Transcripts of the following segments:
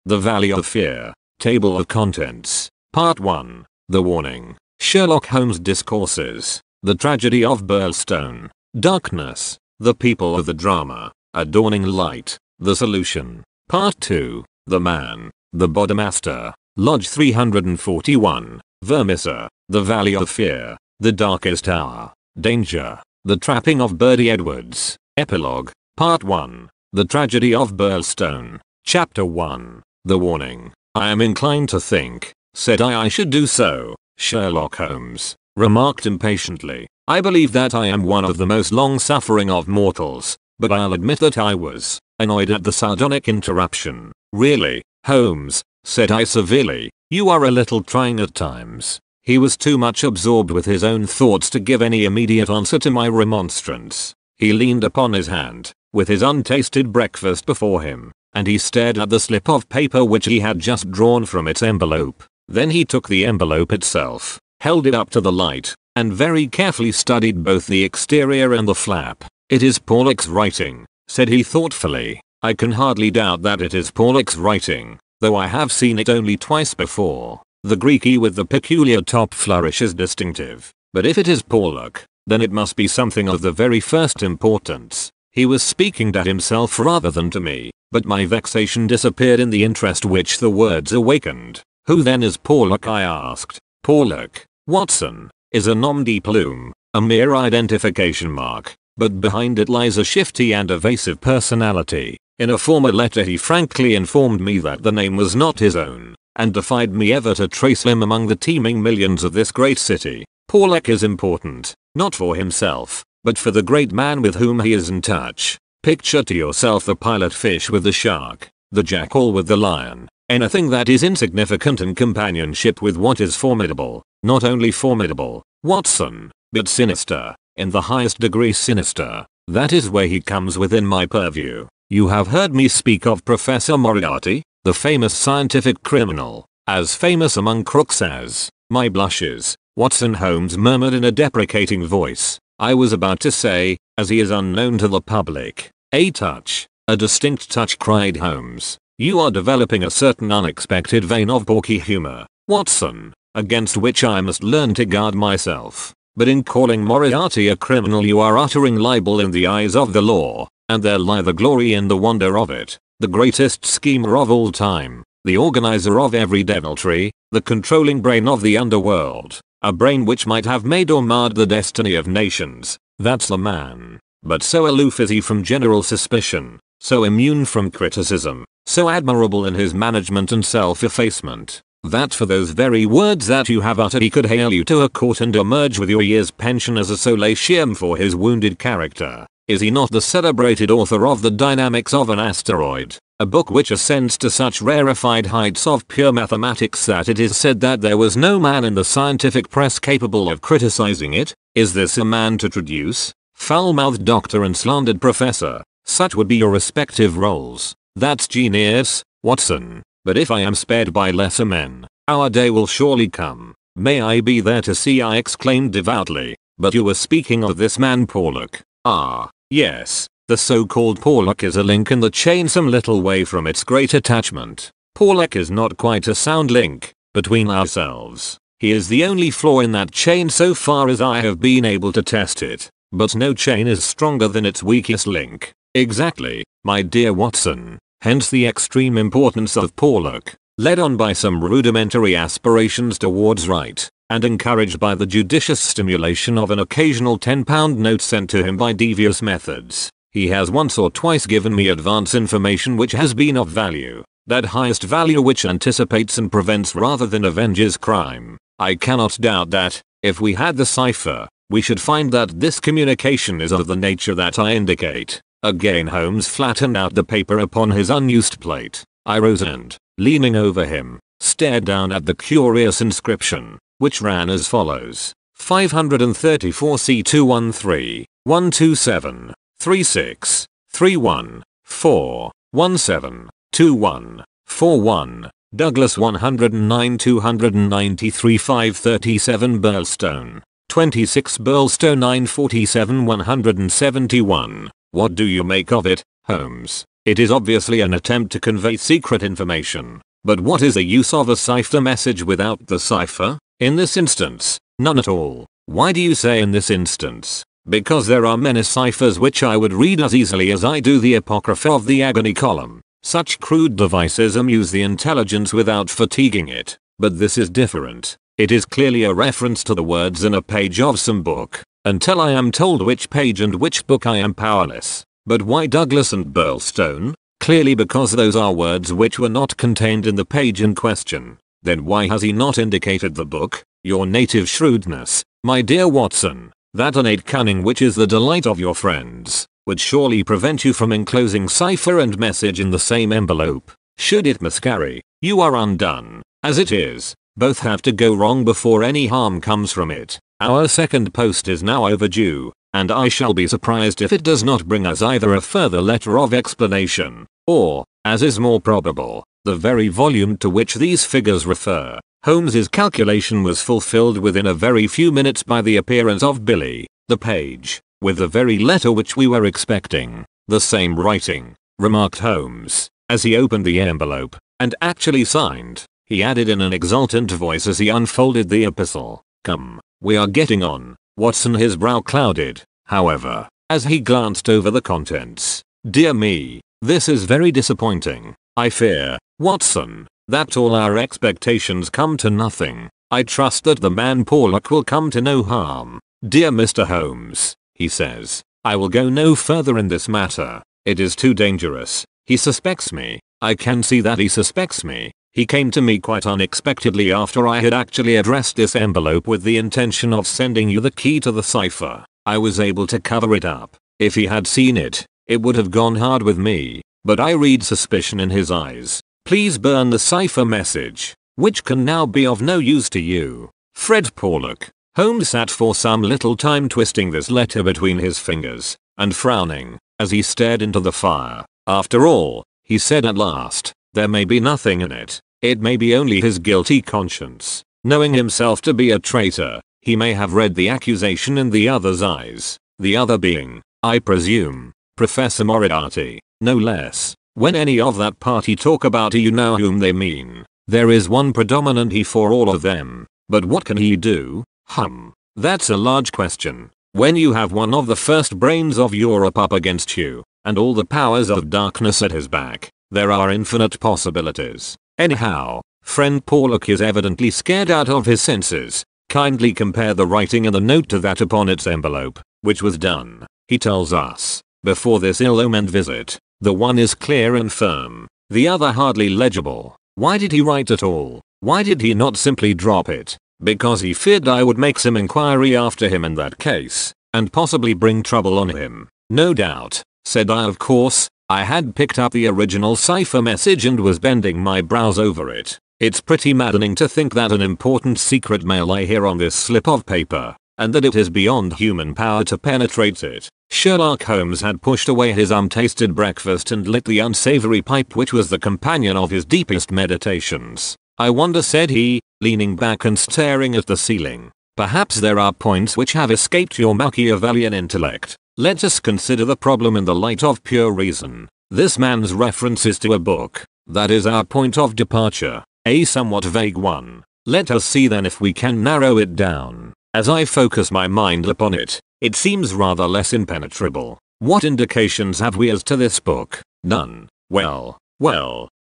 The Valley of Fear. Table of Contents. Part 1. The Warning. Sherlock Holmes Discourses. The Tragedy of Birlstone. Darkness. The People of the Drama. A Dawning Light. The Solution. Part 2. The Man. The Bodemaster. Lodge 341. Vermissa. The Valley of Fear. The Darkest Hour. Danger. The Trapping of Birdie Edwards. Epilogue. Part 1. The Tragedy of Birlstone. Chapter 1. The Warning. I am inclined to think, said I should do so, Sherlock Holmes remarked impatiently. I believe that I am one of the most long-suffering of mortals, but I'll admit that I was annoyed at the sardonic interruption. Really, Holmes, said I severely, you are a little trying at times. He was too much absorbed with his own thoughts to give any immediate answer to my remonstrance. He leaned upon his hand, with his untasted breakfast before him, and he stared at the slip of paper which he had just drawn from its envelope. Then he took the envelope itself, held it up to the light, and very carefully studied both the exterior and the flap. It is Pollock's writing, said he thoughtfully. I can hardly doubt that it is Pollock's writing, though I have seen it only twice before. The Greek E with the peculiar top flourish is distinctive, but if it is Pollock, then it must be something of the very first importance. He was speaking to himself rather than to me, but my vexation disappeared in the interest which the words awakened. Who then is Pollock? I asked. Pollock, Watson, is a nom de plume, a mere identification mark, but behind it lies a shifty and evasive personality. In a former letter he frankly informed me that the name was not his own, and defied me ever to trace him among the teeming millions of this great city. Pollock is important, not for himself, but for the great man with whom he is in touch. Picture to yourself the pilot fish with the shark, the jackal with the lion, anything that is insignificant in companionship with what is formidable. Not only formidable, Watson, but sinister, in the highest degree sinister. That is where he comes within my purview. You have heard me speak of Professor Moriarty, the famous scientific criminal, as famous among crooks as my blushes, Watson Holmes murmured in a deprecating voice. I was about to say, as he is unknown to the public. A touch, a distinct touch, cried Holmes. You are developing a certain unexpected vein of porky humor, Watson, against which I must learn to guard myself. But in calling Moriarty a criminal you are uttering libel in the eyes of the law, and there lie the glory and the wonder of it. The greatest schemer of all time, the organizer of every deviltry, the controlling brain of the underworld, a brain which might have made or marred the destiny of nations. That's the man. But so aloof is he from general suspicion, so immune from criticism, so admirable in his management and self-effacement, that for those very words that you have uttered he could hail you to a court and emerge with your year's pension as a solatium for his wounded character. Is he not the celebrated author of The Dynamics of an Asteroid, a book which ascends to such rarefied heights of pure mathematics that it is said that there was no man in the scientific press capable of criticizing it? Is this a man to traduce? Foul-mouthed doctor and slandered professor, such would be your respective roles. That's genius, Watson. But if I am spared by lesser men, our day will surely come. May I be there to see, I exclaimed devoutly. But you were speaking of this man Pollock. Ah, yes, the so-called Pollock is a link in the chain some little way from its great attachment. Pollock is not quite a sound link, between ourselves. He is the only flaw in that chain so far as I have been able to test it. But no chain is stronger than its weakest link. Exactly, my dear Watson. Hence the extreme importance of Pollock, led on by some rudimentary aspirations towards right, and encouraged by the judicious stimulation of an occasional £10 note sent to him by devious methods. He has once or twice given me advance information which has been of value, that highest value which anticipates and prevents rather than avenges crime. I cannot doubt that, if we had the cipher, we should find that this communication is of the nature that I indicate. Again Holmes flattened out the paper upon his unused plate. I rose and, leaning over him, stared down at the curious inscription, which ran as follows. 534 C213, 127, 36, 31, 4, 17, 21, 41, Douglas 109 293 537 Birlstone, 26 Birlstone 947 171. What do you make of it, Holmes? It is obviously an attempt to convey secret information. But what is the use of a cipher message without the cipher? In this instance, none at all. Why do you say in this instance? Because there are many ciphers which I would read as easily as I do the Apocrypha of the Agony column. Such crude devices amuse the intelligence without fatiguing it. But this is different. It is clearly a reference to the words in a page of some book. Until I am told which page and which book, I am powerless. But why Douglas and Birlstone? Clearly because those are words which were not contained in the page in question. Then why has he not indicated the book? Your native shrewdness, my dear Watson, that innate cunning which is the delight of your friends, would surely prevent you from enclosing cipher and message in the same envelope. Should it miscarry, you are undone. As it is, both have to go wrong before any harm comes from it. Our second post is now overdue, and I shall be surprised if it does not bring us either a further letter of explanation, or, as is more probable, the very volume to which these figures refer. Holmes's calculation was fulfilled within a very few minutes by the appearance of Billy, the page, with the very letter which we were expecting. The same writing, remarked Holmes, as he opened the envelope, and actually signed. He added in an exultant voice as he unfolded the epistle, "Come, we are getting on." Watson, his brow clouded, however, as he glanced over the contents. "Dear me, this is very disappointing. I fear, Watson, that all our expectations come to nothing. I trust that the man Pollock will come to no harm. Dear Mr. Holmes," he says, "I will go no further in this matter. It is too dangerous. He suspects me. I can see that he suspects me. He came to me quite unexpectedly after I had actually addressed this envelope with the intention of sending you the key to the cipher. I was able to cover it up. If he had seen it, it would have gone hard with me. But I read suspicion in his eyes. Please burn the cipher message, which can now be of no use to you. Fred Pollock." Holmes sat for some little time twisting this letter between his fingers, and frowning, as he stared into the fire. "After all," he said at last, "there may be nothing in it. It may be only his guilty conscience. Knowing himself to be a traitor, he may have read the accusation in the other's eyes. The other being, I presume, Professor Moriarty, no less. When any of that party talk about he, you know whom they mean. There is one predominant he for all of them. But what can he do? That's a large question. When you have one of the first brains of Europe up against you, and all the powers of darkness at his back, there are infinite possibilities. Anyhow, friend Pollock is evidently scared out of his senses. Kindly compare the writing in the note to that upon its envelope, which was done, he tells us, before this ill-omened visit. The one is clear and firm, the other hardly legible. Why did he write at all? Why did he not simply drop it? Because he feared I would make some inquiry after him in that case, and possibly bring trouble on him. No doubt, said I. Of course, I had picked up the original cipher message and was bending my brows over it. It's pretty maddening to think that an important secret may lie here on this slip of paper, and that it is beyond human power to penetrate it. Sherlock Holmes had pushed away his untasted breakfast and lit the unsavory pipe which was the companion of his deepest meditations. I wonder, said he, leaning back and staring at the ceiling. Perhaps there are points which have escaped your Machiavellian intellect. Let us consider the problem in the light of pure reason. This man's reference is to a book. That is our point of departure, a somewhat vague one. Let us see then if we can narrow it down. As I focus my mind upon it, it seems rather less impenetrable. What indications have we as to this book? None. Well,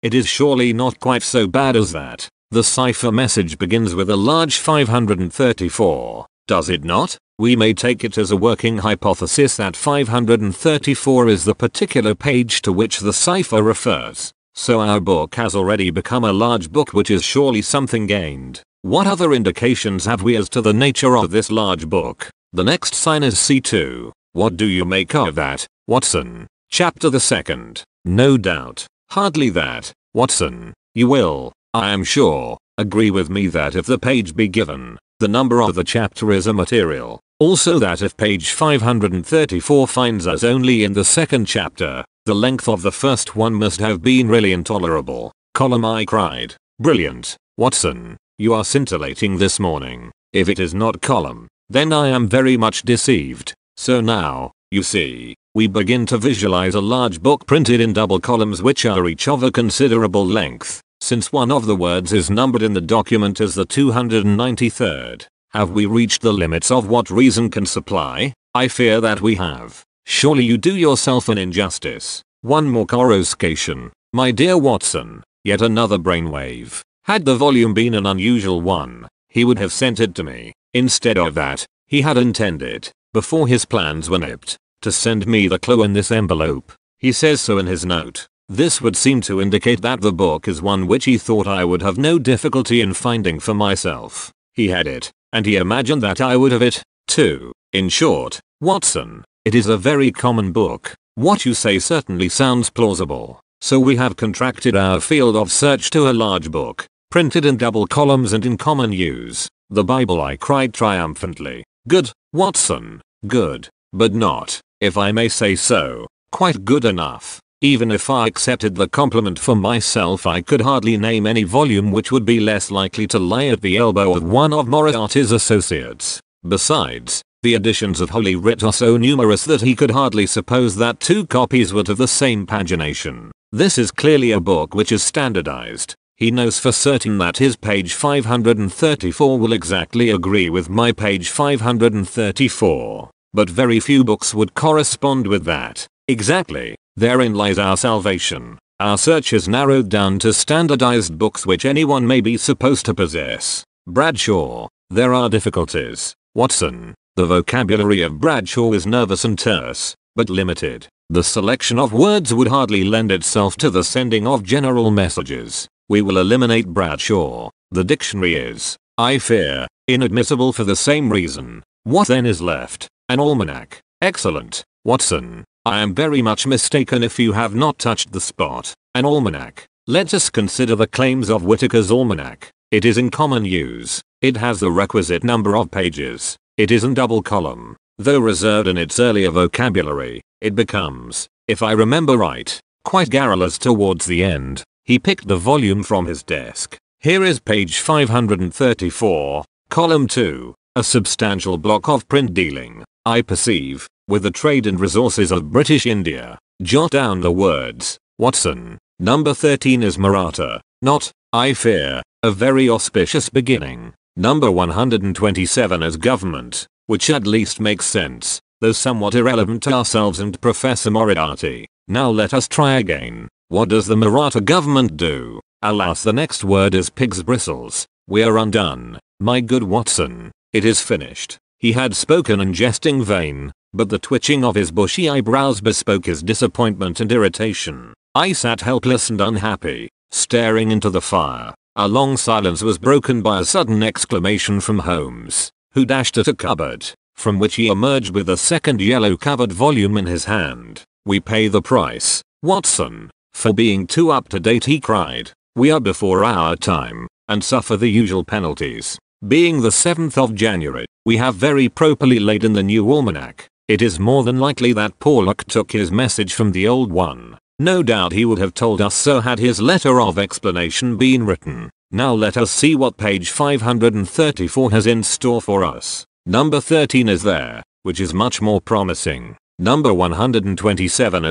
it is surely not quite so bad as that. The cipher message begins with a large 534, does it not? We may take it as a working hypothesis that 534 is the particular page to which the cipher refers. So our book has already become a large book, which is surely something gained. What other indications have we as to the nature of this large book? The next sign is C2. What do you make of that, Watson? Chapter the second. No doubt. Hardly that, Watson. You will, I am sure, agree with me that if the page be given, the number of the chapter is immaterial. Also that if page 534 finds us only in the second chapter, the length of the first one must have been really intolerable. Column, I cried. Brilliant, Watson. You are scintillating this morning. If it is not column, then I am very much deceived. So now, you see, we begin to visualize a large book printed in double columns which are each of a considerable length, since one of the words is numbered in the document as the 293rd. Have we reached the limits of what reason can supply? I fear that we have. Surely you do yourself an injustice. One more coruscation, my dear Watson. Yet another brainwave. Had the volume been an unusual one, he would have sent it to me. Instead of that, he had intended, before his plans were nipped, to send me the clue in this envelope. He says so in his note. This would seem to indicate that the book is one which he thought I would have no difficulty in finding for myself. He had it, and he imagined that I would have it, too. In short, Watson, it is a very common book. What you say certainly sounds plausible. So we have contracted our field of search to a large book, printed in double columns and in common use. The Bible, I cried triumphantly. Good, Watson, good, but not, if I may say so, quite good enough. Even if I accepted the compliment for myself, I could hardly name any volume which would be less likely to lie at the elbow of one of Moriarty's associates. Besides, the editions of Holy Writ are so numerous that he could hardly suppose that two copies were of the same pagination. This is clearly a book which is standardized. He knows for certain that his page 534 will exactly agree with my page 534. But very few books would correspond with that. Exactly. Therein lies our salvation. Our search is narrowed down to standardized books which anyone may be supposed to possess. Bradshaw. There are difficulties, Watson. The vocabulary of Bradshaw is nervous and terse, but limited. The selection of words would hardly lend itself to the sending of general messages. We will eliminate Bradshaw. The dictionary is, I fear, inadmissible for the same reason. What then is left? An almanac. Excellent, Watson. I am very much mistaken if you have not touched the spot. An almanac. Let us consider the claims of Whitaker's almanac. It is in common use. It has the requisite number of pages. It is in double column. Though reserved in its earlier vocabulary, it becomes, if I remember right, quite garrulous towards the end. He picked the volume from his desk. Here is page 534, column 2, a substantial block of print dealing, I perceive, with the trade and resources of British India. Jot down the words, Watson. Number 13 is Maratha, not, I fear, a very auspicious beginning. Number 127 is government, which at least makes sense, though somewhat irrelevant to ourselves and Professor Moriarty. Now let us try again. What does the Maratha government do? Alas, the next word is pig's bristles. We are undone. My good Watson, it is finished. He had spoken in jesting vein, but the twitching of his bushy eyebrows bespoke his disappointment and irritation. I sat helpless and unhappy, staring into the fire. Our long silence was broken by a sudden exclamation from Holmes, who dashed at a cupboard, from which he emerged with a second yellow-covered volume in his hand. We pay the price, Watson, for being too up-to-date, he cried. We are before our time, and suffer the usual penalties. Being the 7th of January, we have very properly laid in the new almanac. It is more than likely that Porlock took his message from the old one. No doubt he would have told us so had his letter of explanation been written. Now let us see what page 534 has in store for us. Number 13 is there, which is much more promising. Number 127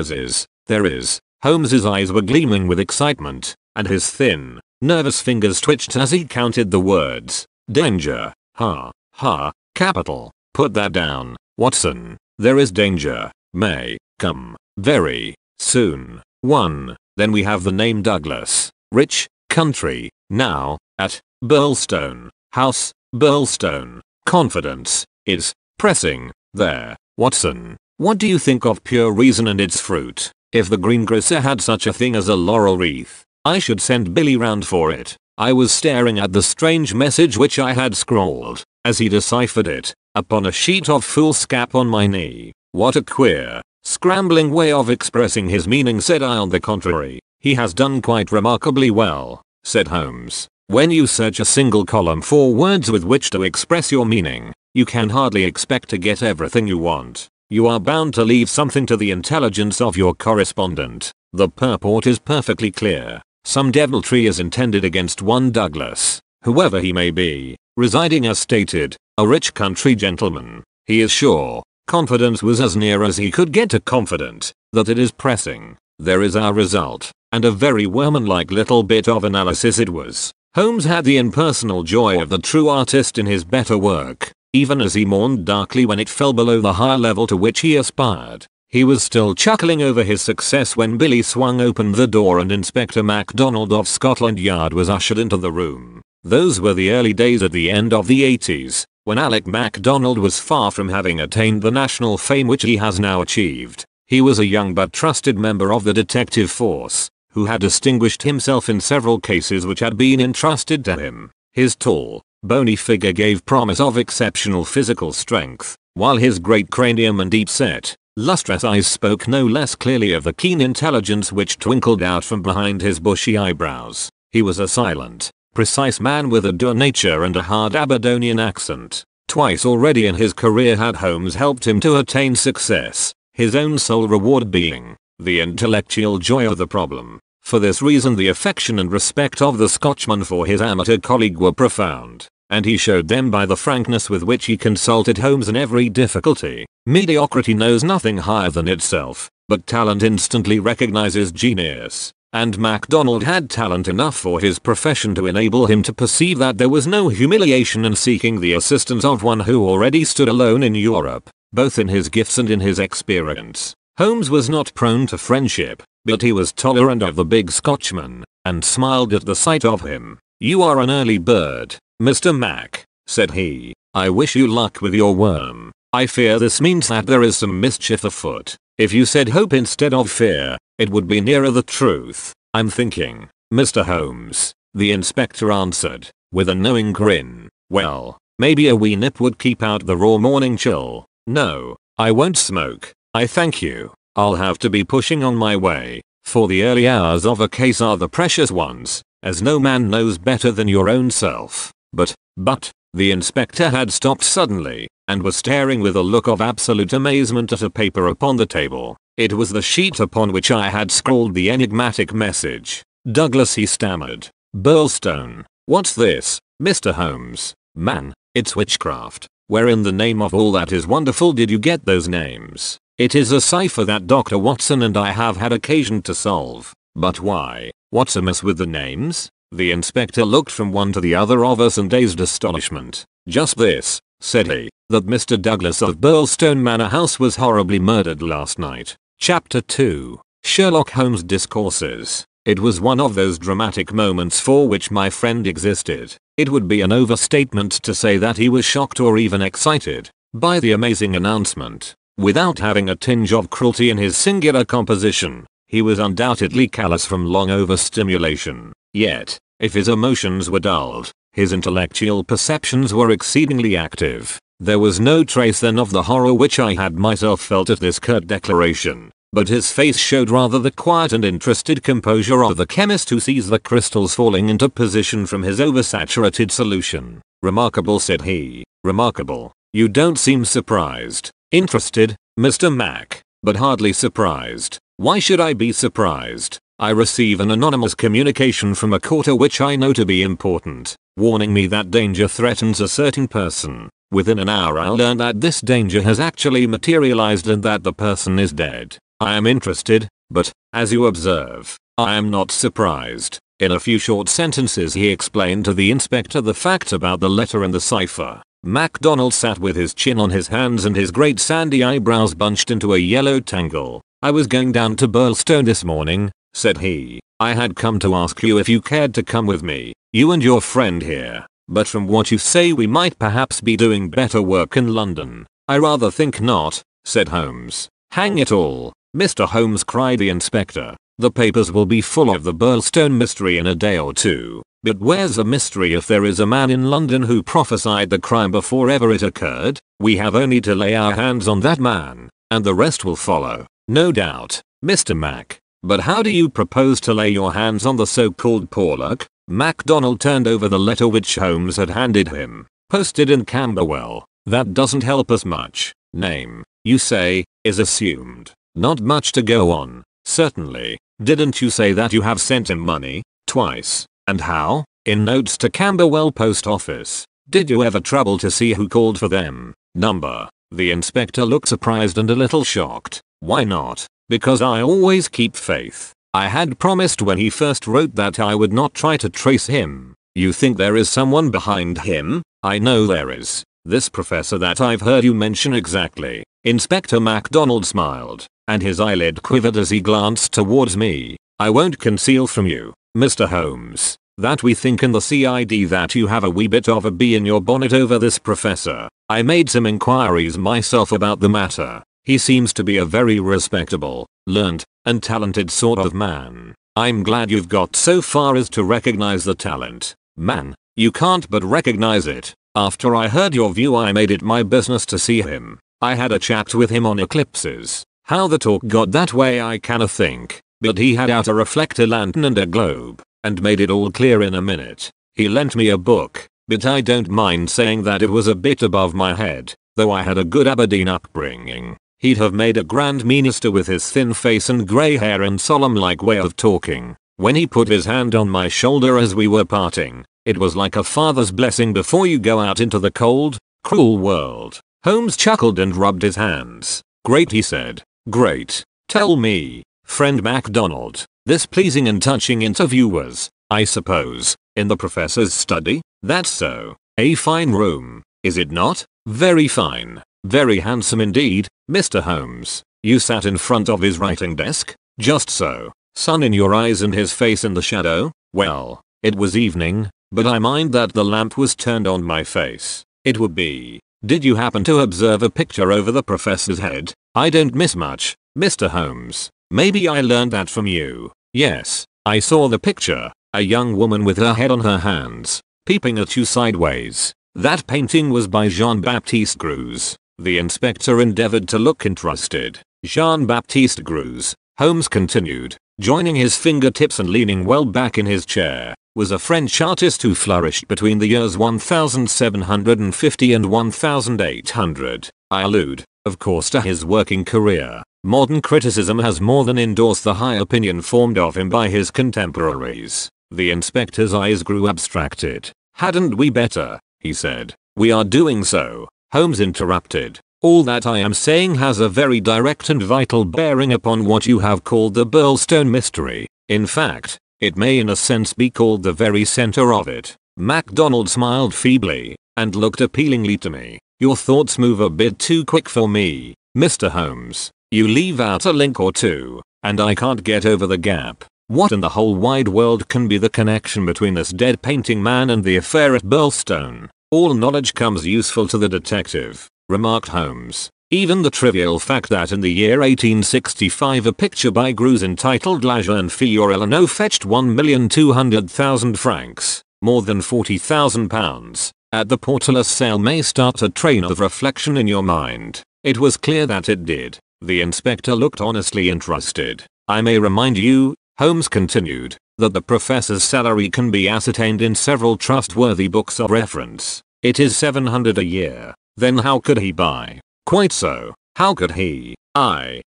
there is. Holmes's eyes were gleaming with excitement, and his thin, nervous fingers twitched as he counted the words. Danger. Ha. Ha. Capital. Put that down, Watson. There is danger. May come. Very soon. 1. Then we have the name Douglas. Rich. Country. Now. At. Birlstone. House. Birlstone. Confidence. Is. Pressing. There. Watson. What do you think of pure reason and its fruit? If the greengrocer had such a thing as a laurel wreath, I should send Billy round for it. I was staring at the strange message which I had scrawled, as he deciphered it, upon a sheet of foolscap on my knee. What a queer, scrambling way of expressing his meaning, said I. On the contrary, he has done quite remarkably well, said Holmes. When you search a single column for words with which to express your meaning, you can hardly expect to get everything you want. You are bound to leave something to the intelligence of your correspondent. The purport is perfectly clear. Some deviltry is intended against one Douglas, whoever he may be, residing as stated, a rich country gentleman. He is sure, Confidence was as near as he could get to confident. That it is pressing. There is our result. And a very workman-like little bit of analysis it was. Holmes had the impersonal joy of the true artist in his better work. Even as he mourned darkly when it fell below the higher level to which he aspired, he was still chuckling over his success when Billy swung open the door and Inspector MacDonald of Scotland Yard was ushered into the room. Those were the early days at the end of the 80s, when Alec MacDonald was far from having attained the national fame which he has now achieved. He was a young but trusted member of the detective force, who had distinguished himself in several cases which had been entrusted to him. His tall, bony figure gave promise of exceptional physical strength, while his great cranium and deep-set, lustrous eyes spoke no less clearly of the keen intelligence which twinkled out from behind his bushy eyebrows. He was a silent, precise man with a dour nature and a hard Aberdonian accent. Twice already in his career had Holmes helped him to attain success, his own sole reward being the intellectual joy of the problem. For this reason the affection and respect of the Scotchman for his amateur colleague were profound, and he showed them by the frankness with which he consulted Holmes in every difficulty. Mediocrity knows nothing higher than itself, but talent instantly recognizes genius, and MacDonald had talent enough for his profession to enable him to perceive that there was no humiliation in seeking the assistance of one who already stood alone in Europe, both in his gifts and in his experience. Holmes was not prone to friendship, but he was tolerant of the big Scotchman, and smiled at the sight of him. "You are an early bird, Mr. Mac," said he. "I wish you luck with your worm. I fear this means that there is some mischief afoot. If you said hope instead of fear, it would be nearer the truth." "I'm thinking, Mr. Holmes," the inspector answered, with a knowing grin. "Well, maybe a wee nip would keep out the raw morning chill." "No, I won't smoke, I thank you. I'll have to be pushing on my way, for the early hours of a case are the precious ones, as no man knows better than your own self." But, the inspector had stopped suddenly, and was staring with a look of absolute amazement at a paper upon the table. It was the sheet upon which I had scrawled the enigmatic message. "Douglas," he stammered. "Birlstone. What's this, Mr. Holmes?" "Man, it's witchcraft. Where in the name of all that is wonderful did you get those names?" "It is a cipher that Dr. Watson and I have had occasion to solve." "But why? What's amiss with the names?" The inspector looked from one to the other of us in dazed astonishment. "Just this," said he, "that Mr. Douglas of Birlstone Manor House was horribly murdered last night." Chapter 2. Sherlock Holmes Discourses. It was one of those dramatic moments for which my friend existed. It would be an overstatement to say that he was shocked or even excited by the amazing announcement. Without having a tinge of cruelty in his singular composition, he was undoubtedly callous from long overstimulation. Yet, if his emotions were dulled, his intellectual perceptions were exceedingly active. There was no trace then of the horror which I had myself felt at this curt declaration, but his face showed rather the quiet and interested composure of the chemist who sees the crystals falling into position from his oversaturated solution. "Remarkable," said he. "Remarkable. You don't seem surprised." "Interested, Mr. Mac, but hardly surprised." "Why should I be surprised? I receive an anonymous communication from a quarter which I know to be important, warning me that danger threatens a certain person. Within an hour I'll learn that this danger has actually materialized and that the person is dead. I am interested, but, as you observe, I am not surprised." In a few short sentences he explained to the inspector the facts about the letter and the cipher. MacDonald sat with his chin on his hands and his great sandy eyebrows bunched into a yellow tangle. "I was going down to Birlstone this morning," said he. "I had come to ask you if you cared to come with me, you and your friend here, but from what you say we might perhaps be doing better work in London." "I rather think not," said Holmes. "Hang it all, Mr. Holmes," cried the inspector. "The papers will be full of the Birlstone mystery in a day or two. But where's a mystery if there is a man in London who prophesied the crime before ever it occurred? We have only to lay our hands on that man, and the rest will follow." "No doubt, Mr. Mac. But how do you propose to lay your hands on the so-called Porlock?" MacDonald turned over the letter which Holmes had handed him. "Posted in Camberwell. That doesn't help us much. Name, you say, is assumed. Not much to go on. Certainly. Didn't you say that you have sent him money?" "Twice. And how?" "In notes to Camberwell Post Office." "Did you ever trouble to see who called for them?" "Number?" The inspector looked surprised and a little shocked. Why not? Because I always keep faith. I had promised when he first wrote that I would not try to trace him. You think there is someone behind him? I know there is. This professor that I've heard you mention exactly. Inspector MacDonald smiled, and his eyelid quivered as he glanced towards me. I won't conceal from you, Mr. Holmes, that we think in the CID that you have a wee bit of a bee in your bonnet over this professor. I made some inquiries myself about the matter. He seems to be a very respectable, learned, and talented sort of man. I'm glad you've got so far as to recognize the talent. Man, you can't but recognize it. After I heard your view, I made it my business to see him. I had a chat with him on eclipses. How the talk got that way I canna think, but he had out a reflector lantern and a globe, and made it all clear in a minute. He lent me a book, but I don't mind saying that it was a bit above my head, though I had a good Aberdeen upbringing. He'd have made a grand minister with his thin face and grey hair and solemn-like way of talking. When he put his hand on my shoulder as we were parting, it was like a father's blessing before you go out into the cold, cruel world. Holmes chuckled and rubbed his hands. Great, he said. Great. Tell me, friend MacDonald, this pleasing and touching interview was, I suppose, in the professor's study? That's so. A fine room, is it not? Very fine. Very handsome indeed, Mr. Holmes. You sat in front of his writing desk? Just so. Sun in your eyes and his face in the shadow? Well, it was evening, but I mind that the lamp was turned on my face. It would be. Did you happen to observe a picture over the professor's head? I don't miss much, Mr. Holmes. Maybe I learned that from you. Yes, I saw the picture. A young woman with her head on her hands, peeping at you sideways. That painting was by Jean-Baptiste Greuze. The inspector endeavored to look interested. Jean-Baptiste Greuze, Holmes continued, joining his fingertips and leaning well back in his chair, was a French artist who flourished between the years 1750 and 1800. I allude, of course, to his working career. Modern criticism has more than endorsed the high opinion formed of him by his contemporaries. The inspector's eyes grew abstracted. Hadn't we better? He said. We are doing so, Holmes interrupted. All that I am saying has a very direct and vital bearing upon what you have called the Birlstone mystery. In fact, it may in a sense be called the very center of it. MacDonald smiled feebly and looked appealingly to me. Your thoughts move a bit too quick for me, Mr. Holmes. You leave out a link or two, and I can't get over the gap. What in the whole wide world can be the connection between this dead painting man and the affair at Birlstone? All knowledge comes useful to the detective, remarked Holmes. Even the trivial fact that in the year 1865 a picture by Greuze entitled La Jeune Fille Eleanor fetched 1,200,000 francs, more than £40,000, at the Portulus sale may start a train of reflection in your mind. It was clear that it did. The inspector looked honestly interested. I may remind you, Holmes continued, that the professor's salary can be ascertained in several trustworthy books of reference. It is $700 a year. Then how could he buy? Quite so. How could he?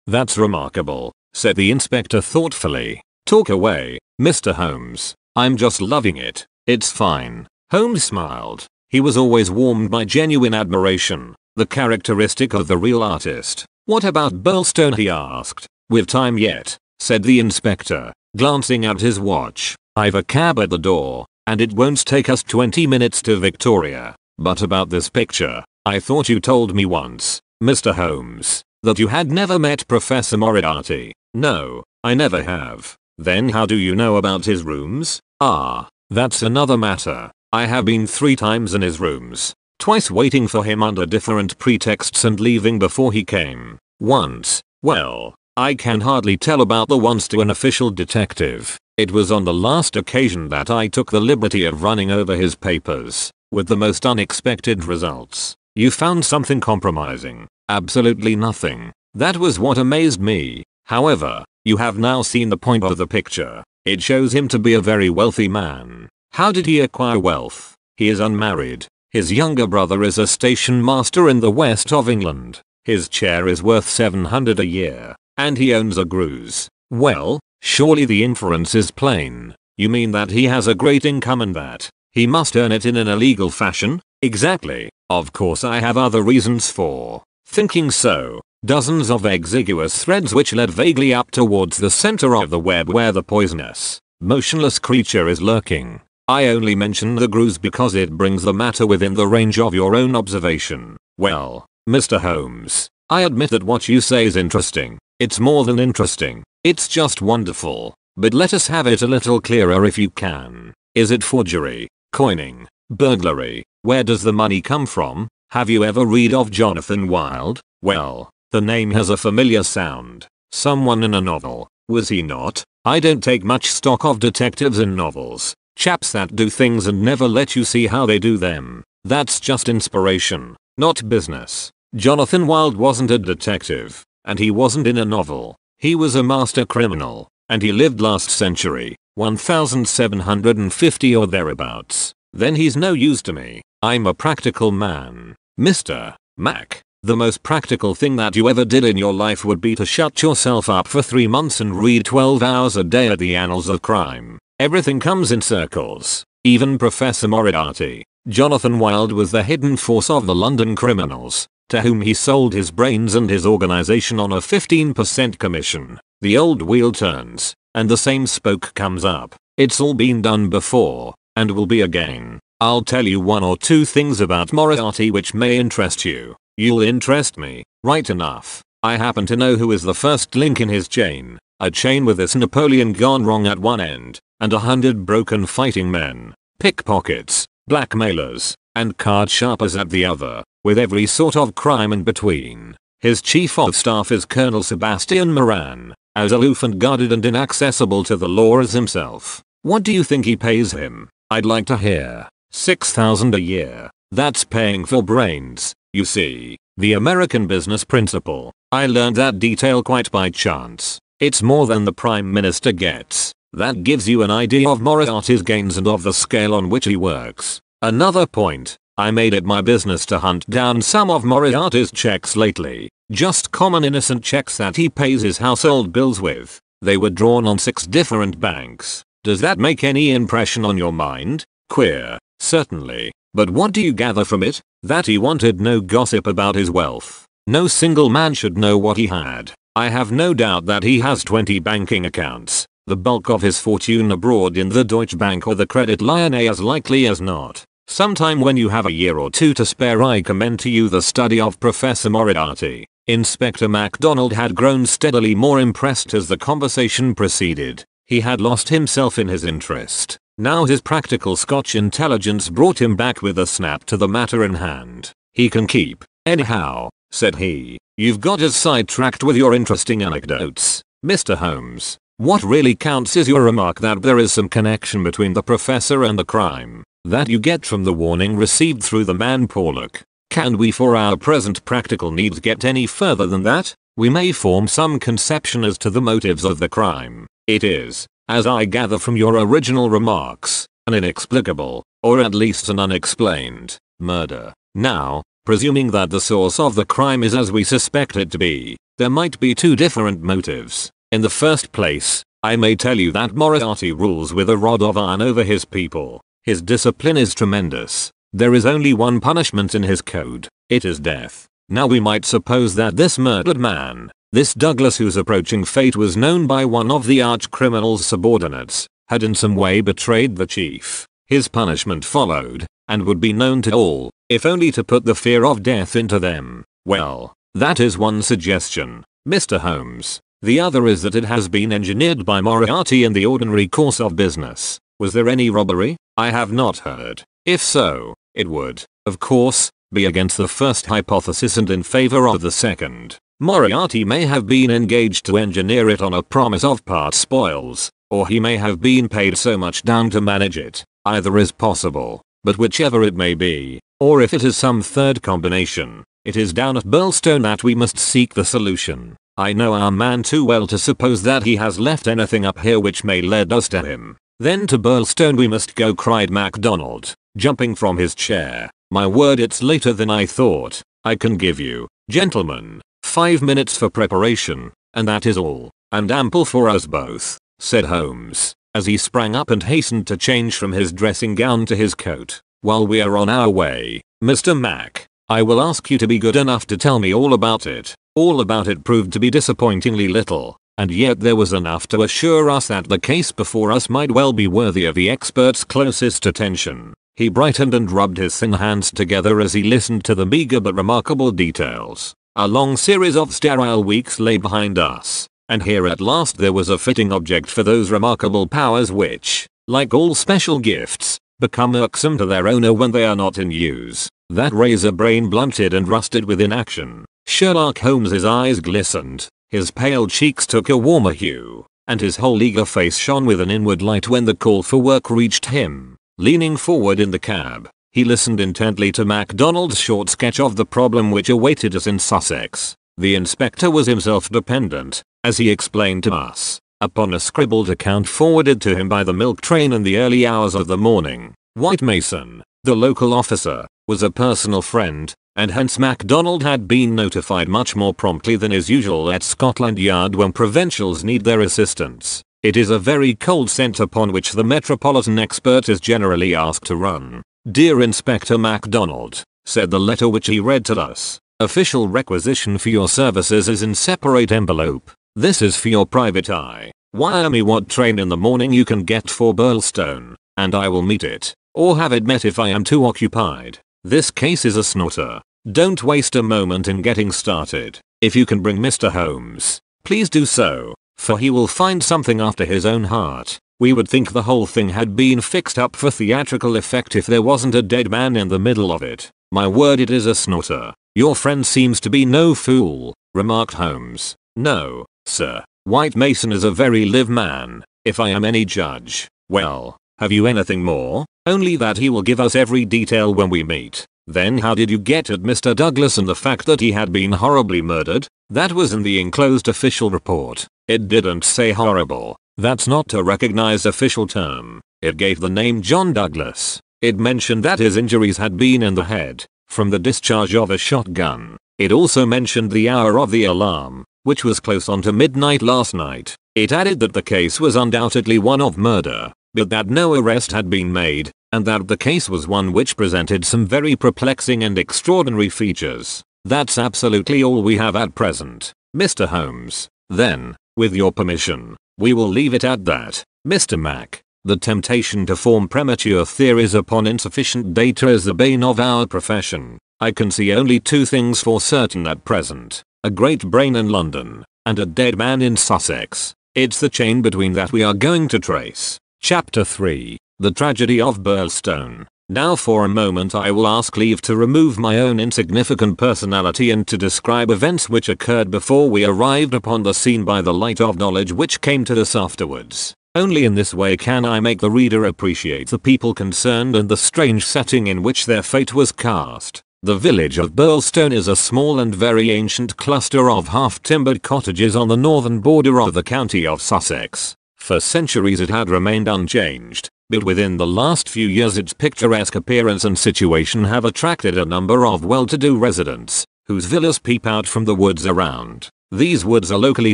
That's remarkable, said the inspector thoughtfully. Talk away, Mr. Holmes. I'm just loving it. It's fine. Holmes smiled. He was always warmed by genuine admiration, the characteristic of the real artist. What about Birlstone? He asked. With time yet, said the inspector, glancing at his watch. I've a cab at the door, and it won't take us 20 minutes to Victoria. But about this picture, I thought you told me once, Mr. Holmes, that you had never met Professor Moriarty. No, I never have. Then how do you know about his rooms? That's another matter. I have been 3 times in his rooms. Twice waiting for him under different pretexts and leaving before he came. Once, well, I can hardly tell about the once to an official detective. It was on the last occasion that I took the liberty of running over his papers, with the most unexpected results. You found something compromising. Absolutely nothing. That was what amazed me. However, you have now seen the point of the picture. It shows him to be a very wealthy man. How did he acquire wealth? He is unmarried. His younger brother is a station master in the west of England. His chair is worth $700 a year, and he owns a Greuze. Well, surely the inference is plain. You mean that he has a great income and that he must earn it in an illegal fashion? Exactly. Of course I have other reasons for Thinking so, dozens of exiguous threads which led vaguely up towards the center of the web where the poisonous, motionless creature is lurking. I only mention the grooves because it brings the matter within the range of your own observation. Well, Mr. Holmes, I admit that what you say is interesting. It's more than interesting. It's just wonderful. But let us have it a little clearer if you can. Is it forgery, coining, burglary? Where does the money come from? Have you ever read of Jonathan Wild? Well, the name has a familiar sound. Someone in a novel, was he not? I don't take much stock of detectives in novels. Chaps that do things and never let you see how they do them. That's just inspiration, not business. Jonathan Wild wasn't a detective, and he wasn't in a novel. He was a master criminal, and he lived last century, 1750 or thereabouts. Then he's no use to me. I'm a practical man. Mr. Mac, the most practical thing that you ever did in your life would be to shut yourself up for 3 months and read 12 hours a day at the annals of crime. Everything comes in circles. Even Professor Moriarty. Jonathan Wild was the hidden force of the London criminals, to whom he sold his brains and his organization on a 15% commission. The old wheel turns, and the same spoke comes up. It's all been done before, and will be again. I'll tell you one or two things about Moriarty which may interest you. You'll interest me, right enough. I happen to know who is the first link in his chain. A chain with this Napoleon gone wrong at one end, and 100 broken fighting men, pickpockets, blackmailers, and card sharpers at the other, with every sort of crime in between. His chief of staff is Colonel Sebastian Moran, as aloof and guarded and inaccessible to the law as himself. What do you think he pays him? I'd like to hear. $6,000 a year. That's paying for brains, you see. The American business principle. I learned that detail quite by chance. It's more than the Prime Minister gets. That gives you an idea of Moriarty's gains and of the scale on which he works. Another point, I made it my business to hunt down some of Moriarty's checks lately. Just common innocent checks that he pays his household bills with. They were drawn on 6 different banks. Does that make any impression on your mind? Queer, certainly. But what do you gather from it? That he wanted no gossip about his wealth. No single man should know what he had. I have no doubt that he has 20 banking accounts. The bulk of his fortune abroad in the Deutsche Bank or the Credit Lyonnais as likely as not. Sometime when you have a year or two to spare I commend to you the study of Professor Moriarty. Inspector MacDonald had grown steadily more impressed as the conversation proceeded. He had lost himself in his interest. Now his practical Scotch intelligence brought him back with a snap to the matter in hand. He can keep. Anyhow, said he, you've got us sidetracked with your interesting anecdotes, Mr. Holmes. What really counts is your remark that there is some connection between the professor and the crime that you get from the warning received through the man Pollock. Can we for our present practical needs get any further than that? We may form some conception as to the motives of the crime. It is, as I gather from your original remarks, an inexplicable, or at least an unexplained, murder. Now, presuming that the source of the crime is as we suspect it to be, there might be 2 different motives. In the first place, I may tell you that Moriarty rules with a rod of iron over his people. His discipline is tremendous. There is only one punishment in his code. It is death. Now we might suppose that this murdered man, this Douglas whose approaching fate was known by one of the arch-criminal's subordinates, had in some way betrayed the chief. His punishment followed, and would be known to all, if only to put the fear of death into them. Well, that is one suggestion, Mr. Holmes. The other is that it has been engineered by Moriarty in the ordinary course of business. Was there any robbery? I have not heard. If so, it would, of course, be against the first hypothesis and in favor of the second. Moriarty may have been engaged to engineer it on a promise of part spoils, or he may have been paid so much down to manage it. Either is possible, but whichever it may be, or if it is some third combination, it is down at Birlstone that we must seek the solution. I know our man too well to suppose that he has left anything up here which may lead us to him. Then to Birlstone we must go, cried MacDonald, jumping from his chair. My word, it's later than I thought. I can give you, gentlemen, 5 minutes for preparation, and that is all, and ample for us both, said Holmes, as he sprang up and hastened to change from his dressing gown to his coat. While we are on our way, Mr. Mac, I will ask you to be good enough to tell me all about it. All about it proved to be disappointingly little, and yet there was enough to assure us that the case before us might well be worthy of the expert's closest attention. He brightened and rubbed his thin hands together as he listened to the meager but remarkable details. A long series of sterile weeks lay behind us, and here at last there was a fitting object for those remarkable powers which, like all special gifts, become irksome to their owner when they are not in use. That razor brain blunted and rusted with inaction. Sherlock Holmes's eyes glistened, his pale cheeks took a warmer hue, and his whole eager face shone with an inward light when the call for work reached him. Leaning forward in the cab, he listened intently to MacDonald's short sketch of the problem which awaited us in Sussex. The inspector was himself dependent, as he explained to us, upon a scribbled account forwarded to him by the milk train in the early hours of the morning. White Mason, the local officer, was a personal friend, and hence MacDonald had been notified much more promptly than is usual at Scotland Yard when provincials need their assistance. It is a very cold scent upon which the metropolitan expert is generally asked to run. "Dear Inspector MacDonald," said the letter which he read to us, "official requisition for your services is in separate envelope. This is for your private eye. Wire me what train in the morning you can get for Birlstone, and I will meet it, or have it met if I am too occupied. This case is a snorter. Don't waste a moment in getting started. If you can bring Mr. Holmes, please do so, for he will find something after his own heart. We would think the whole thing had been fixed up for theatrical effect if there wasn't a dead man in the middle of it. My word, it is a snorter." "Your friend seems to be no fool," remarked Holmes. "No, sir. White Mason is a very live man, if I am any judge." "Well, have you anything more?" "Only that he will give us every detail when we meet." "Then how did you get at Mr. Douglas and the fact that he had been horribly murdered?" "That was in the enclosed official report. It didn't say horrible. That's not a recognized official term. It gave the name John Douglas. It mentioned that his injuries had been in the head, from the discharge of a shotgun. It also mentioned the hour of the alarm, which was close on to midnight last night. It added that the case was undoubtedly one of murder, but that no arrest had been made, and that the case was one which presented some very perplexing and extraordinary features. That's absolutely all we have at present, Mr. Holmes. Then, with your permission, we will leave it at that. Mr. Mac, the temptation to form premature theories upon insufficient data is the bane of our profession. I can see only two things for certain at present: a great brain in London, and a dead man in Sussex. It's the chain between that we are going to trace. Chapter 3. The Tragedy of Birlstone. Now for a moment I will ask leave to remove my own insignificant personality and to describe events which occurred before we arrived upon the scene by the light of knowledge which came to us afterwards. Only in this way can I make the reader appreciate the people concerned and the strange setting in which their fate was cast. The village of Birlstone is a small and very ancient cluster of half-timbered cottages on the northern border of the county of Sussex. For centuries it had remained unchanged, but within the last few years its picturesque appearance and situation have attracted a number of well-to-do residents, whose villas peep out from the woods around. These woods are locally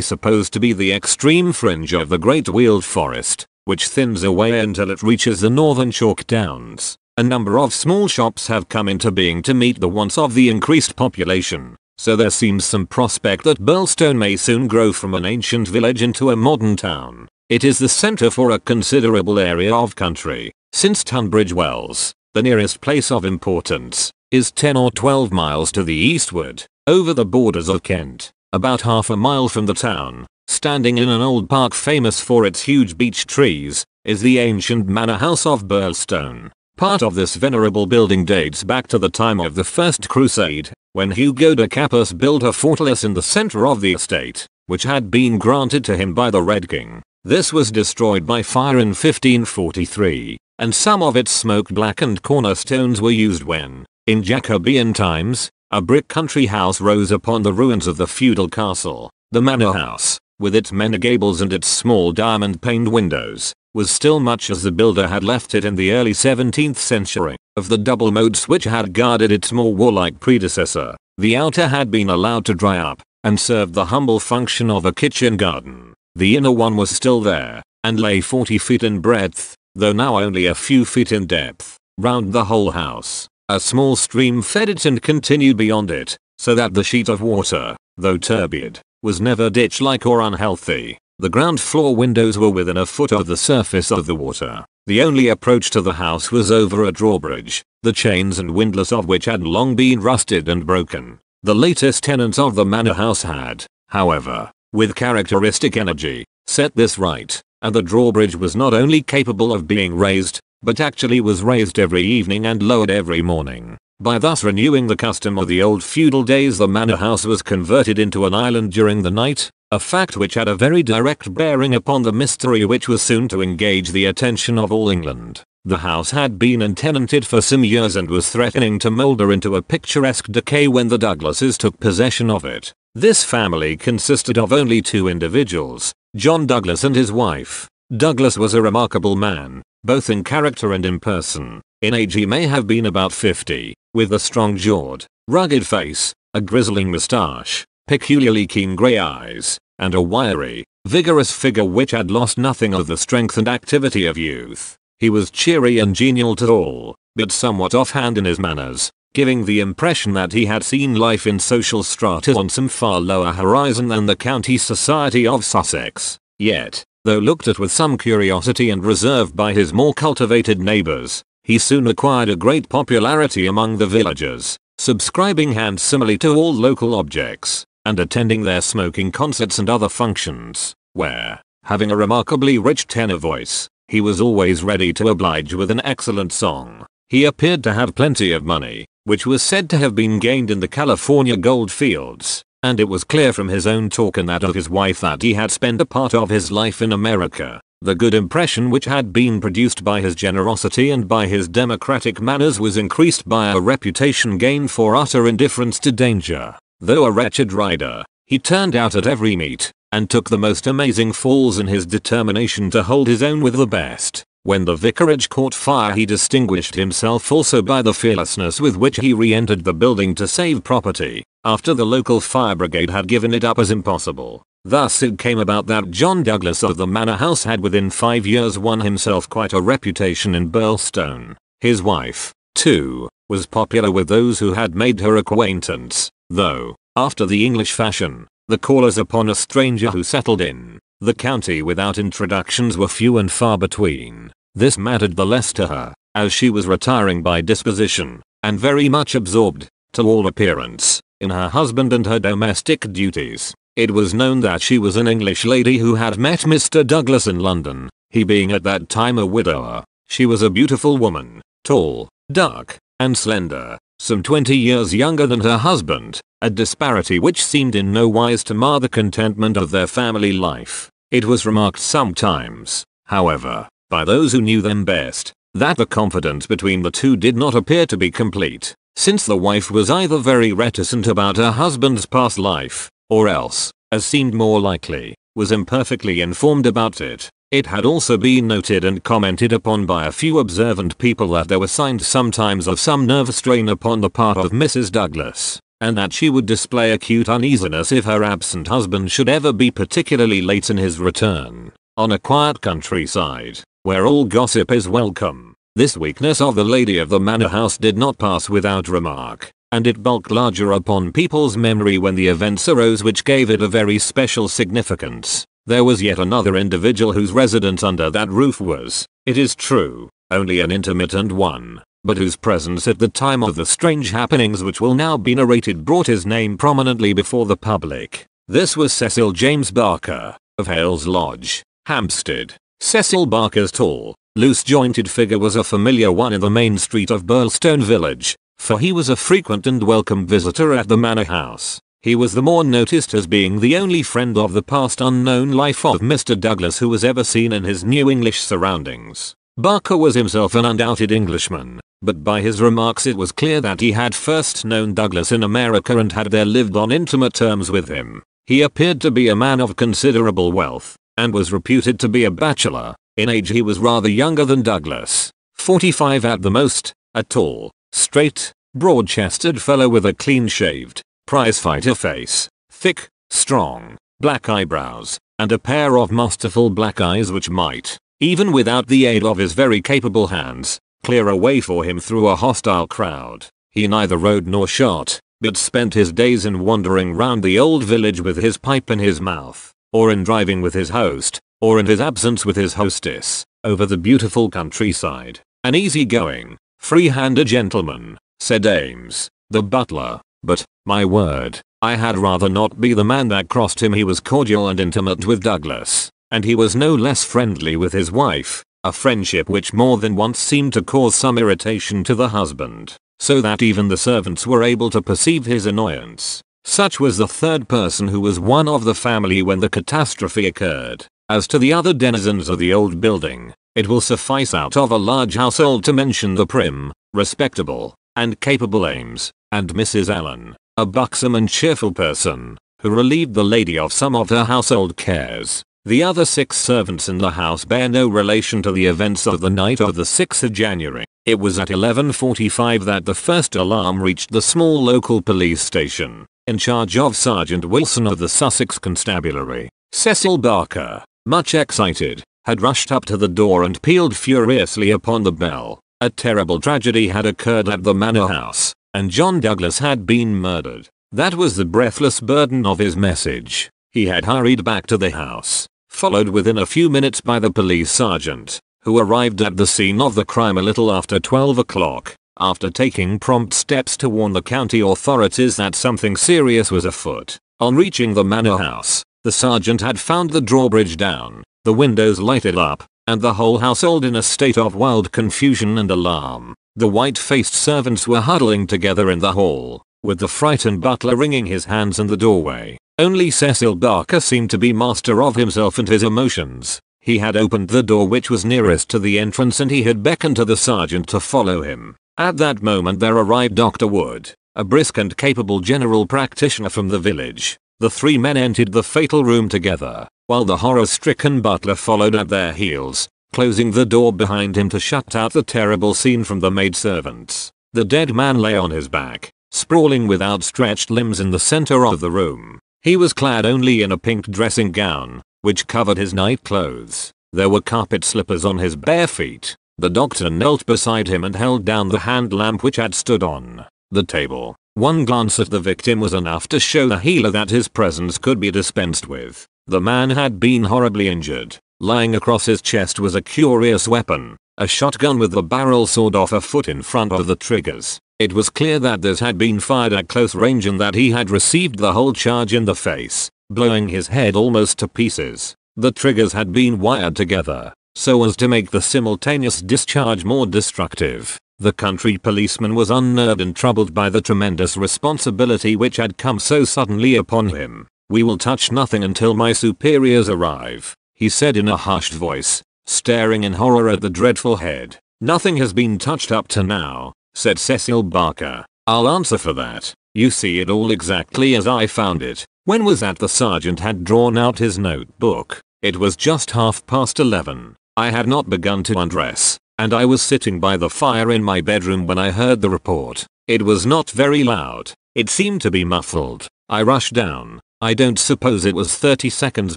supposed to be the extreme fringe of the Great Weald Forest, which thins away until it reaches the northern chalk downs. A number of small shops have come into being to meet the wants of the increased population, so there seems some prospect that Birlstone may soon grow from an ancient village into a modern town. It is the centre for a considerable area of country, since Tunbridge Wells, the nearest place of importance, is 10 or 12 miles to the eastward, over the borders of Kent. About half a mile from the town, standing in an old park famous for its huge beech trees, is the ancient manor house of Birlstone. Part of this venerable building dates back to the time of the First Crusade, when Hugo de Capus built a fortress in the centre of the estate, which had been granted to him by the Red King. This was destroyed by fire in 1543, and some of its smoke-blackened cornerstones were used when, in Jacobean times, a brick country house rose upon the ruins of the feudal castle. The manor house, with its many gables and its small diamond-paned windows, was still much as the builder had left it in the early 17th century. Of the double moats which had guarded its more warlike predecessor, the outer had been allowed to dry up, and served the humble function of a kitchen garden. The inner one was still there, and lay 40 feet in breadth, though now only a few feet in depth. Round the whole house, A small stream fed it and continued beyond it, so that the sheet of water, though turbid, was never ditch-like or unhealthy. The ground floor windows were within a foot of the surface of the water. The only approach to the house was over a drawbridge, the chains and windlass of which had long been rusted and broken. The latest tenants of the manor house had, however, with characteristic energy, set this right, and the drawbridge was not only capable of being raised, but actually was raised every evening and lowered every morning. By thus renewing the custom of the old feudal days, the manor house was converted into an island during the night, a fact which had a very direct bearing upon the mystery which was soon to engage the attention of all England. The house had been untenanted for some years and was threatening to moulder into a picturesque decay when the Douglases took possession of it. This family consisted of only two individuals, John Douglas and his wife. Douglas was a remarkable man, both in character and in person. In age he may have been about 50, with a strong-jawed, rugged face, a grizzling moustache, peculiarly keen grey eyes, and a wiry, vigorous figure which had lost nothing of the strength and activity of youth. He was cheery and genial to all, but somewhat offhand in his manners, giving the impression that he had seen life in social strata on some far lower horizon than the county society of Sussex. Yet, though looked at with some curiosity and reserve by his more cultivated neighbours, he soon acquired a great popularity among the villagers, subscribing handsomely to all local objects, and attending their smoking concerts and other functions, where, having a remarkably rich tenor voice, he was always ready to oblige with an excellent song. He appeared to have plenty of money, which was said to have been gained in the California gold fields, and it was clear from his own talk and that of his wife that he had spent a part of his life in America. The good impression which had been produced by his generosity and by his democratic manners was increased by a reputation gained for utter indifference to danger. Though a wretched rider, he turned out at every meet, and took the most amazing falls in his determination to hold his own with the best. When the vicarage caught fire, he distinguished himself also by the fearlessness with which he re-entered the building to save property, after the local fire brigade had given it up as impossible. Thus it came about that John Douglas of the manor house had within 5 years won himself quite a reputation in Birlstone. His wife, too, was popular with those who had made her acquaintance, though, after the English fashion, the callers upon a stranger who settled in the county without introductions were few and far between. This mattered the less to her, as she was retiring by disposition, and very much absorbed, to all appearance, in her husband and her domestic duties. It was known that she was an English lady who had met Mr. Douglas in London, he being at that time a widower. She was a beautiful woman, tall, dark, and slender, some 20 years younger than her husband, a disparity which seemed in no wise to mar the contentment of their family life. It was remarked sometimes, however, by those who knew them best, that the confidence between the two did not appear to be complete, since the wife was either very reticent about her husband's past life, or else, as seemed more likely, was imperfectly informed about it. It had also been noted and commented upon by a few observant people that there were signs sometimes of some nervous strain upon the part of Mrs. Douglas, and that she would display acute uneasiness if her absent husband should ever be particularly late in his return. On a quiet countryside, where all gossip is welcome, this weakness of the lady of the manor house did not pass without remark, and it bulked larger upon people's memory when the events arose which gave it a very special significance. There was yet another individual whose residence under that roof was, it is true, only an intermittent one, but whose presence at the time of the strange happenings which will now be narrated brought his name prominently before the public. This was Cecil James Barker, of Hales Lodge, Hampstead. Cecil Barker's tall, loose-jointed figure was a familiar one in the main street of Birlstone village, for he was a frequent and welcome visitor at the manor house. He was the more noticed as being the only friend of the past unknown life of Mr. Douglas who was ever seen in his new English surroundings. Barker was himself an undoubted Englishman, but by his remarks it was clear that he had first known Douglas in America and had there lived on intimate terms with him. He appeared to be a man of considerable wealth, and was reputed to be a bachelor. In age he was rather younger than Douglas, 45 at the most, a tall, straight, broad-chested fellow with a clean-shaved, prize-fighter face, thick, strong, black eyebrows, and a pair of masterful black eyes which might, even without the aid of his very capable hands, clear a way for him through a hostile crowd. He neither rode nor shot, but spent his days in wandering round the old village with his pipe in his mouth, or in driving with his host, or in his absence with his hostess, over the beautiful countryside. An easy-going, free-handed gentleman, said Ames, the butler, but, my word, I had rather not be the man that crossed him. He was cordial and intimate with Douglas, and he was no less friendly with his wife, a friendship which more than once seemed to cause some irritation to the husband, so that even the servants were able to perceive his annoyance. Such was the third person who was one of the family when the catastrophe occurred. As to the other denizens of the old building, it will suffice out of a large household to mention the prim, respectable, and capable Ames, and Mrs. Allen, a buxom and cheerful person, who relieved the lady of some of her household cares. The other 6 servants in the house bear no relation to the events of the night of the 6th of January. It was at 11:45 that the first alarm reached the small local police station, in charge of Sergeant Wilson of the Sussex Constabulary. Cecil Barker, much excited, had rushed up to the door and pealed furiously upon the bell. A terrible tragedy had occurred at the manor house, and John Douglas had been murdered. That was the breathless burden of his message. He had hurried back to the house, followed within a few minutes by the police sergeant, who arrived at the scene of the crime a little after 12 o'clock, after taking prompt steps to warn the county authorities that something serious was afoot. On reaching the manor house, the sergeant had found the drawbridge down, the windows lighted up, and the whole household in a state of wild confusion and alarm. The white-faced servants were huddling together in the hall, with the frightened butler wringing his hands in the doorway. Only Cecil Barker seemed to be master of himself and his emotions. He had opened the door which was nearest to the entrance, and he had beckoned to the sergeant to follow him. At that moment there arrived Dr. Wood, a brisk and capable general practitioner from the village. The 3 men entered the fatal room together, while the horror-stricken butler followed at their heels, closing the door behind him to shut out the terrible scene from the maidservants. The dead man lay on his back, sprawling with outstretched limbs in the center of the room. He was clad only in a pink dressing gown, which covered his night clothes. There were carpet slippers on his bare feet. The doctor knelt beside him and held down the hand lamp which had stood on the table. One glance at the victim was enough to show the healer that his presence could be dispensed with. The man had been horribly injured. Lying across his chest was a curious weapon, a shotgun with the barrel sawed off a foot in front of the triggers. It was clear that this had been fired at close range and that he had received the whole charge in the face, blowing his head almost to pieces. The triggers had been wired together, so as to make the simultaneous discharge more destructive. The country policeman was unnerved and troubled by the tremendous responsibility which had come so suddenly upon him. "We will touch nothing until my superiors arrive," he said in a hushed voice, staring in horror at the dreadful head. "Nothing has been touched up to now," said Cecil Barker. "I'll answer for that. You see it all exactly as I found it." "When was that?" The sergeant had drawn out his notebook. "It was just 11:30. I had not begun to undress, and I was sitting by the fire in my bedroom when I heard the report. It was not very loud. It seemed to be muffled. I rushed down. I don't suppose it was 30 seconds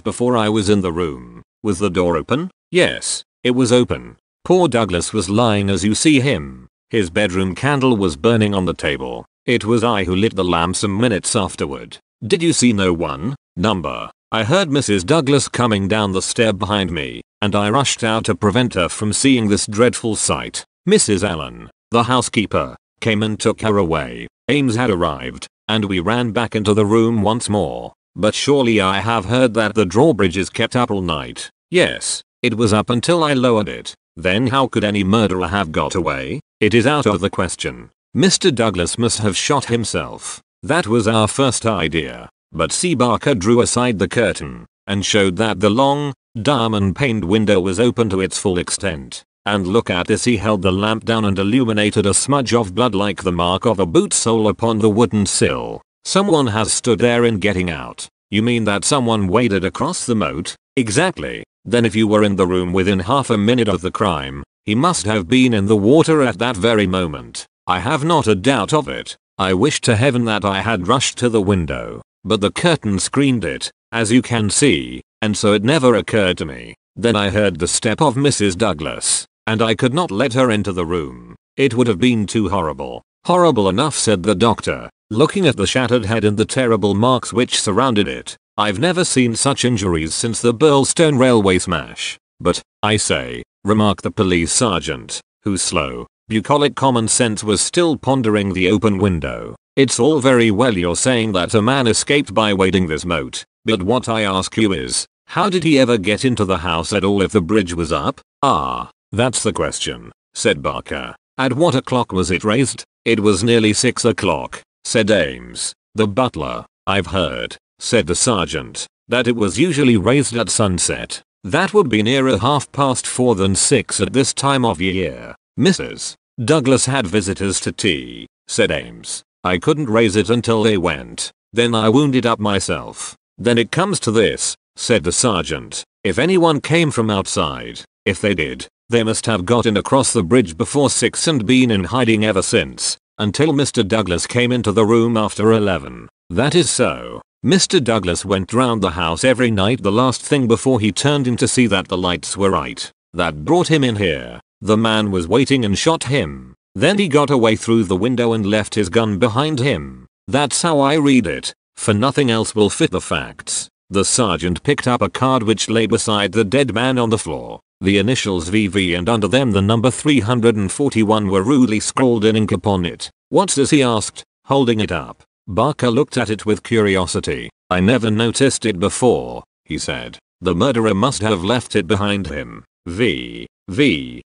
before I was in the room." "Was the door open?" "Yes, it was open. Poor Douglas was lying as you see him. His bedroom candle was burning on the table. It was I who lit the lamp some minutes afterward." "Did you see no one?" "Number. I heard Mrs. Douglas coming down the stair behind me, and I rushed out to prevent her from seeing this dreadful sight. Mrs. Allen, the housekeeper, came and took her away. Ames had arrived, and we ran back into the room once more." "But surely I have heard that the drawbridge is kept up all night." "Yes, it was up until I lowered it." "Then how could any murderer have got away?" "It is out of the question. Mr. Douglas must have shot himself. That was our first idea." But C. Barker drew aside the curtain, and showed that the long, diamond-paned window was open to its full extent. "And look at this." He held the lamp down and illuminated a smudge of blood like the mark of a boot sole upon the wooden sill. "Someone has stood there in getting out." "You mean that someone waded across the moat?" "Exactly. Then if you were in the room within half a minute of the crime, he must have been in the water at that very moment." "I have not a doubt of it. I wish to heaven that I had rushed to the window, but the curtain screened it, as you can see, and so it never occurred to me. Then I heard the step of Mrs. Douglas. and I could not let her into the room. It would have been too horrible. Horrible enough, said the doctor, looking at the shattered head and the terrible marks which surrounded it. I've never seen such injuries since the Birlstone railway smash. But, I say, remarked the police sergeant, whose slow, bucolic common sense was still pondering the open window. It's all very well you're saying that a man escaped by wading this moat, but what I ask you is, how did he ever get into the house at all if the bridge was up? Ah, that's the question, said Barker. At what o'clock was it raised? It was nearly 6 o'clock, said Ames, the butler. I've heard, said the sergeant, that it was usually raised at sunset. That would be nearer 4:30 than 6 at this time of year. Mrs. Douglas had visitors to tea, said Ames. I couldn't raise it until they went. Then I wound it up myself. Then it comes to this, said the sergeant. If anyone came from outside, if they did, they must have gotten across the bridge before 6 and been in hiding ever since, until Mr. Douglas came into the room after 11. That is so. Mr. Douglas went round the house every night the last thing before he turned in to see that the lights were right. That brought him in here. The man was waiting and shot him. Then he got away through the window and left his gun behind him. That's how I read it, for nothing else will fit the facts. The sergeant picked up a card which lay beside the dead man on the floor. The initials VV and under them the number 341 were rudely scrawled in ink upon it. What's this, he asked, holding it up. Barker looked at it with curiosity. I never noticed it before, he said. The murderer must have left it behind him. V.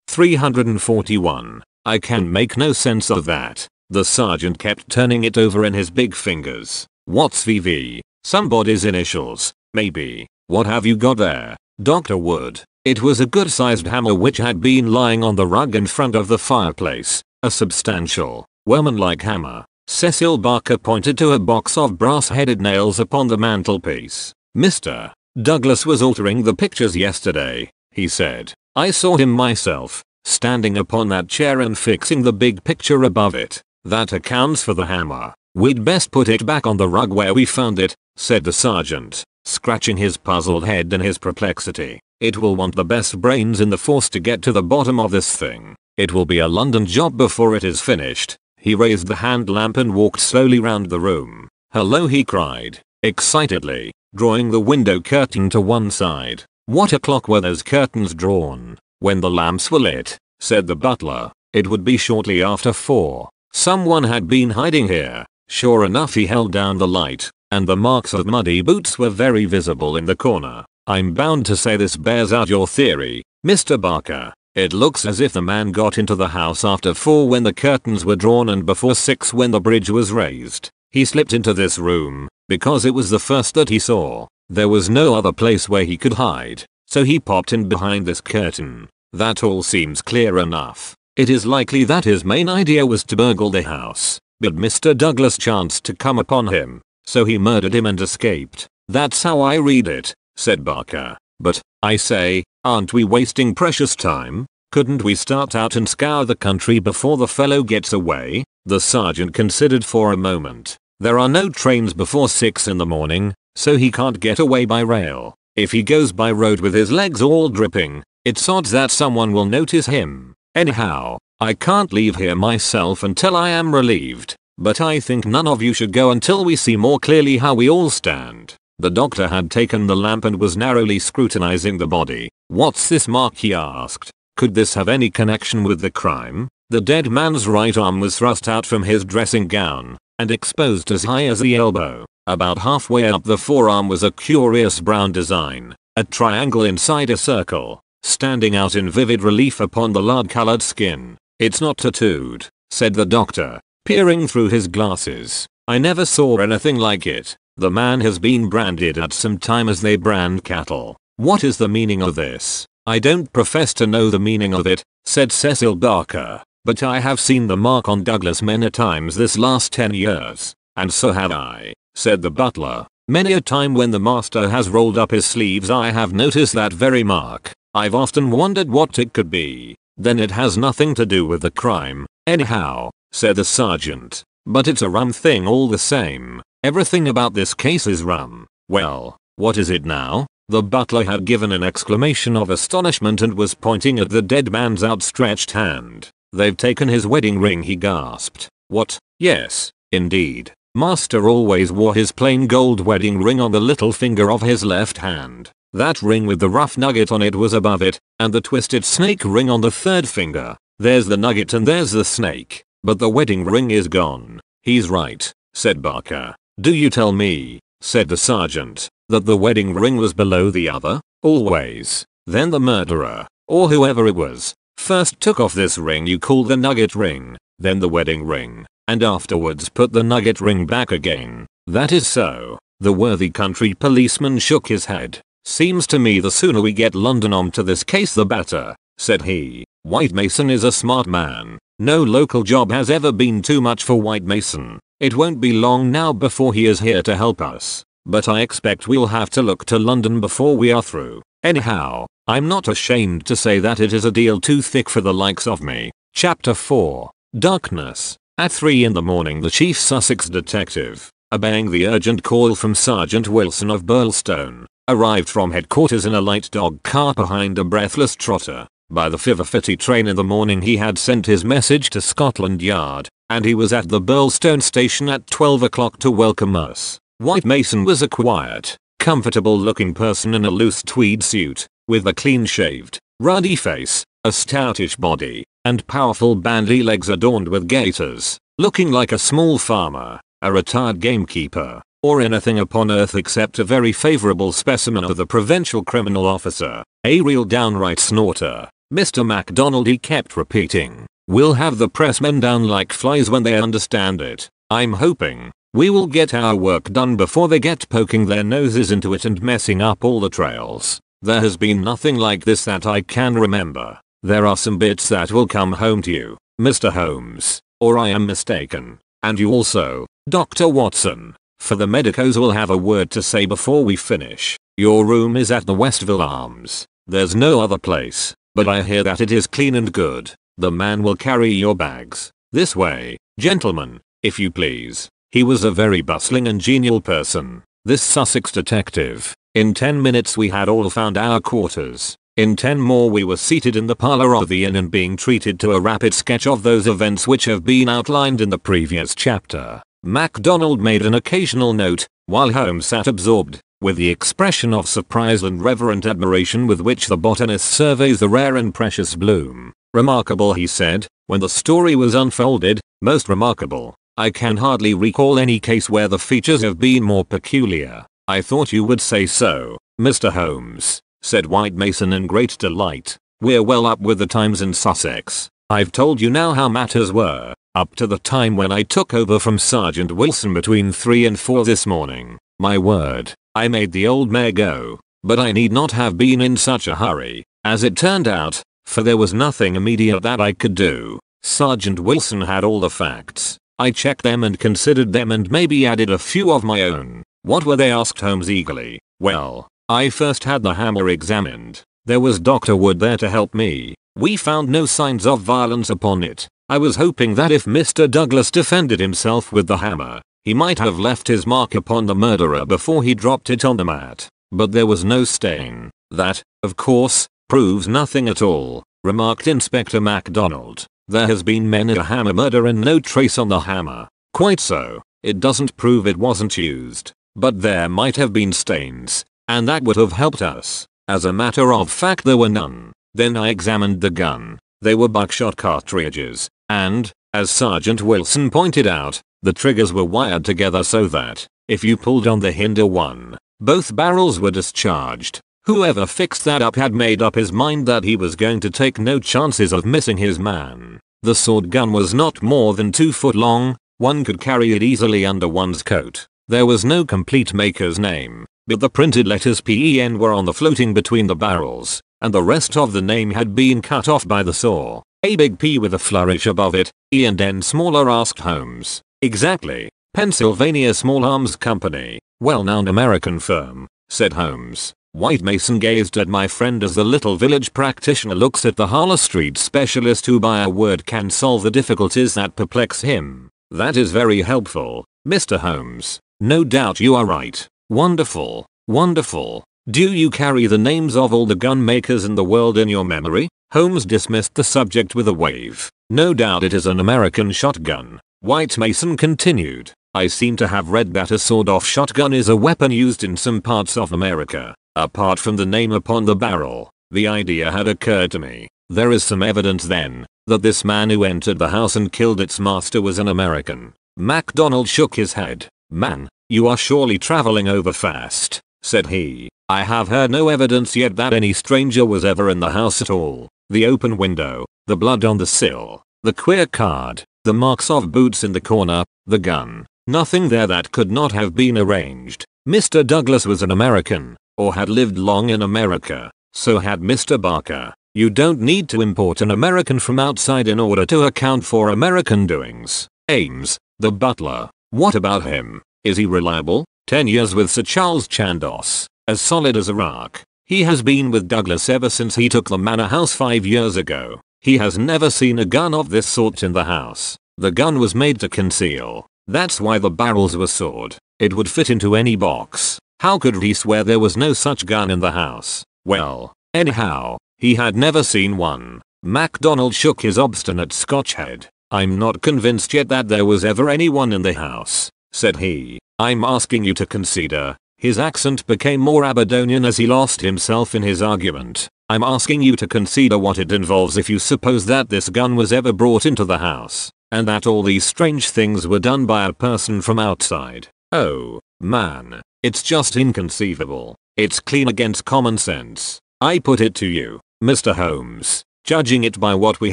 341. I can make no sense of that. The sergeant kept turning it over in his big fingers. What's VV? Somebody's initials, maybe. What have you got there? Dr. Wood. It was a good-sized hammer which had been lying on the rug in front of the fireplace. A substantial, workman-like hammer. Cecil Barker pointed to a box of brass-headed nails upon the mantelpiece. Mr. Douglas was altering the pictures yesterday, he said. I saw him myself, standing upon that chair and fixing the big picture above it. That accounts for the hammer. We'd best put it back on the rug where we found it, said the sergeant, scratching his puzzled head in his perplexity. It will want the best brains in the force to get to the bottom of this thing. It will be a London job before it is finished. He raised the hand lamp and walked slowly round the room. Hello, he cried, excitedly, drawing the window curtain to one side. What o'clock were those curtains drawn? When the lamps were lit, said the butler. It would be shortly after 4. Someone had been hiding here. Sure enough, he held down the light, and the marks of muddy boots were very visible in the corner. I'm bound to say this bears out your theory, Mr. Barker. It looks as if the man got into the house after 4 when the curtains were drawn and before 6 when the bridge was raised. He slipped into this room, because it was the first that he saw. There was no other place where he could hide, so he popped in behind this curtain. That all seems clear enough. It is likely that his main idea was to burgle the house, but Mr. Douglas chanced to come upon him, so he murdered him and escaped. That's how I read it, said Barker. But, I say, aren't we wasting precious time? Couldn't we start out and scour the country before the fellow gets away? The sergeant considered for a moment. There are no trains before 6 in the morning, so he can't get away by rail. If he goes by road with his legs all dripping, it's odds that someone will notice him. Anyhow, I can't leave here myself until I am relieved, but I think none of you should go until we see more clearly how we all stand. The doctor had taken the lamp and was narrowly scrutinizing the body. What's this mark, he asked. Could this have any connection with the crime? The dead man's right arm was thrust out from his dressing gown and exposed as high as the elbow. About halfway up the forearm was a curious brown design, a triangle inside a circle, standing out in vivid relief upon the lard-colored skin. It's not tattooed, said the doctor, peering through his glasses. I never saw anything like it. The man has been branded at some time as they brand cattle. What is the meaning of this? I don't profess to know the meaning of it, said Cecil Barker, but I have seen the mark on Douglas many times this last 10 years. And so have I, said the butler. Many a time when the master has rolled up his sleeves I have noticed that very mark. I've often wondered what it could be. Then it has nothing to do with the crime. Anyhow, said the sergeant. But it's a rum thing all the same. Everything about this case is rum. Well, what is it now? The butler had given an exclamation of astonishment and was pointing at the dead man's outstretched hand. "They've taken his wedding ring," he gasped. "What? Yes, indeed. Master always wore his plain gold wedding ring on the little finger of his left hand. That ring with the rough nugget on it was above it, and the twisted snake ring on the third finger. There's the nugget and there's the snake, but the wedding ring is gone." "He's right," said Barker. "Do you tell me," said the sergeant, "that the wedding ring was below the other, always? Then the murderer, or whoever it was, first took off this ring you call the nugget ring, then the wedding ring, and afterwards put the nugget ring back again." "That is so." The worthy country policeman shook his head. "Seems to me the sooner we get London on to this case the better," said he. "White Mason is a smart man. No local job has ever been too much for White Mason. It won't be long now before he is here to help us, but I expect we'll have to look to London before we are through. Anyhow, I'm not ashamed to say that it is a deal too thick for the likes of me." Chapter 4. Darkness. At 3 in the morning the chief Sussex detective, obeying the urgent call from Sergeant Wilson of Birlstone, arrived from headquarters in a light dog cart behind a breathless trotter. By the 5:50 train in the morning he had sent his message to Scotland Yard, and he was at the Birlstone station at 12 o'clock to welcome us. White Mason was a quiet, comfortable-looking person in a loose tweed suit, with a clean-shaved, ruddy face, a stoutish body, and powerful bandy legs adorned with gaiters, looking like a small farmer, a retired gamekeeper, or anything upon earth except a very favorable specimen of the provincial criminal officer, a real downright snorter. "Mr. MacDonald," he kept repeating, "we'll have the pressmen down like flies when they understand it. I'm hoping we will get our work done before they get poking their noses into it and messing up all the trails. There has been nothing like this that I can remember. There are some bits that will come home to you, Mr. Holmes, or I am mistaken, and you also, Dr. Watson, for the medicos will have a word to say before we finish. Your room is at the Westville Arms. There's no other place, but I hear that it is clean and good. The man will carry your bags. This way, gentlemen, if you please." He was a very bustling and genial person, this Sussex detective. In 10 minutes we had all found our quarters. In 10 more we were seated in the parlor of the inn and being treated to a rapid sketch of those events which have been outlined in the previous chapter. MacDonald made an occasional note, while Holmes sat absorbed, with the expression of surprise and reverent admiration with which the botanist surveys the rare and precious bloom. "Remarkable," he said, when the story was unfolded, "most remarkable. I can hardly recall any case where the features have been more peculiar." "I thought you would say so, Mr. Holmes," said White Mason in great delight. "We're well up with the times in Sussex. I've told you now how matters were, up to the time when I took over from Sergeant Wilson between 3 and 4 this morning. My word, I made the old mare go, but I need not have been in such a hurry, as it turned out, for there was nothing immediate that I could do. Sergeant Wilson had all the facts. I checked them and considered them and maybe added a few of my own." "What were they?" asked Holmes eagerly. "Well, I first had the hammer examined. There was Dr. Wood there to help me. We found no signs of violence upon it. I was hoping that if Mr. Douglas defended himself with the hammer, he might have left his mark upon the murderer before he dropped it on the mat. But there was no stain. That, of course, proves nothing at all," remarked Inspector MacDonald. "There has been many a hammer murder and no trace on the hammer." "Quite so. It doesn't prove it wasn't used. But there might have been stains, and that would have helped us. As a matter of fact there were none. Then I examined the gun. They were buckshot cartridges, and, as Sergeant Wilson pointed out, the triggers were wired together so that, if you pulled on the hinder one, both barrels were discharged. Whoever fixed that up had made up his mind that he was going to take no chances of missing his man. The sword gun was not more than 2 foot long, one could carry it easily under one's coat. There was no complete maker's name, but the printed letters PEN were on the floating between the barrels, and the rest of the name had been cut off by the saw. A big P with a flourish above it, E and N smaller, asked Holmes. "Exactly. Pennsylvania Small Arms Company, well-known American firm," said Holmes. White Mason gazed at my friend as the little village practitioner looks at the Harlow Street specialist who by a word can solve the difficulties that perplex him. "That is very helpful, Mr. Holmes. No doubt you are right. Wonderful, wonderful. Do you carry the names of all the gun makers in the world in your memory? Holmes dismissed the subject with a wave. No doubt it is an American shotgun. White Mason continued. I seem to have read that a sawed-off shotgun is a weapon used in some parts of America. Apart from the name upon the barrel, the idea had occurred to me. There is some evidence then that this man who entered the house and killed its master was an American. MacDonald shook his head. Man, you are surely traveling over fast, said he. I have heard no evidence yet that any stranger was ever in the house at all. The open window, the blood on the sill, the queer card, the marks of boots in the corner, the gun. Nothing there that could not have been arranged. Mr. Douglas was an American, or had lived long in America. So had Mr. Barker. You don't need to import an American from outside in order to account for American doings. Ames, the butler. What about him? Is he reliable? 10 years with Sir Charles Chandos. As solid as a rock. He has been with Douglas ever since he took the manor house 5 years ago. He has never seen a gun of this sort in the house. The gun was made to conceal. That's why the barrels were sawed. It would fit into any box. How could he swear there was no such gun in the house? Well, anyhow, he had never seen one. MacDonald shook his obstinate Scotch head. I'm not convinced yet that there was ever anyone in the house, said he. I'm asking you to consider. His accent became more Aberdonian as he lost himself in his argument. I'm asking you to consider what it involves if you suppose that this gun was ever brought into the house, and that all these strange things were done by a person from outside. Oh, man, it's just inconceivable. It's clean against common sense. I put it to you, Mr. Holmes, judging it by what we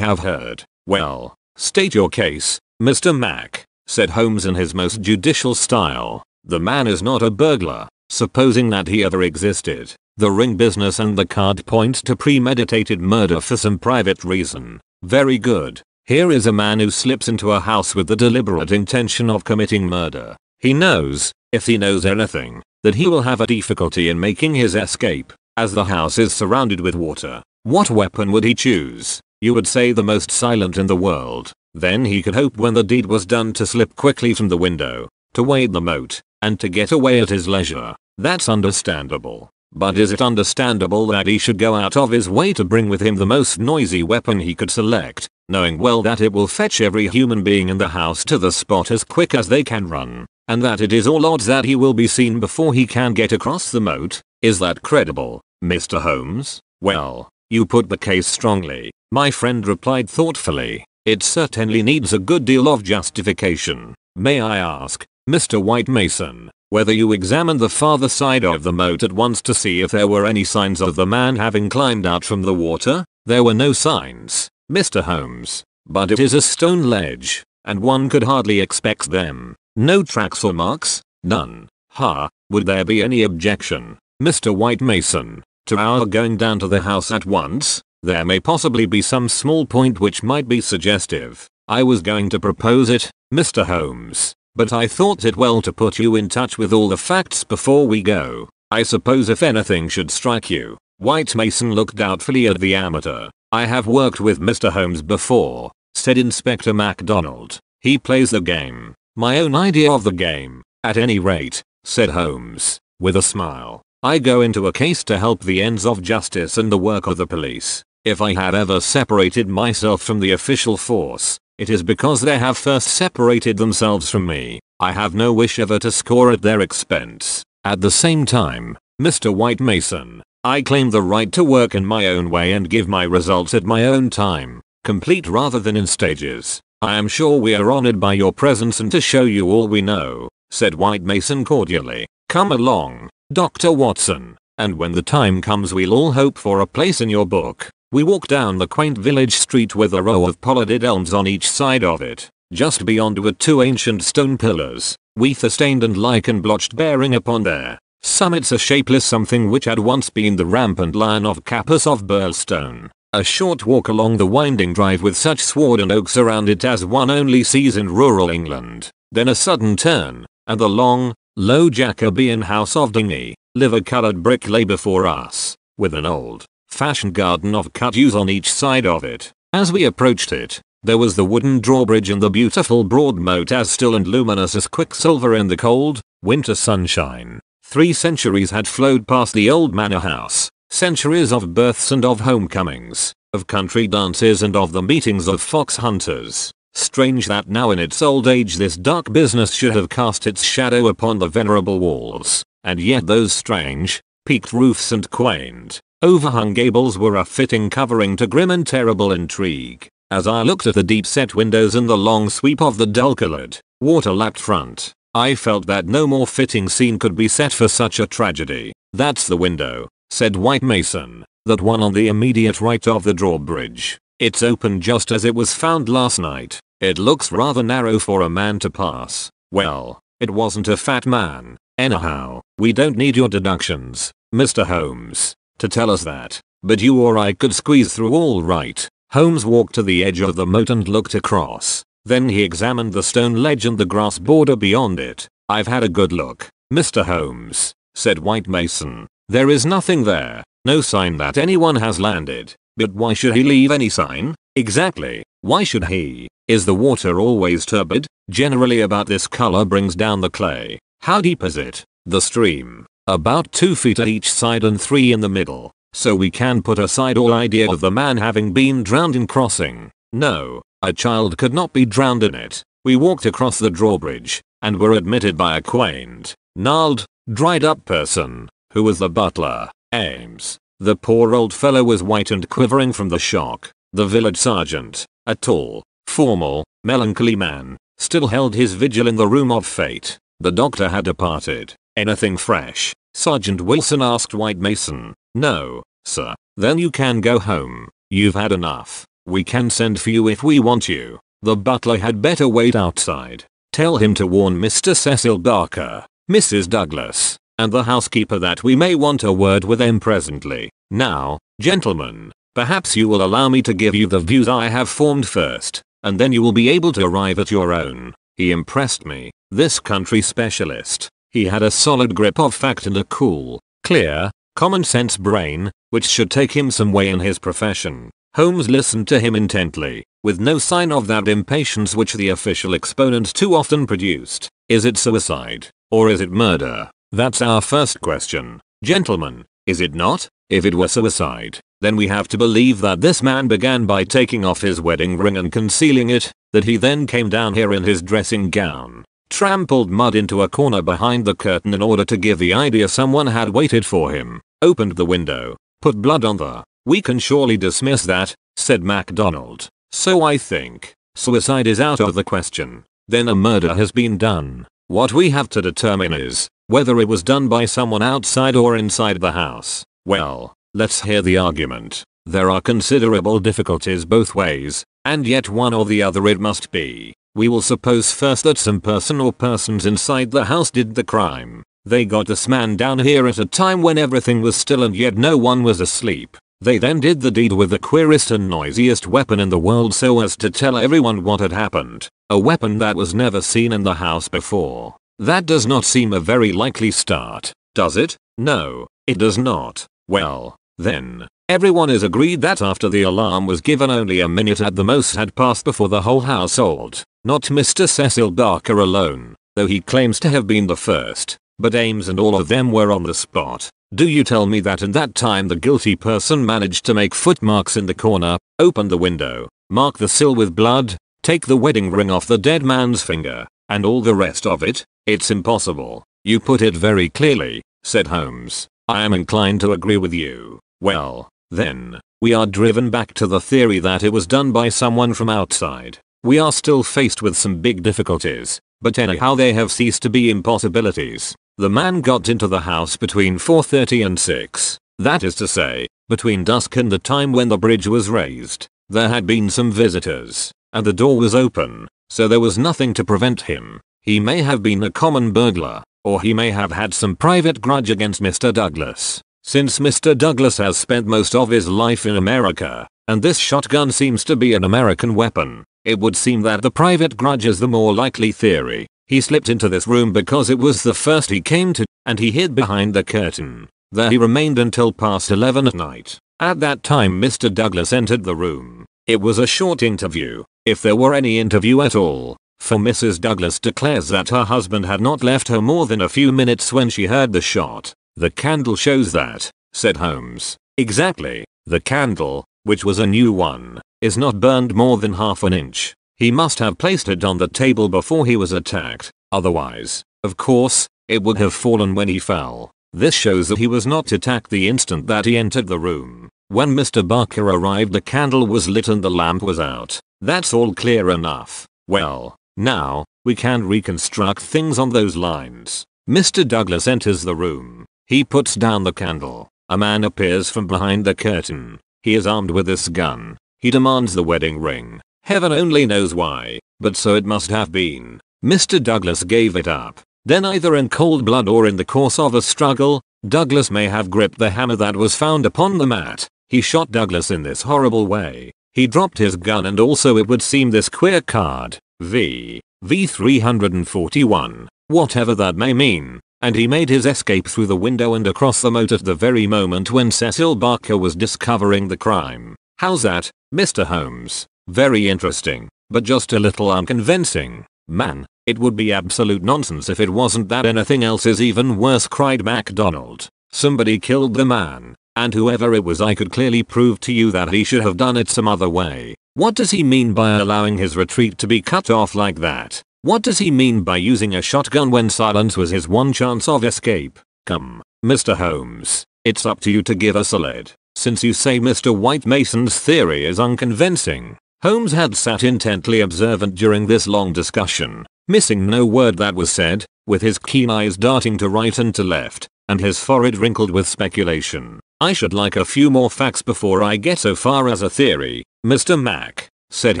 have heard. Well, state your case, Mr. Mac, said Holmes in his most judicial style. The man is not a burglar. Supposing that he ever existed, the ring business and the card point to premeditated murder for some private reason. Very good. Here is a man who slips into a house with the deliberate intention of committing murder. He knows, if he knows anything, that he will have a difficulty in making his escape, as the house is surrounded with water. What weapon would he choose? You would say the most silent in the world. Then he could hope when the deed was done to slip quickly from the window, to wade the moat, and to get away at his leisure. That's understandable. But is it understandable that he should go out of his way to bring with him the most noisy weapon he could select, knowing well that it will fetch every human being in the house to the spot as quick as they can run, and that it is all odds that he will be seen before he can get across the moat? Is that credible, Mr. Holmes? Well, you put the case strongly, my friend replied thoughtfully. It certainly needs a good deal of justification. May I ask, Mr. White Mason, whether you examined the farther side of the moat at once to see if there were any signs of the man having climbed out from the water? There were no signs, Mr. Holmes, but it is a stone ledge, and one could hardly expect them. No tracks or marks? None. Ha, would there be any objection, Mr. White Mason, to our going down to the house at once? There may possibly be some small point which might be suggestive. I was going to propose it, Mr. Holmes, but I thought it well to put you in touch with all the facts before we go. I suppose if anything should strike you. White Mason looked doubtfully at the amateur. I have worked with Mr. Holmes before, said Inspector MacDonald. He plays the game. My own idea of the game, at any rate, said Holmes, with a smile. I go into a case to help the ends of justice and the work of the police. If I have ever separated myself from the official force, it is because they have first separated themselves from me. I have no wish ever to score at their expense. At the same time, Mr. White Mason, I claim the right to work in my own way and give my results at my own time, complete rather than in stages. I am sure we are honored by your presence and to show you all we know, said White Mason cordially. Come along, Dr. Watson, and when the time comes we'll all hope for a place in your book. We walked down the quaint village street with a row of pollarded elms on each side of it. Just beyond were two ancient stone pillars, weather-stained and lichen-blotched, bearing upon their summits a shapeless something which had once been the rampant lion of Capus of Birlstone. A short walk along the winding drive with such sward and oaks around it as one only sees in rural England. Then a sudden turn, and the long, low Jacobean house of dingy, liver-coloured brick lay before us, with an old-fashioned garden of cut yews on each side of it. As we approached it, there was the wooden drawbridge and the beautiful broad moat as still and luminous as quicksilver in the cold, winter sunshine. 3 centuries had flowed past the old manor house. Centuries of births and of homecomings, of country dances and of the meetings of fox hunters. Strange that now in its old age this dark business should have cast its shadow upon the venerable walls, and yet those strange, peaked roofs and quaint, overhung gables were a fitting covering to grim and terrible intrigue. As I looked at the deep-set windows and the long sweep of the dull-colored, water-lapped front, I felt that no more fitting scene could be set for such a tragedy. "That's the window," said White Mason, "that one on the immediate right of the drawbridge. It's open just as it was found last night. It looks rather narrow for a man to pass." Well, it wasn't a fat man. Anyhow, we don't need your deductions, Mr. Holmes, to tell us that, but you or I could squeeze through all right. Holmes walked to the edge of the moat and looked across. Then he examined the stone ledge and the grass border beyond it. "I've had a good look, Mr. Holmes," said White Mason. "There is nothing there, no sign that anyone has landed. But why should he leave any sign? Exactly, why should he? Is the water always turbid? Generally about this color brings down the clay. How deep is it? The stream. About 2 feet at each side and 3 in the middle. So we can put aside all idea of the man having been drowned in crossing. No, a child could not be drowned in it. We walked across the drawbridge, and were admitted by a quaint, gnarled, dried up person, who was the butler, Ames. The poor old fellow was white and quivering from the shock. The village sergeant, a tall, formal, melancholy man, still held his vigil in the room of fate. The doctor had departed. "Anything fresh?" Sergeant Wilson asked White Mason. "No, sir." "Then you can go home. You've had enough. We can send for you if we want you. The butler had better wait outside. Tell him to warn Mr. Cecil Barker, Mrs. Douglas, and the housekeeper that we may want a word with them presently. Now, gentlemen, perhaps you will allow me to give you the views I have formed first, and then you will be able to arrive at your own." He impressed me, this country specialist. He had a solid grip of fact and a cool, clear, common sense brain, which should take him some way in his profession. Holmes listened to him intently, with no sign of that impatience which the official exponent too often produced. "Is it suicide, or is it murder? That's our first question, gentlemen, is it not? If it were suicide, then we have to believe that this man began by taking off his wedding ring and concealing it, that he then came down here in his dressing gown, trampled mud into a corner behind the curtain in order to give the idea someone had waited for him, opened the window, put blood on the—" "We can surely dismiss that," said MacDonald. "So I think. Suicide is out of the question. Then a murder has been done. What we have to determine is whether it was done by someone outside or inside the house. Well, let's hear the argument. There are considerable difficulties both ways, and yet one or the other it must be. We will suppose first that some person or persons inside the house did the crime. They got this man down here at a time when everything was still and yet no one was asleep. They then did the deed with the queerest and noisiest weapon in the world so as to tell everyone what had happened. A weapon that was never seen in the house before. That does not seem a very likely start, does it? No, it does not. Well, then, everyone is agreed that after the alarm was given only a minute at the most had passed before the whole household, not Mr. Cecil Barker alone, though he claims to have been the first, but Ames and all of them were on the spot. Do you tell me that in that time the guilty person managed to make footmarks in the corner, open the window, mark the sill with blood, take the wedding ring off the dead man's finger, and all the rest of it? It's impossible. You put it very clearly, said Holmes. I am inclined to agree with you. Well, then, we are driven back to the theory that it was done by someone from outside. We are still faced with some big difficulties, but anyhow they have ceased to be impossibilities. The man got into the house between 4:30 and 6. That is to say, between dusk and the time when the bridge was raised. There had been some visitors, and the door was open, so there was nothing to prevent him. He may have been a common burglar, or he may have had some private grudge against Mr. Douglas. Since Mr. Douglas has spent most of his life in America, and this shotgun seems to be an American weapon, it would seem that the private grudge is the more likely theory. He slipped into this room because it was the first he came to, and he hid behind the curtain. There he remained until past 11 at night. At that time Mr. Douglas entered the room. It was a short interview, if there were any interview at all, for Mrs. Douglas declares that her husband had not left her more than a few minutes when she heard the shot. The candle shows that, said Holmes. Exactly. The candle, which was a new one, is not burned more than half an inch. He must have placed it on the table before he was attacked, otherwise, of course, it would have fallen when he fell. This shows that he was not attacked the instant that he entered the room. When Mr. Barker arrived, the candle was lit and the lamp was out. That's all clear enough. Well, now, we can reconstruct things on those lines. Mr. Douglas enters the room. He puts down the candle. A man appears from behind the curtain. He is armed with this gun. He demands the wedding ring. Heaven only knows why, but so it must have been. Mr. Douglas gave it up. Then either in cold blood or in the course of a struggle, Douglas may have gripped the hammer that was found upon the mat. He shot Douglas in this horrible way. He dropped his gun and also it would seem this queer card, V341, whatever that may mean, and he made his escape through the window and across the moat at the very moment when Cecil Barker was discovering the crime. How's that, Mr. Holmes? Very interesting, but just a little unconvincing. Man, it would be absolute nonsense if it wasn't that. Anything else is even worse, cried MacDonald. Somebody killed the man, and whoever it was, I could clearly prove to you that he should have done it some other way. What does he mean by allowing his retreat to be cut off like that? What does he mean by using a shotgun when silence was his one chance of escape? Come, Mr. Holmes, it's up to you to give us a lead, since you say Mr. White Mason's theory is unconvincing. Holmes had sat intently observant during this long discussion, missing no word that was said, with his keen eyes darting to right and to left, and his forehead wrinkled with speculation. I should like a few more facts before I get so far as a theory, Mr. Mac, said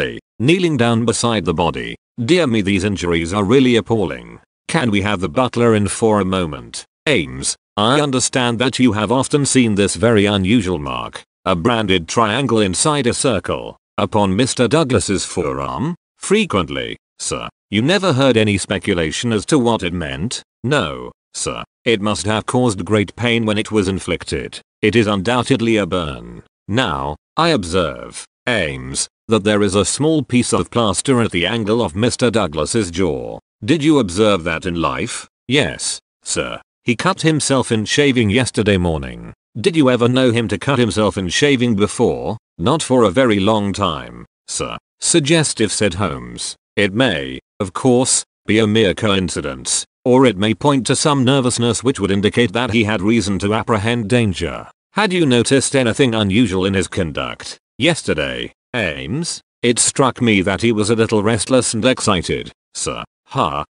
he, kneeling down beside the body. Dear me, these injuries are really appalling. Can we have the butler in for a moment? Ames, I understand that you have often seen this very unusual mark, a branded triangle inside a circle, upon Mr. Douglas's forearm? Frequently, sir. You never heard any speculation as to what it meant? No, sir. It must have caused great pain when it was inflicted. It is undoubtedly a burn. Now, I observe, Ames, that there is a small piece of plaster at the angle of Mr. Douglas's jaw. Did you observe that in life? Yes, sir. He cut himself in shaving yesterday morning. Did you ever know him to cut himself in shaving before? Not for a very long time, sir. Suggestive, said Holmes. It may, of course, be a mere coincidence, or it may point to some nervousness which would indicate that he had reason to apprehend danger. Had you noticed anything unusual in his conduct yesterday, Ames? It struck me that he was a little restless and excited, sir.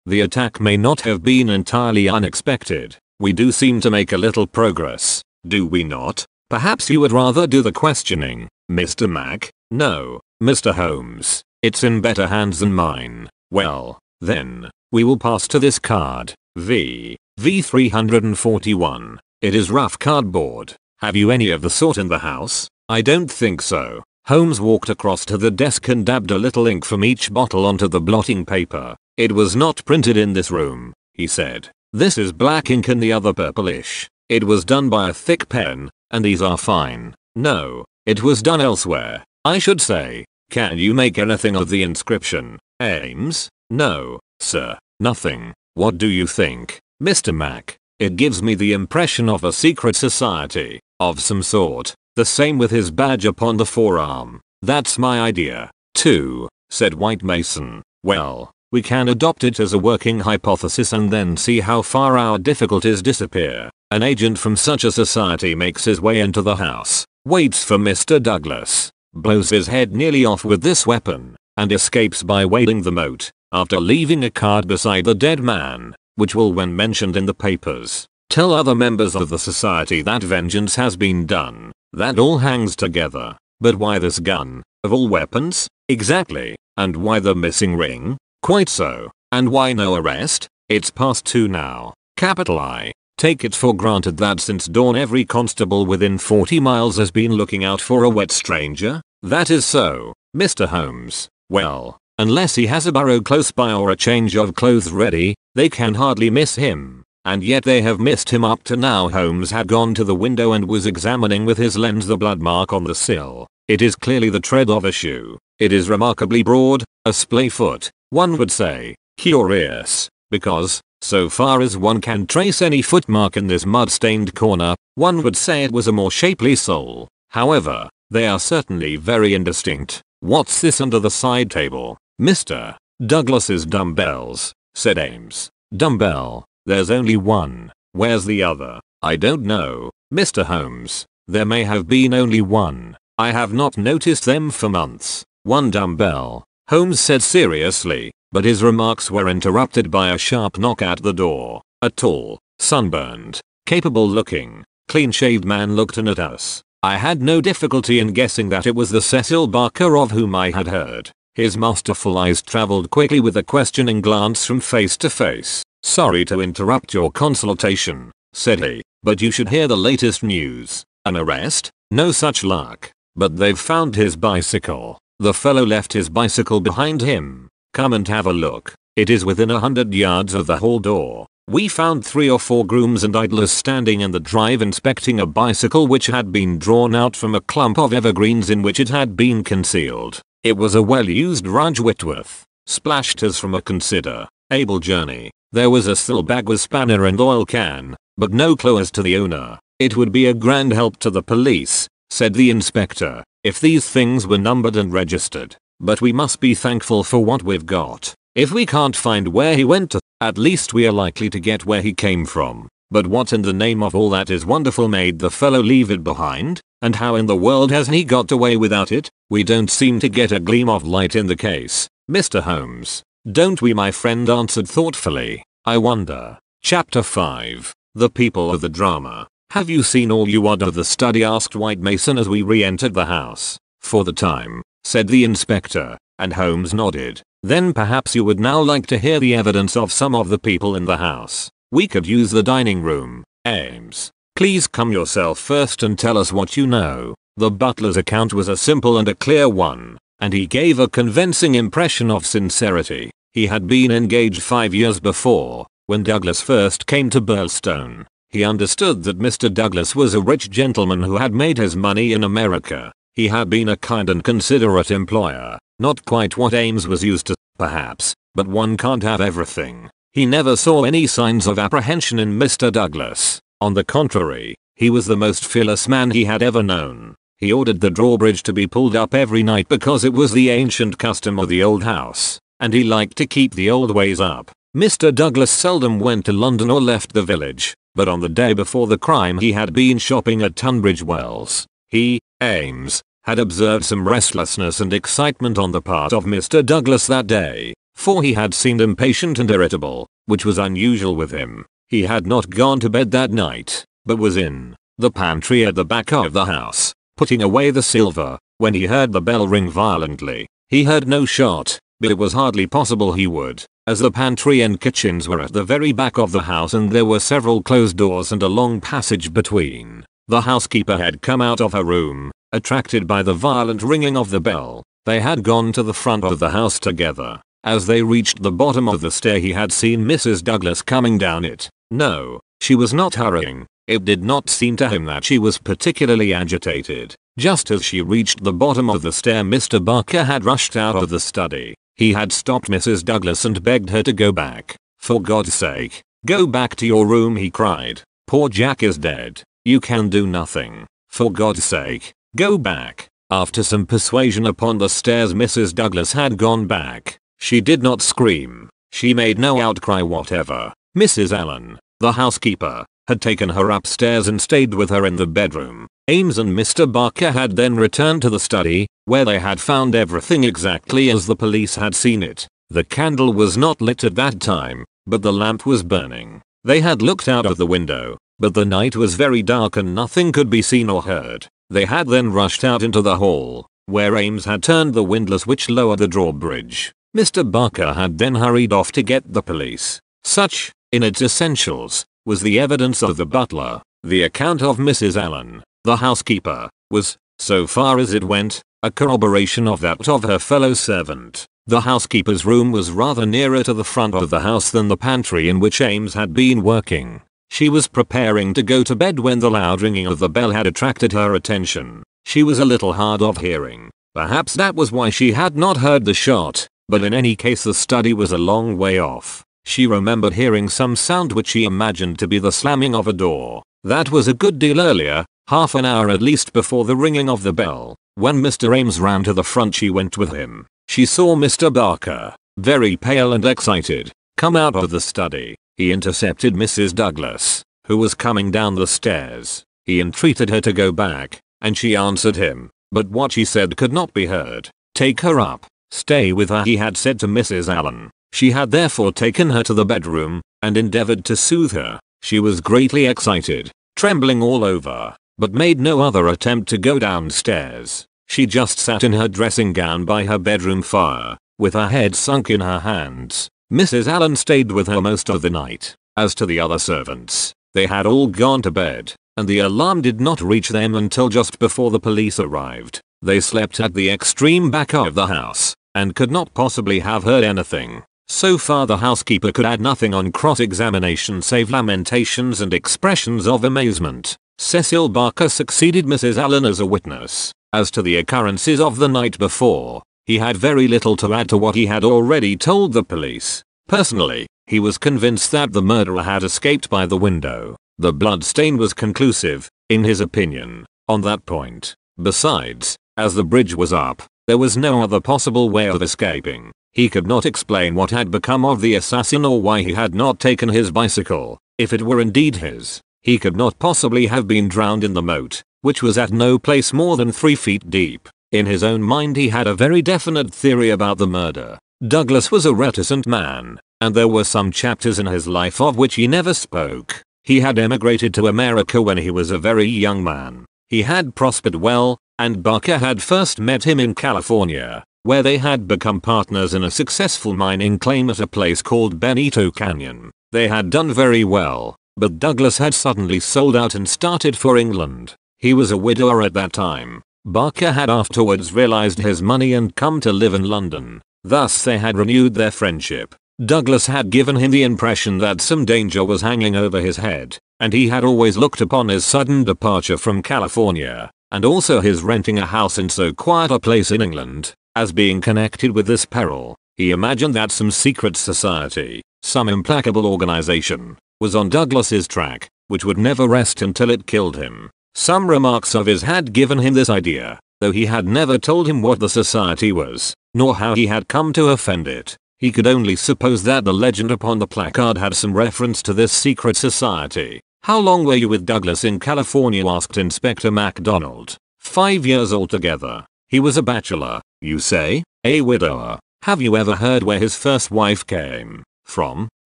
The attack may not have been entirely unexpected. We do seem to make a little progress, do we not? Perhaps you would rather do the questioning, Mr. Mac? No, Mr. Holmes. It's in better hands than mine. Well, then, we will pass to this card, V341. It is rough cardboard. Have you any of the sort in the house? I don't think so. Holmes walked across to the desk and dabbed a little ink from each bottle onto the blotting paper. It was not printed in this room, he said. This is black ink and the other purplish. It was done by a thick pen, and these are fine. No, it was done elsewhere, I should say. Can you make anything of the inscription, Ames? No, sir, nothing. What do you think, Mr. Mac? It gives me the impression of a secret society, of some sort. The same with his badge upon the forearm. That's my idea, too, said White Mason. Well, we can adopt it as a working hypothesis and then see how far our difficulties disappear. An agent from such a society makes his way into the house, waits for Mr. Douglas, blows his head nearly off with this weapon, and escapes by wading the moat, after leaving a card beside the dead man, which will, when mentioned in the papers, tell other members of the society that vengeance has been done. That all hangs together. But why this gun, of all weapons? Exactly. And why the missing ring? Quite so. And why no arrest? It's past 2 now. Capital I. Take it for granted that since dawn every constable within 40 miles has been looking out for a wet stranger? That is so, Mr. Holmes. Well, unless he has a burrow close by or a change of clothes ready, they can hardly miss him. And yet they have missed him up to now. Holmes had gone to the window and was examining with his lens the blood mark on the sill. It is clearly the tread of a shoe. It is remarkably broad, a splay foot, one would say, curious, because, so far as one can trace any footmark in this mud-stained corner, one would say it was a more shapely sole. However, they are certainly very indistinct. What's this under the side table? Mr. Douglas's dumbbells, said Ames. Dumbbell? There's only one. Where's the other? I don't know, Mr. Holmes. There may have been only one. I have not noticed them for months. One dumbbell, Holmes said seriously, but his remarks were interrupted by a sharp knock at the door. A tall, sunburned, capable-looking, clean-shaved man looked in at us. I had no difficulty in guessing that it was the Cecil Barker of whom I had heard. His masterful eyes traveled quickly with a questioning glance from face to face. Sorry to interrupt your consultation, said he, but you should hear the latest news. An arrest? No such luck. But they've found his bicycle. The fellow left his bicycle behind him. Come and have a look. It is within 100 yards of the hall door. We found 3 or 4 grooms and idlers standing in the drive inspecting a bicycle which had been drawn out from a clump of evergreens in which it had been concealed. It was a well-used Rudge Whitworth, splashed as from a considerable journey. There was a steel bag with spanner and oil can, but no clue as to the owner. It would be a grand help to the police, said the inspector, if these things were numbered and registered. But we must be thankful for what we've got. If we can't find where he went to, at least we are likely to get where he came from. But what in the name of all that is wonderful made the fellow leave it behind? And how in the world has he got away without it? We don't seem to get a gleam of light in the case, Mr. Holmes. Don't we, my friend answered thoughtfully. I wonder. Chapter 5. The People of the Drama. Have you seen all you want of the study? Asked White Mason as we re-entered the house. For the time, said the inspector, and Holmes nodded. Then perhaps you would now like to hear the evidence of some of the people in the house. We could use the dining room. Ames, please come yourself first and tell us what you know. The butler's account was a simple and a clear one, and he gave a convincing impression of sincerity. He had been engaged 5 years before, when Douglas first came to Birlstone. He understood that Mr. Douglas was a rich gentleman who had made his money in America. He had been a kind and considerate employer, not quite what Ames was used to, perhaps, but one can't have everything. He never saw any signs of apprehension in Mr. Douglas. On the contrary, he was the most fearless man he had ever known. He ordered the drawbridge to be pulled up every night because it was the ancient custom of the old house, and he liked to keep the old ways up. Mr. Douglas seldom went to London or left the village, but on the day before the crime he had been shopping at Tunbridge Wells. He, Ames, had observed some restlessness and excitement on the part of Mr. Douglas that day, for he had seemed impatient and irritable, which was unusual with him. He had not gone to bed that night, but was in the pantry at the back of the house, putting away the silver, when he heard the bell ring violently. He heard no shot, but it was hardly possible he would, as the pantry and kitchens were at the very back of the house and there were several closed doors and a long passage between. The housekeeper had come out of her room, attracted by the violent ringing of the bell. They had gone to the front of the house together. As they reached the bottom of the stair he had seen Mrs. Douglas coming down it. No, she was not hurrying. It did not seem to him that she was particularly agitated. Just as she reached the bottom of the stair Mr. Barker had rushed out of the study. He had stopped Mrs. Douglas and begged her to go back. For God's sake, go back to your room, he cried. Poor Jack is dead. You can do nothing. For God's sake, go back. After some persuasion upon the stairs Mrs. Douglas had gone back. She did not scream. She made no outcry whatever. Mrs. Allen, the housekeeper, had taken her upstairs and stayed with her in the bedroom. Ames and Mr. Barker had then returned to the study, where they had found everything exactly as the police had seen it. The candle was not lit at that time, but the lamp was burning. They had looked out of the window, but the night was very dark and nothing could be seen or heard. They had then rushed out into the hall, where Ames had turned the windlass which lowered the drawbridge. Mr. Barker had then hurried off to get the police. Such, in its essentials, was the evidence of the butler. The account of Mrs. Allen, the housekeeper, was, so far as it went, a corroboration of that of her fellow servant. The housekeeper's room was rather nearer to the front of the house than the pantry in which Ames had been working. She was preparing to go to bed when the loud ringing of the bell had attracted her attention. She was a little hard of hearing. Perhaps that was why she had not heard the shot, but in any case the study was a long way off. She remembered hearing some sound which she imagined to be the slamming of a door. That was a good deal earlier, half an hour at least before the ringing of the bell. When Mr. Ames ran to the front she went with him. She saw Mr. Barker, very pale and excited, come out of the study. He intercepted Mrs. Douglas, who was coming down the stairs. He entreated her to go back, and she answered him, but what she said could not be heard. Take her up, stay with her, he had said to Mrs. Allen. She had therefore taken her to the bedroom, and endeavored to soothe her. She was greatly excited, trembling all over, but made no other attempt to go downstairs. She just sat in her dressing gown by her bedroom fire, with her head sunk in her hands. Mrs. Allen stayed with her most of the night. As to the other servants, they had all gone to bed, and the alarm did not reach them until just before the police arrived. They slept at the extreme back of the house, and could not possibly have heard anything. So far the housekeeper could add nothing on cross-examination save lamentations and expressions of amazement. Cecil Barker succeeded Mrs. Allen as a witness. As to the occurrences of the night before, he had very little to add to what he had already told the police. Personally, he was convinced that the murderer had escaped by the window. The blood stain was conclusive, in his opinion, on that point. Besides, as the bridge was up, there was no other possible way of escaping. He could not explain what had become of the assassin or why he had not taken his bicycle. If it were indeed his, he could not possibly have been drowned in the moat, which was at no place more than 3 feet deep. In his own mind he had a very definite theory about the murder. Douglas was a reticent man, and there were some chapters in his life of which he never spoke. He had emigrated to America when he was a very young man. He had prospered well, and Barker had first met him in California, where they had become partners in a successful mining claim at a place called Benito Canyon. They had done very well, but Douglas had suddenly sold out and started for England. He was a widower at that time. Barker had afterwards realized his money and come to live in London. Thus they had renewed their friendship. Douglas had given him the impression that some danger was hanging over his head, and he had always looked upon his sudden departure from California, and also his renting a house in so quiet a place in England, as being connected with this peril. He imagined that some secret society, some implacable organization, was on Douglas's track, which would never rest until it killed him. Some remarks of his had given him this idea, though he had never told him what the society was, nor how he had come to offend it. He could only suppose that the legend upon the placard had some reference to this secret society. "How long were you with Douglas in California?" asked Inspector MacDonald. 5 years altogether. He was a bachelor, you say? A widower. Have you ever heard where his first wife came from?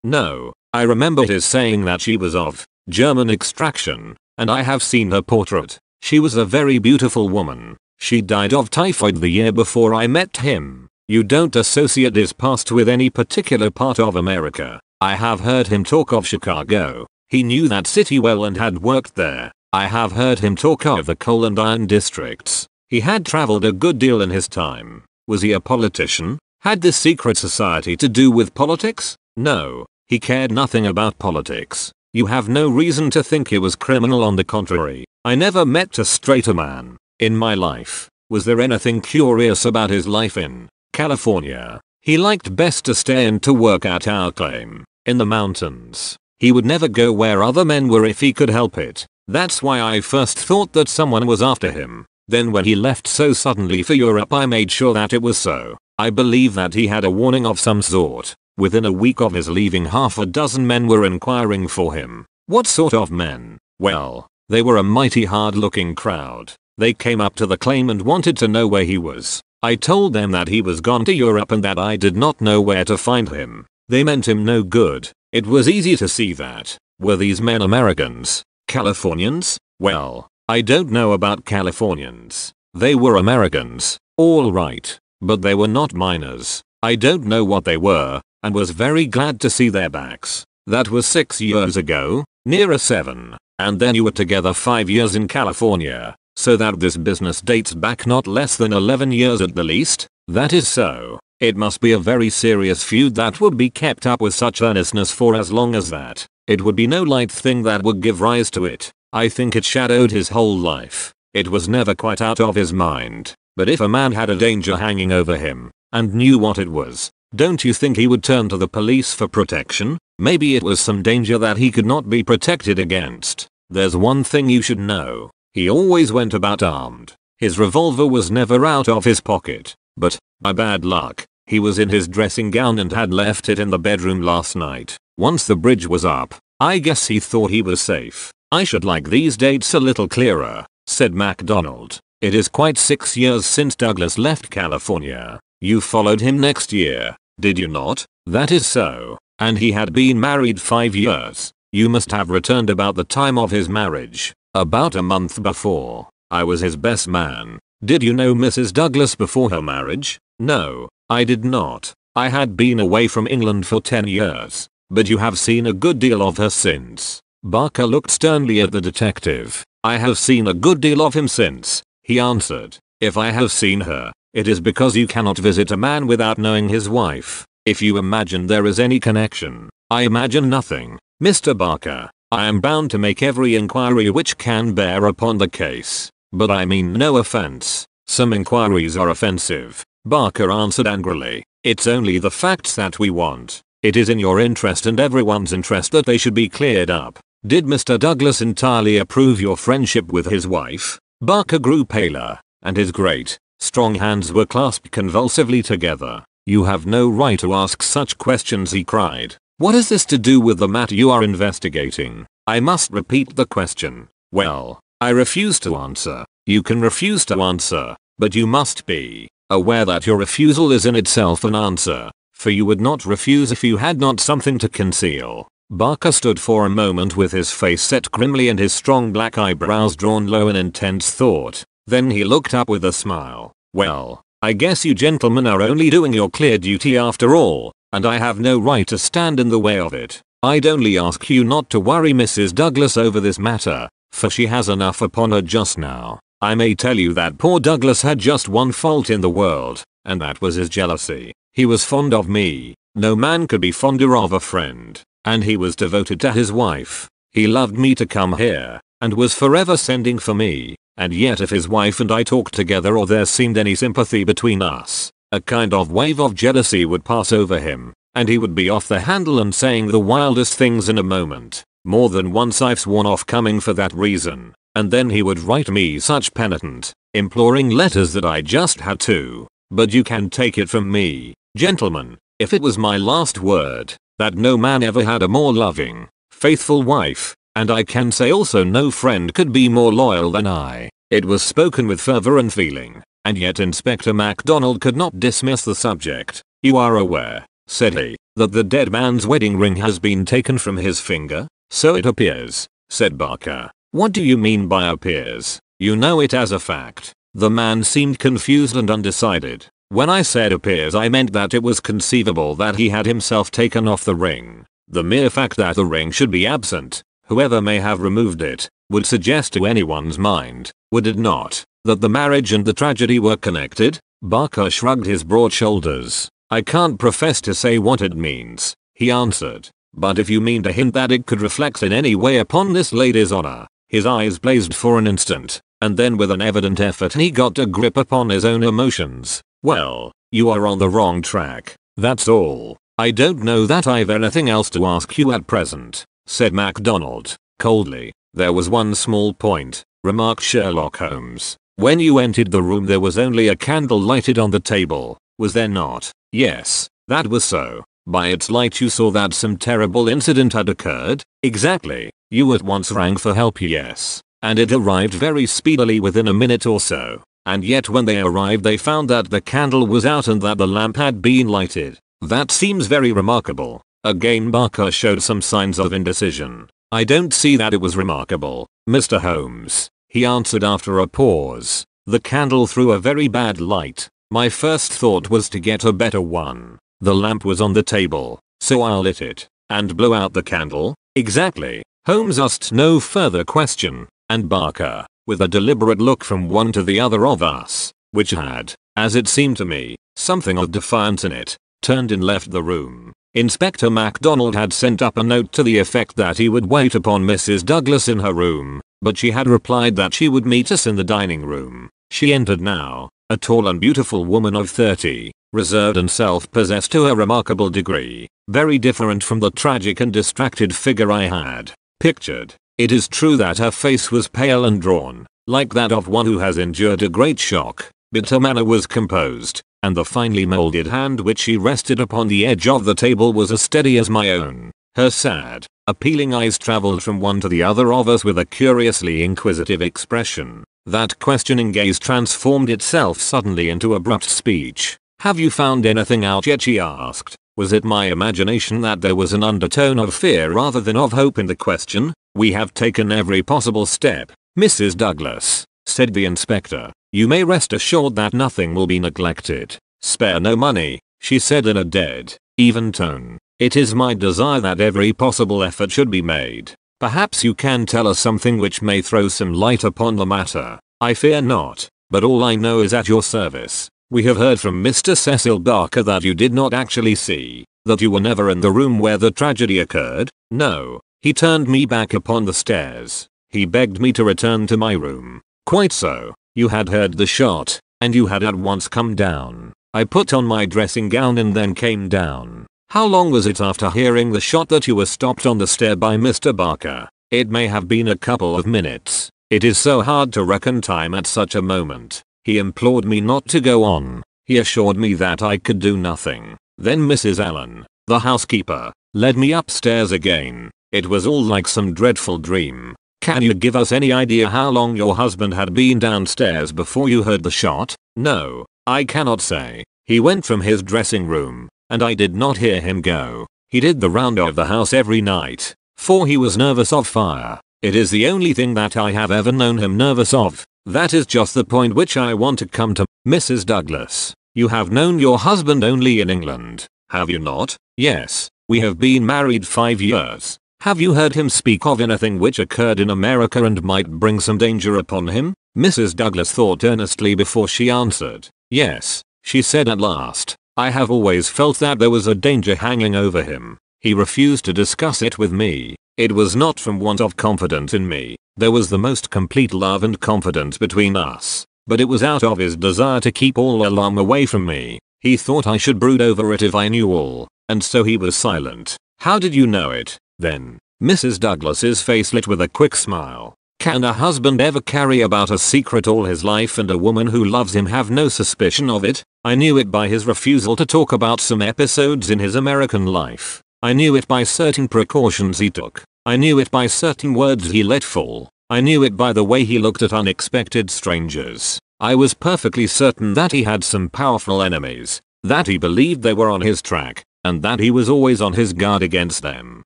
No. I remember his saying that she was of German extraction, and I have seen her portrait. She was a very beautiful woman. She died of typhoid the year before I met him. You don't associate his past with any particular part of America. I have heard him talk of Chicago. He knew that city well and had worked there. I have heard him talk of the coal and iron districts. He had traveled a good deal in his time. Was he a politician? Had this secret society to do with politics? No. He cared nothing about politics. You have no reason to think he was criminal. On the contrary. I never met a straighter man in my life. Was there anything curious about his life in California? He liked best to stay and to work at our claim in the mountains. He would never go where other men were if he could help it. That's why I first thought that someone was after him. Then when he left so suddenly for Europe I made sure that it was so. I believe that he had a warning of some sort. Within a week of his leaving half a dozen men were inquiring for him. What sort of men? Well, they were a mighty hard-looking crowd. They came up to the claim and wanted to know where he was. I told them that he was gone to Europe and that I did not know where to find him. They meant him no good. It was easy to see that. Were these men Americans? Californians? Well, I don't know about Californians. They were Americans, all right, but they were not miners. I don't know what they were, and was very glad to see their backs. That was 6 years ago, nearer 7, and then you were together 5 years in California, so that this business dates back not less than 11 years at the least. That is so. It must be a very serious feud that would be kept up with such earnestness for as long as that. It would be no light thing that would give rise to it. I think it shadowed his whole life. It was never quite out of his mind. But if a man had a danger hanging over him, and knew what it was, don't you think he would turn to the police for protection? Maybe it was some danger that he could not be protected against. There's one thing you should know. He always went about armed. His revolver was never out of his pocket. But, by bad luck, he was in his dressing gown and had left it in the bedroom last night. Once the bridge was up, I guess he thought he was safe. I should like these dates a little clearer, said MacDonald. It is quite 6 years since Douglas left California. You followed him next year, did you not? That is so. And he had been married 5 years. You must have returned about the time of his marriage. About a month before. I was his best man. Did you know Mrs. Douglas before her marriage? No, I did not. I had been away from England for 10 years. But you have seen a good deal of her since. Barker looked sternly at the detective. I have seen a good deal of him since, he answered. If I have seen her, it is because you cannot visit a man without knowing his wife. If you imagine there is any connection, I imagine nothing. Mr. Barker, I am bound to make every inquiry which can bear upon the case. But I mean no offense. Some inquiries are offensive, Barker answered angrily. It's only the facts that we want. It is in your interest and everyone's interest that they should be cleared up. Did Mr. Douglas entirely approve your friendship with his wife? Barker grew paler, and his great, strong hands were clasped convulsively together. You have no right to ask such questions, he cried. What has this to do with the matter you are investigating? I must repeat the question. Well, I refuse to answer. You can refuse to answer, but you must be aware that your refusal is in itself an answer, for you would not refuse if you had not something to conceal. Barker stood for a moment with his face set grimly and his strong black eyebrows drawn low in intense thought. Then he looked up with a smile. Well, I guess you gentlemen are only doing your clear duty after all, and I have no right to stand in the way of it. I'd only ask you not to worry Mrs. Douglas over this matter, for she has enough upon her just now. I may tell you that poor Douglas had just one fault in the world, and that was his jealousy. He was fond of me. No man could be fonder of a friend. And he was devoted to his wife. He loved me to come here, and was forever sending for me. And yet if his wife and I talked together or there seemed any sympathy between us, a kind of wave of jealousy would pass over him, and he would be off the handle and saying the wildest things in a moment. More than once I've sworn off coming for that reason, and then he would write me such penitent, imploring letters that I just had to. But you can take it from me, gentlemen, if it was my last word, that no man ever had a more loving, faithful wife, and I can say also no friend could be more loyal than I. It was spoken with fervor and feeling, and yet Inspector MacDonald could not dismiss the subject. You are aware, said he, that the dead man's wedding ring has been taken from his finger? So it appears, said Barker. What do you mean by appears? You know it as a fact. The man seemed confused and undecided. When I said appears, I meant that it was conceivable that he had himself taken off the ring. The mere fact that the ring should be absent, whoever may have removed it, would suggest to anyone's mind, would it not, that the marriage and the tragedy were connected? Barker shrugged his broad shoulders. I can't profess to say what it means, he answered. But if you mean to hint that it could reflect in any way upon this lady's honor. His eyes blazed for an instant, and then with an evident effort he got a grip upon his own emotions. Well, you are on the wrong track, that's all. I don't know that I've anything else to ask you at present, said MacDonald, coldly. There was one small point, remarked Sherlock Holmes. When you entered the room there was only a candle lighted on the table, was there not? Yes, that was so. By its light you saw that some terrible incident had occurred? Exactly. You at once rang for help, yes, and it arrived very speedily within a minute or so. And yet when they arrived they found that the candle was out and that the lamp had been lighted. That seems very remarkable. Again Barker showed some signs of indecision. I don't see that it was remarkable, Mr. Holmes, he answered after a pause. The candle threw a very bad light. My first thought was to get a better one. The lamp was on the table, so I lit it, and blew out the candle. Exactly. Holmes asked no further question, and Barker, with a deliberate look from one to the other of us, which had, as it seemed to me, something of defiance in it, turned and left the room. Inspector MacDonald had sent up a note to the effect that he would wait upon Mrs. Douglas in her room, but she had replied that she would meet us in the dining room. She entered now, a tall and beautiful woman of 30, reserved and self-possessed to a remarkable degree, very different from the tragic and distracted figure I had pictured. It is true that her face was pale and drawn, like that of one who has endured a great shock, but her manner was composed, and the finely molded hand which she rested upon the edge of the table was as steady as my own. Her sad, appealing eyes traveled from one to the other of us with a curiously inquisitive expression. That questioning gaze transformed itself suddenly into abrupt speech. "Have you found anything out yet?" she asked. Was it my imagination that there was an undertone of fear rather than of hope in the question? "We have taken every possible step, Mrs. Douglas," said the inspector. "You may rest assured that nothing will be neglected. Spare no money," she said in a dead, even tone. "It is my desire that every possible effort should be made. Perhaps you can tell us something which may throw some light upon the matter." "I fear not, but all I know is at your service. We have heard from Mr. Cecil Barker that you did not actually see, that you were never in the room where the tragedy occurred." "No. He turned me back upon the stairs. He begged me to return to my room." "Quite so. You had heard the shot, and you had at once come down." "I put on my dressing gown and then came down." "How long was it after hearing the shot that you were stopped on the stair by Mr. Barker?" "It may have been a couple of minutes. It is so hard to reckon time at such a moment." He implored me not to go on. He assured me that I could do nothing. Then Mrs. Allen, the housekeeper, led me upstairs again. It was all like some dreadful dream. "Can you give us any idea how long your husband had been downstairs before you heard the shot?" "No, I cannot say. He went from his dressing room, and I did not hear him go. He did the round of the house every night, for he was nervous of fire. It is the only thing that I have ever known him nervous of." "That is just the point which I want to come to, Mrs. Douglas. You have known your husband only in England, have you not?" "Yes, we have been married 5 years." "Have you heard him speak of anything which occurred in America and might bring some danger upon him?" Mrs. Douglas thought earnestly before she answered. "Yes," she said at last. "I have always felt that there was a danger hanging over him. He refused to discuss it with me. It was not from want of confidence in me. There was the most complete love and confidence between us, but it was out of his desire to keep all alarm away from me. He thought I should brood over it if I knew all, and so he was silent." "How did you know it, then?" Mrs. Douglas's face lit with a quick smile. "Can a husband ever carry about a secret all his life and a woman who loves him have no suspicion of it? I knew it by his refusal to talk about some episodes in his American life. I knew it by certain precautions he took. I knew it by certain words he let fall. I knew it by the way he looked at unexpected strangers. I was perfectly certain that he had some powerful enemies, that he believed they were on his track, and that he was always on his guard against them.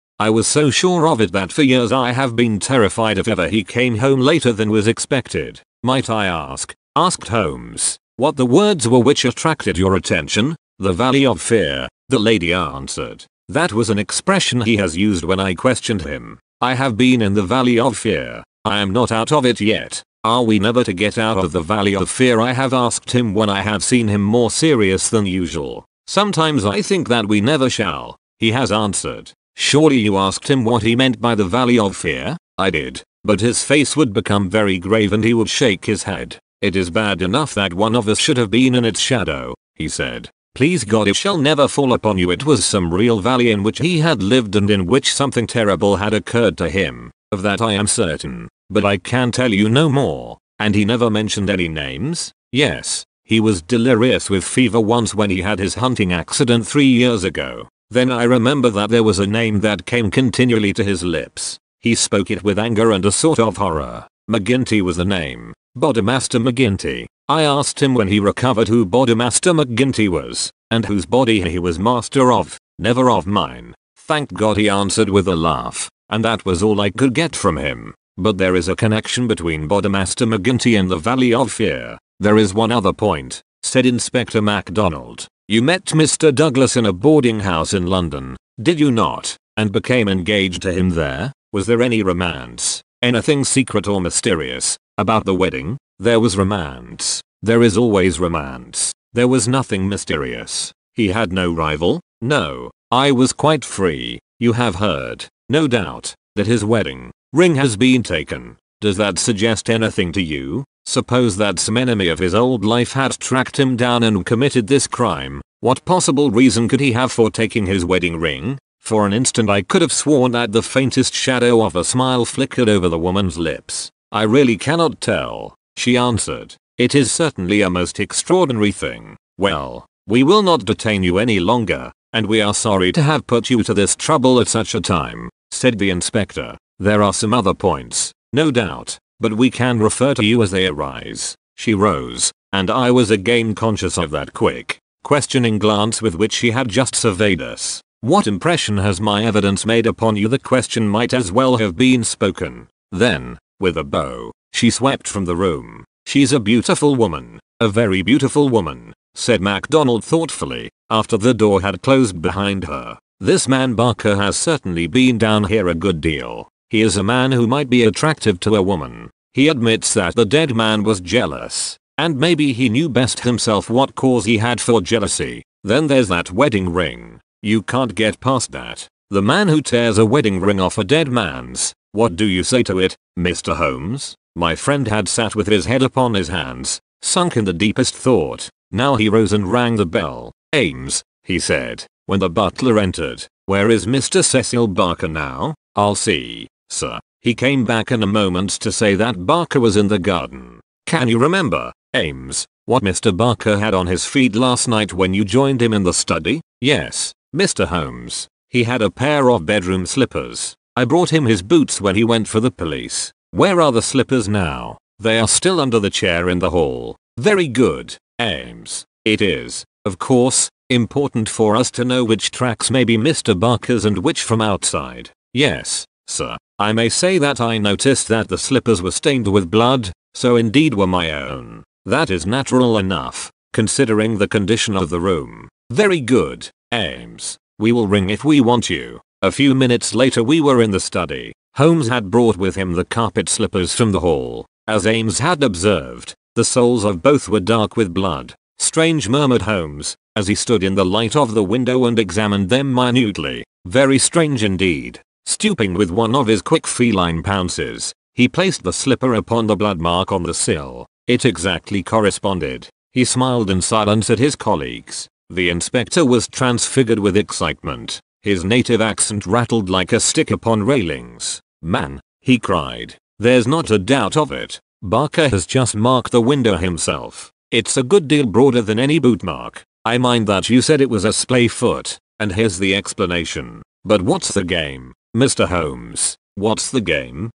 I was so sure of it that for years I have been terrified if ever he came home later than was expected." "Might I ask," asked Holmes, "what the words were which attracted your attention?" "The Valley of Fear," the lady answered. "That was an expression he has used when I questioned him. I have been in the Valley of Fear. I am not out of it yet." "Are we never to get out of the Valley of Fear?" I have asked him when I have seen him more serious than usual. "Sometimes I think that we never shall," he has answered. "Surely you asked him what he meant by the Valley of Fear?" "I did, but his face would become very grave and he would shake his head. 'It is bad enough that one of us should have been in its shadow,' he said. 'Please God it shall never fall upon you.' It was some real valley in which he had lived and in which something terrible had occurred to him. Of that I am certain, but I can tell you no more." "And he never mentioned any names?" "Yes, he was delirious with fever once when he had his hunting accident 3 years ago. Then I remember that there was a name that came continually to his lips. He spoke it with anger and a sort of horror. McGinty was the name. Bodymaster McGinty. I asked him when he recovered who Bodymaster McGinty was, and whose body he was master of. Never of mine. Thank God, he answered with a laugh, and that was all I could get from him. But there is a connection between Bodymaster McGinty and the Valley of Fear. There is one other point, said Inspector MacDonald. You met Mr. Douglas in a boarding house in London, did you not, and became engaged to him there? Was there any romance, anything secret or mysterious, about the wedding? There was romance. There is always romance. There was nothing mysterious. He had no rival? No. I was quite free. You have heard, no doubt, that his wedding ring has been taken. Does that suggest anything to you? Suppose that some enemy of his old life had tracked him down and committed this crime. What possible reason could he have for taking his wedding ring? For an instant I could have sworn that the faintest shadow of a smile flickered over the woman's lips. I really cannot tell, she answered. It is certainly a most extraordinary thing. Well, we will not detain you any longer, and we are sorry to have put you to this trouble at such a time, said the inspector. There are some other points, no doubt, but we can refer to you as they arise. She rose, and I was again conscious of that quick, questioning glance with which she had just surveyed us. What impression has my evidence made upon you? The question might as well have been spoken. Then, with a bow, she swept from the room. She's a beautiful woman, a very beautiful woman, said MacDonald thoughtfully, after the door had closed behind her. This man Barker has certainly been down here a good deal. He is a man who might be attractive to a woman. He admits that the dead man was jealous, and maybe he knew best himself what cause he had for jealousy. Then there's that wedding ring. You can't get past that. The man who tears a wedding ring off a dead man's. What do you say to it, Mr. Holmes? My friend had sat with his head upon his hands, sunk in the deepest thought. Now he rose and rang the bell. Ames, he said, when the butler entered. Where is Mr. Cecil Barker now? I'll see, sir. He came back in a moment to say that Barker was in the garden. Can you remember, Ames, what Mr. Barker had on his feet last night when you joined him in the study? Yes, Mr. Holmes. He had a pair of bedroom slippers. I brought him his boots when he went for the police. Where are the slippers now? They are still under the chair in the hall. Very good, Ames. It is, of course, important for us to know which tracks may be Mr. Barker's and which from outside. Yes, sir. I may say that I noticed that the slippers were stained with blood, so indeed were my own. That is natural enough, considering the condition of the room. Very good, Ames. We will ring if we want you. A few minutes later we were in the study. Holmes had brought with him the carpet slippers from the hall. As Ames had observed, the soles of both were dark with blood. Strange, murmured Holmes, as he stood in the light of the window and examined them minutely. Very strange indeed. Stooping with one of his quick feline pounces, he placed the slipper upon the blood mark on the sill. It exactly corresponded. He smiled in silence at his colleagues. The inspector was transfigured with excitement. His native accent rattled like a stick upon railings. Man, he cried, there's not a doubt of it. Barker has just marked the window himself. It's a good deal broader than any boot mark. I mind that you said it was a splay foot, and here's the explanation. But what's the game, Mr. Holmes? What's the game?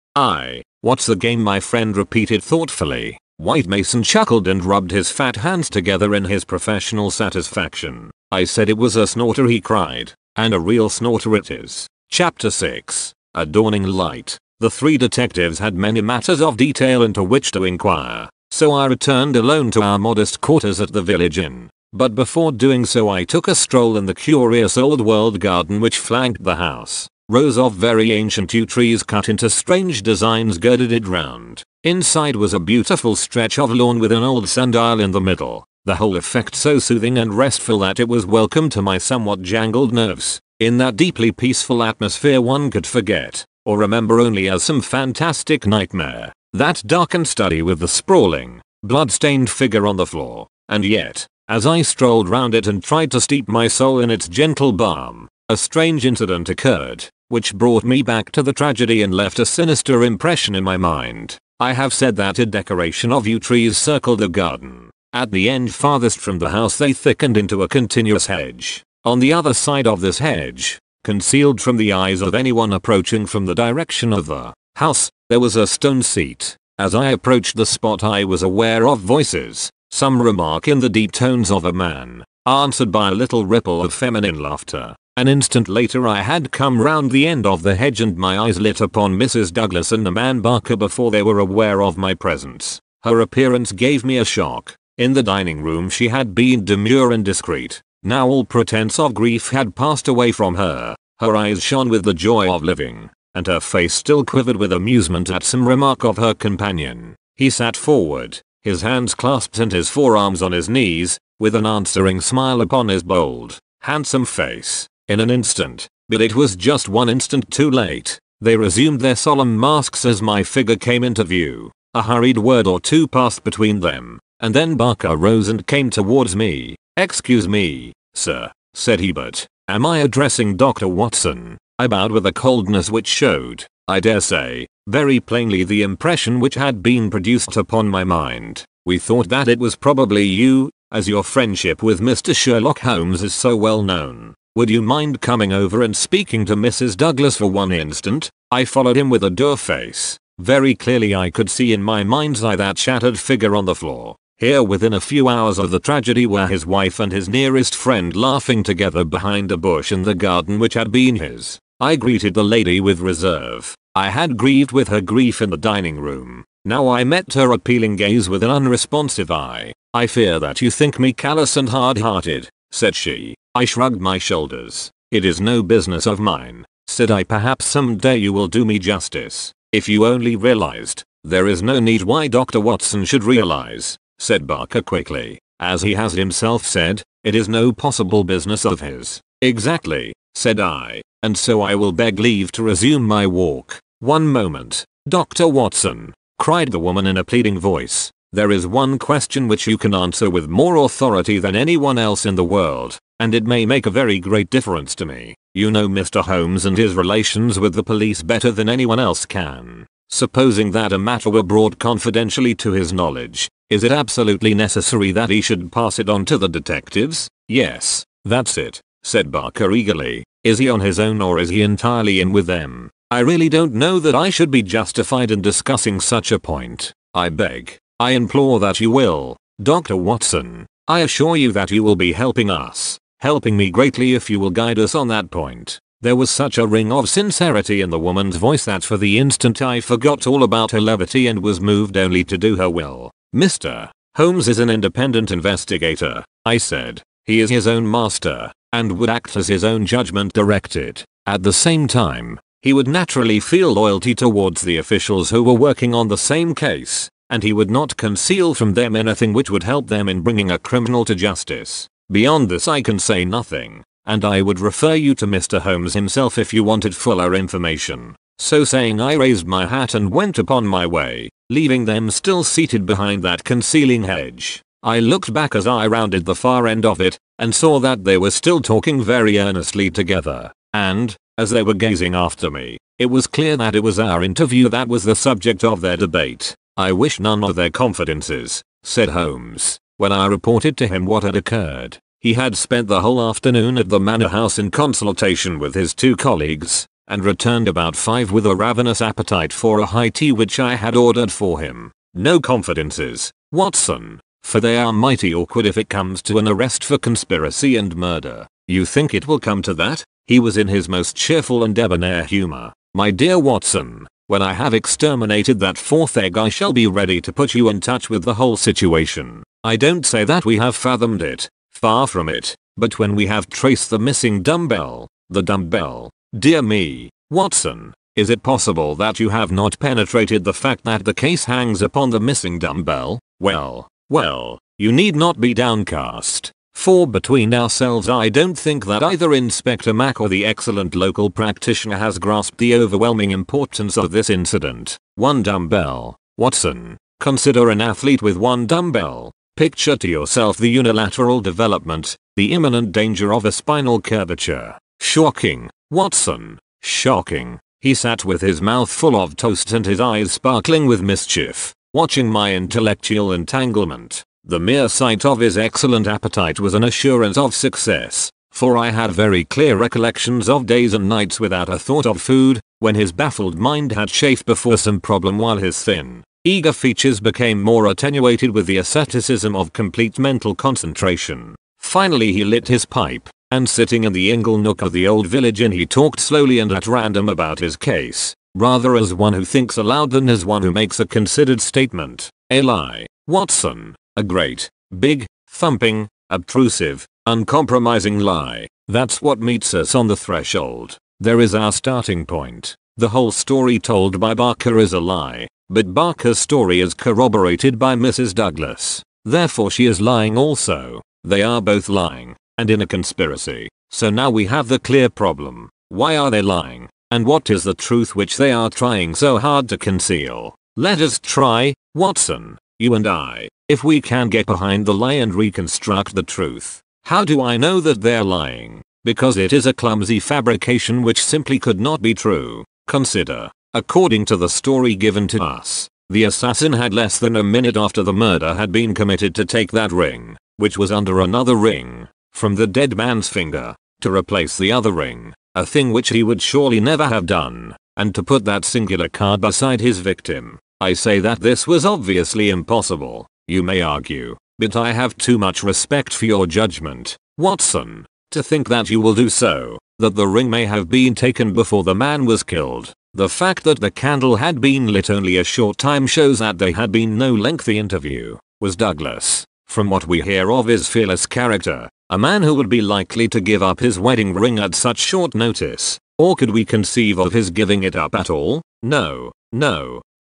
What's the game? My friend repeated thoughtfully. White Mason chuckled and rubbed his fat hands together in his professional satisfaction. I said it was a snorter, he cried. And a real snorter it is. Chapter 6. A Dawning Light. The three detectives had many matters of detail into which to inquire, so I returned alone to our modest quarters at the village inn. But before doing so I took a stroll in the curious old-world garden which flanked the house. Rows of very ancient yew trees cut into strange designs girded it round. Inside was a beautiful stretch of lawn with an old sundial in the middle. The whole effect so soothing and restful that it was welcome to my somewhat jangled nerves. In that deeply peaceful atmosphere one could forget, or remember only as some fantastic nightmare, that darkened study with the sprawling, blood-stained figure on the floor. And yet, as I strolled round it and tried to steep my soul in its gentle balm, a strange incident occurred, which brought me back to the tragedy and left a sinister impression in my mind. I have said that a decoration of yew trees circled the garden. At the end farthest from the house they thickened into a continuous hedge. On the other side of this hedge, concealed from the eyes of anyone approaching from the direction of the house, there was a stone seat. As I approached the spot I was aware of voices, some remark in the deep tones of a man, answered by a little ripple of feminine laughter. An instant later I had come round the end of the hedge and my eyes lit upon Mrs. Douglas and the man Barker before they were aware of my presence. Her appearance gave me a shock. In the dining room she had been demure and discreet. Now all pretense of grief had passed away from her. Her eyes shone with the joy of living, and her face still quivered with amusement at some remark of her companion. He sat forward, his hands clasped and his forearms on his knees, with an answering smile upon his bold, handsome face. In an instant, but it was just one instant too late, they resumed their solemn masks as my figure came into view. A hurried word or two passed between them, and then Barker rose and came towards me. "Excuse me," "Sir," said he, "but am I addressing Dr. Watson?" I bowed with a coldness which showed, I dare say, very plainly the impression which had been produced upon my mind. "We thought that it was probably you, as your friendship with Mr. Sherlock Holmes is so well known. Would you mind coming over and speaking to Mrs. Douglas for one instant?" I followed him with a dour face. Very clearly I could see in my mind's eye that shattered figure on the floor. Here within a few hours of the tragedy were his wife and his nearest friend laughing together behind a bush in the garden which had been his. I greeted the lady with reserve. I had grieved with her grief in the dining room. Now I met her appealing gaze with an unresponsive eye. "I fear that you think me callous and hard-hearted," said she. I shrugged my shoulders. "It is no business of mine," said I. "Perhaps someday you will do me justice. If you only realized." "There is no need why Dr. Watson should realize," said Barker quickly. "As he has himself said, it is no possible business of his." "Exactly," said I, "and so I will beg leave to resume my walk." "One moment, Dr. Watson," cried the woman in a pleading voice. "There is one question which you can answer with more authority than anyone else in the world, and it may make a very great difference to me. You know Mr. Holmes and his relations with the police better than anyone else can. Supposing that a matter were brought confidentially to his knowledge, is it absolutely necessary that he should pass it on to the detectives?" "Yes, that's it," said Barker eagerly. "Is he on his own or is he entirely in with them? I really don't know that I should be justified in discussing such a point. I beg, I implore that you will, Dr. Watson. I assure you that you will be helping us, helping me greatly if you will guide us on that point." There was such a ring of sincerity in the woman's voice that for the instant I forgot all about her levity and was moved only to do her will. "Mr. Holmes is an independent investigator," I said. "He is his own master, and would act as his own judgment directed. At the same time, he would naturally feel loyalty towards the officials who were working on the same case, and he would not conceal from them anything which would help them in bringing a criminal to justice. Beyond this I can say nothing, and I would refer you to Mr. Holmes himself if you wanted fuller information." So saying I raised my hat and went upon my way, leaving them still seated behind that concealing hedge. I looked back as I rounded the far end of it, and saw that they were still talking very earnestly together, and, as they were gazing after me, it was clear that it was our interview that was the subject of their debate. "I wish none of their confidences," said Holmes, when I reported to him what had occurred. He had spent the whole afternoon at the manor house in consultation with his two colleagues, and returned about 5 with a ravenous appetite for a high tea which I had ordered for him. "No confidences, Watson, for they are mighty awkward if it comes to an arrest for conspiracy and murder." "You think it will come to that?" He was in his most cheerful and debonair humor. "My dear Watson, when I have exterminated that fourth egg I shall be ready to put you in touch with the whole situation. I don't say that we have fathomed it, far from it, but when we have traced the missing dumbbell, the dumbbell." "Dear me, Watson, is it possible that you have not penetrated the fact that the case hangs upon the missing dumbbell? Well, you need not be downcast. For between ourselves I don't think that either Inspector Mack or the excellent local practitioner has grasped the overwhelming importance of this incident. One dumbbell, Watson. Consider an athlete with one dumbbell. Picture to yourself the unilateral development, the imminent danger of a spinal curvature. Shocking, Watson. Shocking." He sat with his mouth full of toast and his eyes sparkling with mischief, watching my intellectual entanglement. The mere sight of his excellent appetite was an assurance of success, for I had very clear recollections of days and nights without a thought of food, when his baffled mind had chafed before some problem while his thin, eager features became more attenuated with the asceticism of complete mental concentration. Finally he lit his pipe, and sitting in the ingle nook of the old village inn he talked slowly and at random about his case, rather as one who thinks aloud than as one who makes a considered statement. "A lie, Watson. A great, big, thumping, obtrusive, uncompromising lie. That's what meets us on the threshold. There is our starting point. The whole story told by Barker is a lie, but Barker's story is corroborated by Mrs. Douglas. Therefore she is lying also. They are both lying, and in a conspiracy. So now we have the clear problem. Why are they lying? And what is the truth which they are trying so hard to conceal? Let us try, Watson, you and I, if we can get behind the lie and reconstruct the truth. How do I know that they're lying? Because it is a clumsy fabrication which simply could not be true. Consider, according to the story given to us, the assassin had less than a minute after the murder had been committed to take that ring, which was under another ring, from the dead man's finger, to replace the other ring, a thing which he would surely never have done, and to put that singular card beside his victim. I say that this was obviously impossible, you may argue, but I have too much respect for your judgment, Watson, to think that you will do so, that the ring may have been taken before the man was killed. The fact that the candle had been lit only a short time shows that there had been no lengthy interview. Was Douglas, from what we hear of his fearless character, a man who would be likely to give up his wedding ring at such short notice? Or could we conceive of his giving it up at all? No,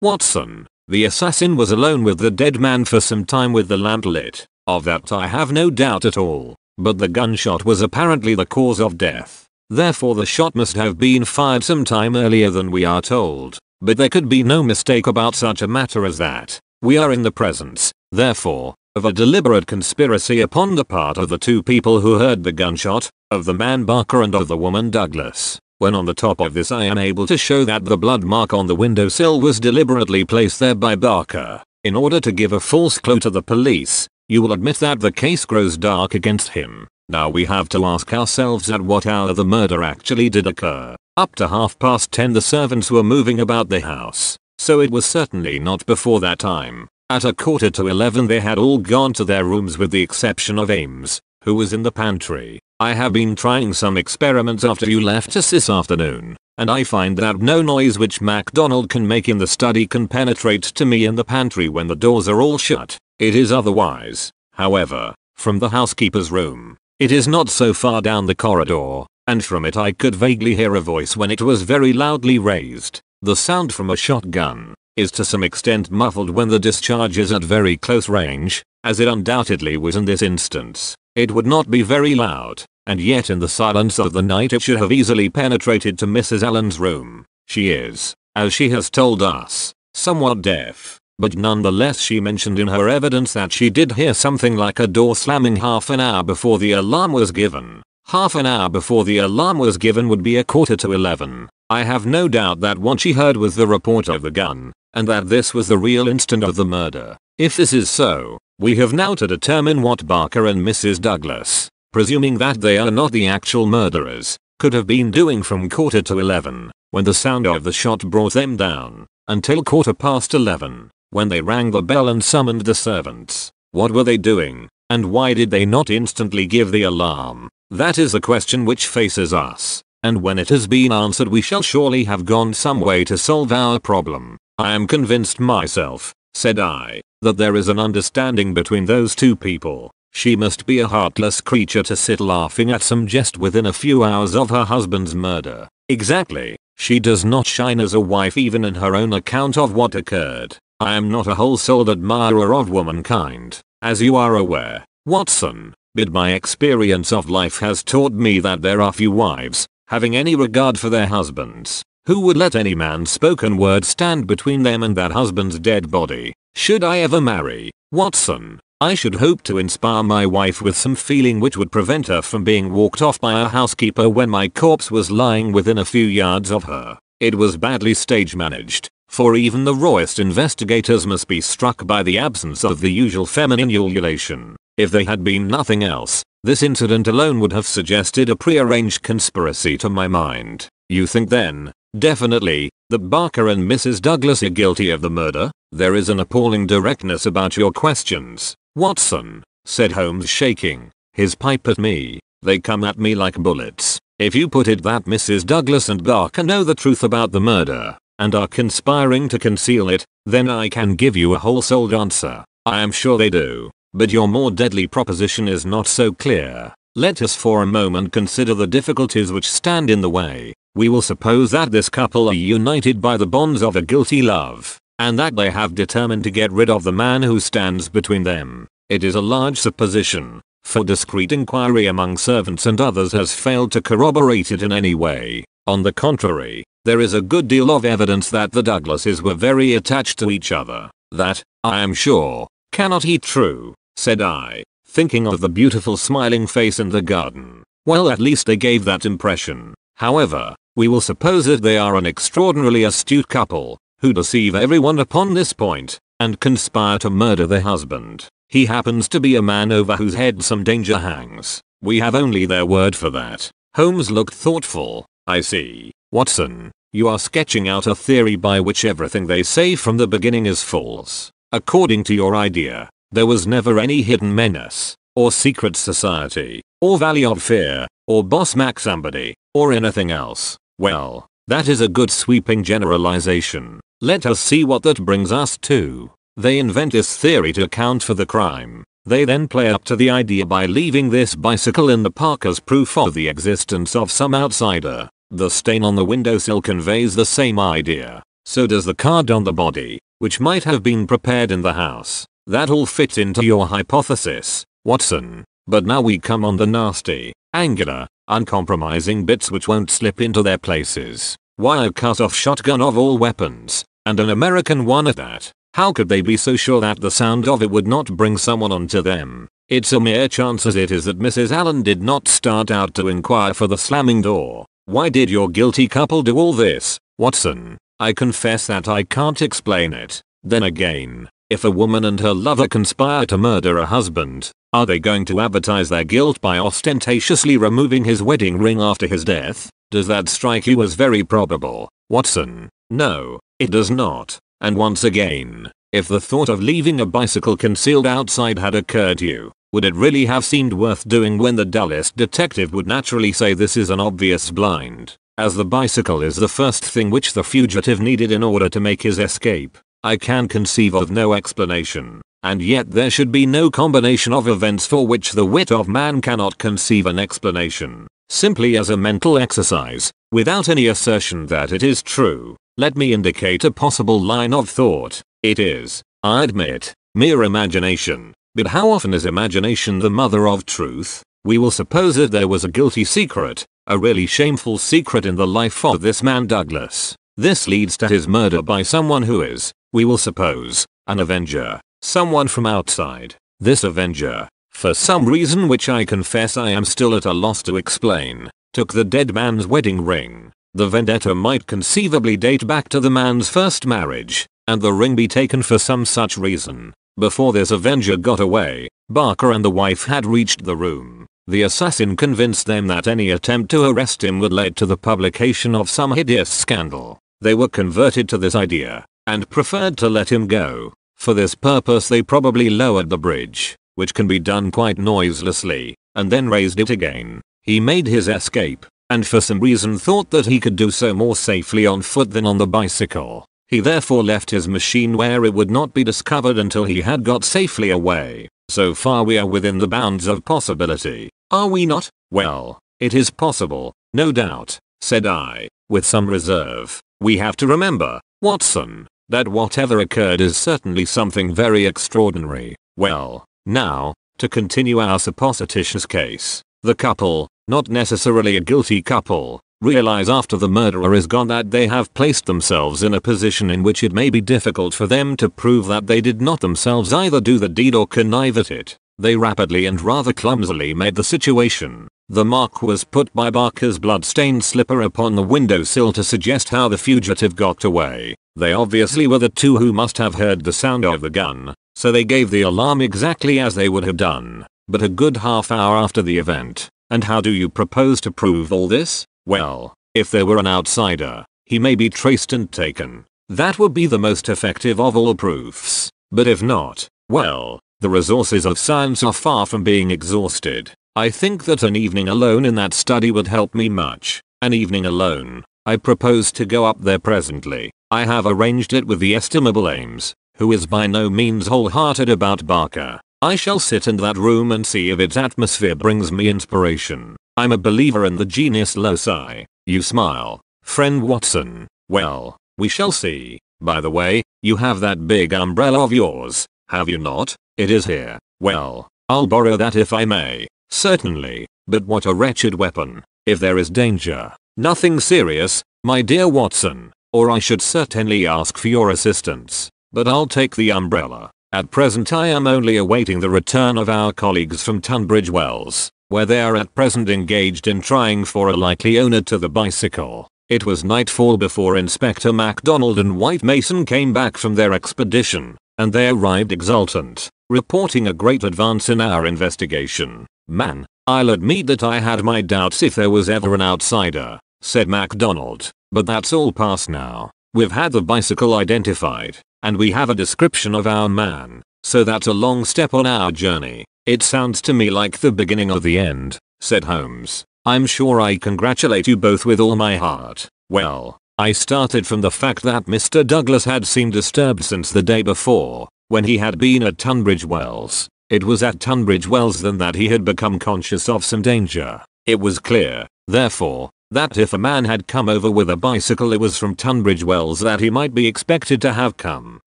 Watson. The assassin was alone with the dead man for some time with the lamp lit. Of that I have no doubt at all. But the gunshot was apparently the cause of death. Therefore the shot must have been fired some time earlier than we are told. But there could be no mistake about such a matter as that. We are in the presence, therefore, of a deliberate conspiracy upon the part of the two people who heard the gunshot, of the man Barker and of the woman Douglas. When on the top of this I am able to show that the blood mark on the windowsill was deliberately placed there by Barker, in order to give a false clue to the police, you will admit that the case grows dark against him. Now we have to ask ourselves at what hour the murder actually did occur. Up to 10:30 the servants were moving about the house, so it was certainly not before that time. At 11:15 they had all gone to their rooms with the exception of Ames, who was in the pantry. I have been trying some experiments after you left us this afternoon, and I find that no noise which MacDonald can make in the study can penetrate to me in the pantry when the doors are all shut. It is otherwise, however, from the housekeeper's room. It is not so far down the corridor, and from it I could vaguely hear a voice when it was very loudly raised. The sound from a shotgun is to some extent muffled when the discharge is at very close range, as it undoubtedly was in this instance. It would not be very loud, and yet in the silence of the night it should have easily penetrated to Mrs. Allen's room. She is, as she has told us, somewhat deaf, but nonetheless she mentioned in her evidence that she did hear something like a door slamming half an hour before the alarm was given. Half an hour before the alarm was given would be 11:15. I have no doubt that what she heard was the report of the gun, and that this was the real instant of the murder. If this is so, we have now to determine what Barker and Mrs. Douglas, presuming that they are not the actual murderers, could have been doing from 11:15, when the sound of the shot brought them down, until 11:15, when they rang the bell and summoned the servants. What were they doing, and why did they not instantly give the alarm? That is the question which faces us, and when it has been answered we shall surely have gone some way to solve our problem. I am convinced myself, said I, that there is an understanding between those two people. She must be a heartless creature to sit laughing at some jest within a few hours of her husband's murder. Exactly. She does not shine as a wife even in her own account of what occurred. I am not a whole-souled admirer of womankind, as you are aware, Watson, but my experience of life has taught me that there are few wives, having any regard for their husbands, who would let any man's spoken word stand between them and that husband's dead body. Should I ever marry, Watson, I should hope to inspire my wife with some feeling which would prevent her from being walked off by a housekeeper when my corpse was lying within a few yards of her. It was badly stage managed, for even the rawest investigators must be struck by the absence of the usual feminine ululation. If there had been nothing else, this incident alone would have suggested a prearranged conspiracy to my mind. You think then, definitely, that Barker and Mrs. Douglas are guilty of the murder? There is an appalling directness about your questions, Watson, said Holmes, shaking his pipe at me. They come at me like bullets. If you put it that Mrs. Douglas and Barker know the truth about the murder, and are conspiring to conceal it, then I can give you a whole-souled answer. I am sure they do. But your more deadly proposition is not so clear. Let us for a moment consider the difficulties which stand in the way. We will suppose that this couple are united by the bonds of a guilty love, and that they have determined to get rid of the man who stands between them. It is a large supposition, for discreet inquiry among servants and others has failed to corroborate it in any way. On the contrary, there is a good deal of evidence that the Douglases were very attached to each other. That, I am sure, cannot be true, said I, thinking of the beautiful smiling face in the garden. Well, at least they gave that impression. However, we will suppose that they are an extraordinarily astute couple, who deceive everyone upon this point, and conspire to murder their husband. He happens to be a man over whose head some danger hangs. We have only their word for that. Holmes looked thoughtful. I see. Watson, you are sketching out a theory by which everything they say from the beginning is false. According to your idea, there was never any hidden menace, or secret society, or valley of fear, or boss Mac somebody, or anything else. Well, that is a good sweeping generalization. Let us see what that brings us to. They invent this theory to account for the crime. They then play up to the idea by leaving this bicycle in the park as proof of the existence of some outsider. The stain on the windowsill conveys the same idea. So does the card on the body, which might have been prepared in the house. That all fits into your hypothesis, Watson. But now we come on the nasty, angular, uncompromising bits which won't slip into their places. Why a cut-off shotgun of all weapons, and an American one at that? How could they be so sure that the sound of it would not bring someone onto them? It's a mere chance as it is that Mrs. Allen did not start out to inquire for the slamming door. Why did your guilty couple do all this, Watson? I confess that I can't explain it. Then again, if a woman and her lover conspire to murder a husband, are they going to advertise their guilt by ostentatiously removing his wedding ring after his death? Does that strike you as very probable, Watson? No, it does not. And once again, if the thought of leaving a bicycle concealed outside had occurred to you, would it really have seemed worth doing when the dullest detective would naturally say this is an obvious blind, as the bicycle is the first thing which the fugitive needed in order to make his escape? I can conceive of no explanation, and yet there should be no combination of events for which the wit of man cannot conceive an explanation. Simply as a mental exercise, without any assertion that it is true, let me indicate a possible line of thought. It is, I admit, mere imagination. But how often is imagination the mother of truth? We will suppose that there was a guilty secret, a really shameful secret in the life of this man Douglas. This leads to his murder by someone who is, we will suppose, an avenger, someone from outside. This avenger, for some reason which I confess I am still at a loss to explain, took the dead man's wedding ring. The vendetta might conceivably date back to the man's first marriage, and the ring be taken for some such reason. Before this avenger got away, Barker and the wife had reached the room. The assassin convinced them that any attempt to arrest him would lead to the publication of some hideous scandal. They were converted to this idea, and preferred to let him go. For this purpose they probably lowered the bridge, which can be done quite noiselessly, and then raised it again. He made his escape, and for some reason thought that he could do so more safely on foot than on the bicycle. He therefore left his machine where it would not be discovered until he had got safely away. So far we are within the bounds of possibility, are we not? Well, it is possible, no doubt, said I, with some reserve. We have to remember, Watson, that whatever occurred is certainly something very extraordinary. Well, now, to continue our supposititious case, the couple, not necessarily a guilty couple, realize after the murderer is gone that they have placed themselves in a position in which it may be difficult for them to prove that they did not themselves either do the deed or connive at it. They rapidly and rather clumsily made the situation. The mark was put by Barker's blood-stained slipper upon the windowsill to suggest how the fugitive got away. They obviously were the two who must have heard the sound of the gun, so they gave the alarm exactly as they would have done, but a good half hour after the event. And how do you propose to prove all this? Well, if there were an outsider, he may be traced and taken. That would be the most effective of all proofs. But if not, well, the resources of science are far from being exhausted. I think that an evening alone in that study would help me much. An evening alone. I propose to go up there presently. I have arranged it with the estimable Ames, who is by no means wholehearted about Barker. I shall sit in that room and see if its atmosphere brings me inspiration. I'm a believer in the genius loci. You smile, friend Watson. Well, we shall see. By the way, you have that big umbrella of yours, have you not? It is here. Well, I'll borrow that if I may. Certainly, but what a wretched weapon. If there is danger, nothing serious, my dear Watson, or I should certainly ask for your assistance, but I'll take the umbrella. At present I am only awaiting the return of our colleagues from Tunbridge Wells, where they are at present engaged in trying for a likely owner to the bicycle. It was nightfall before Inspector MacDonald and White Mason came back from their expedition, and they arrived exultant, reporting a great advance in our investigation. "Man, I'll admit that I had my doubts if there was ever an outsider," said MacDonald, "but that's all past now. We've had the bicycle identified, and we have a description of our man, so that's a long step on our journey." "It sounds to me like the beginning of the end," said Holmes. "I'm sure I congratulate you both with all my heart." "Well, I started from the fact that Mr. Douglas had seemed disturbed since the day before, when he had been at Tunbridge Wells. It was at Tunbridge Wells then that he had become conscious of some danger. It was clear, therefore, that if a man had come over with a bicycle it was from Tunbridge Wells that he might be expected to have come.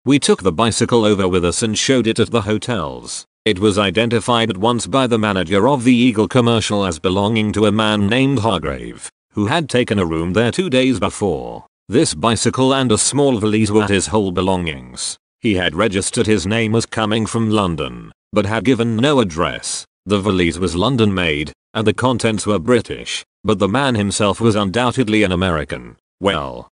We took the bicycle over with us and showed it at the hotels. It was identified at once by the manager of the Eagle Commercial as belonging to a man named Hargrave, who had taken a room there 2 days before. This bicycle and a small valise were his whole belongings. He had registered his name as coming from London, but had given no address. The valise was London made, and the contents were British, but the man himself was undoubtedly an American. Well,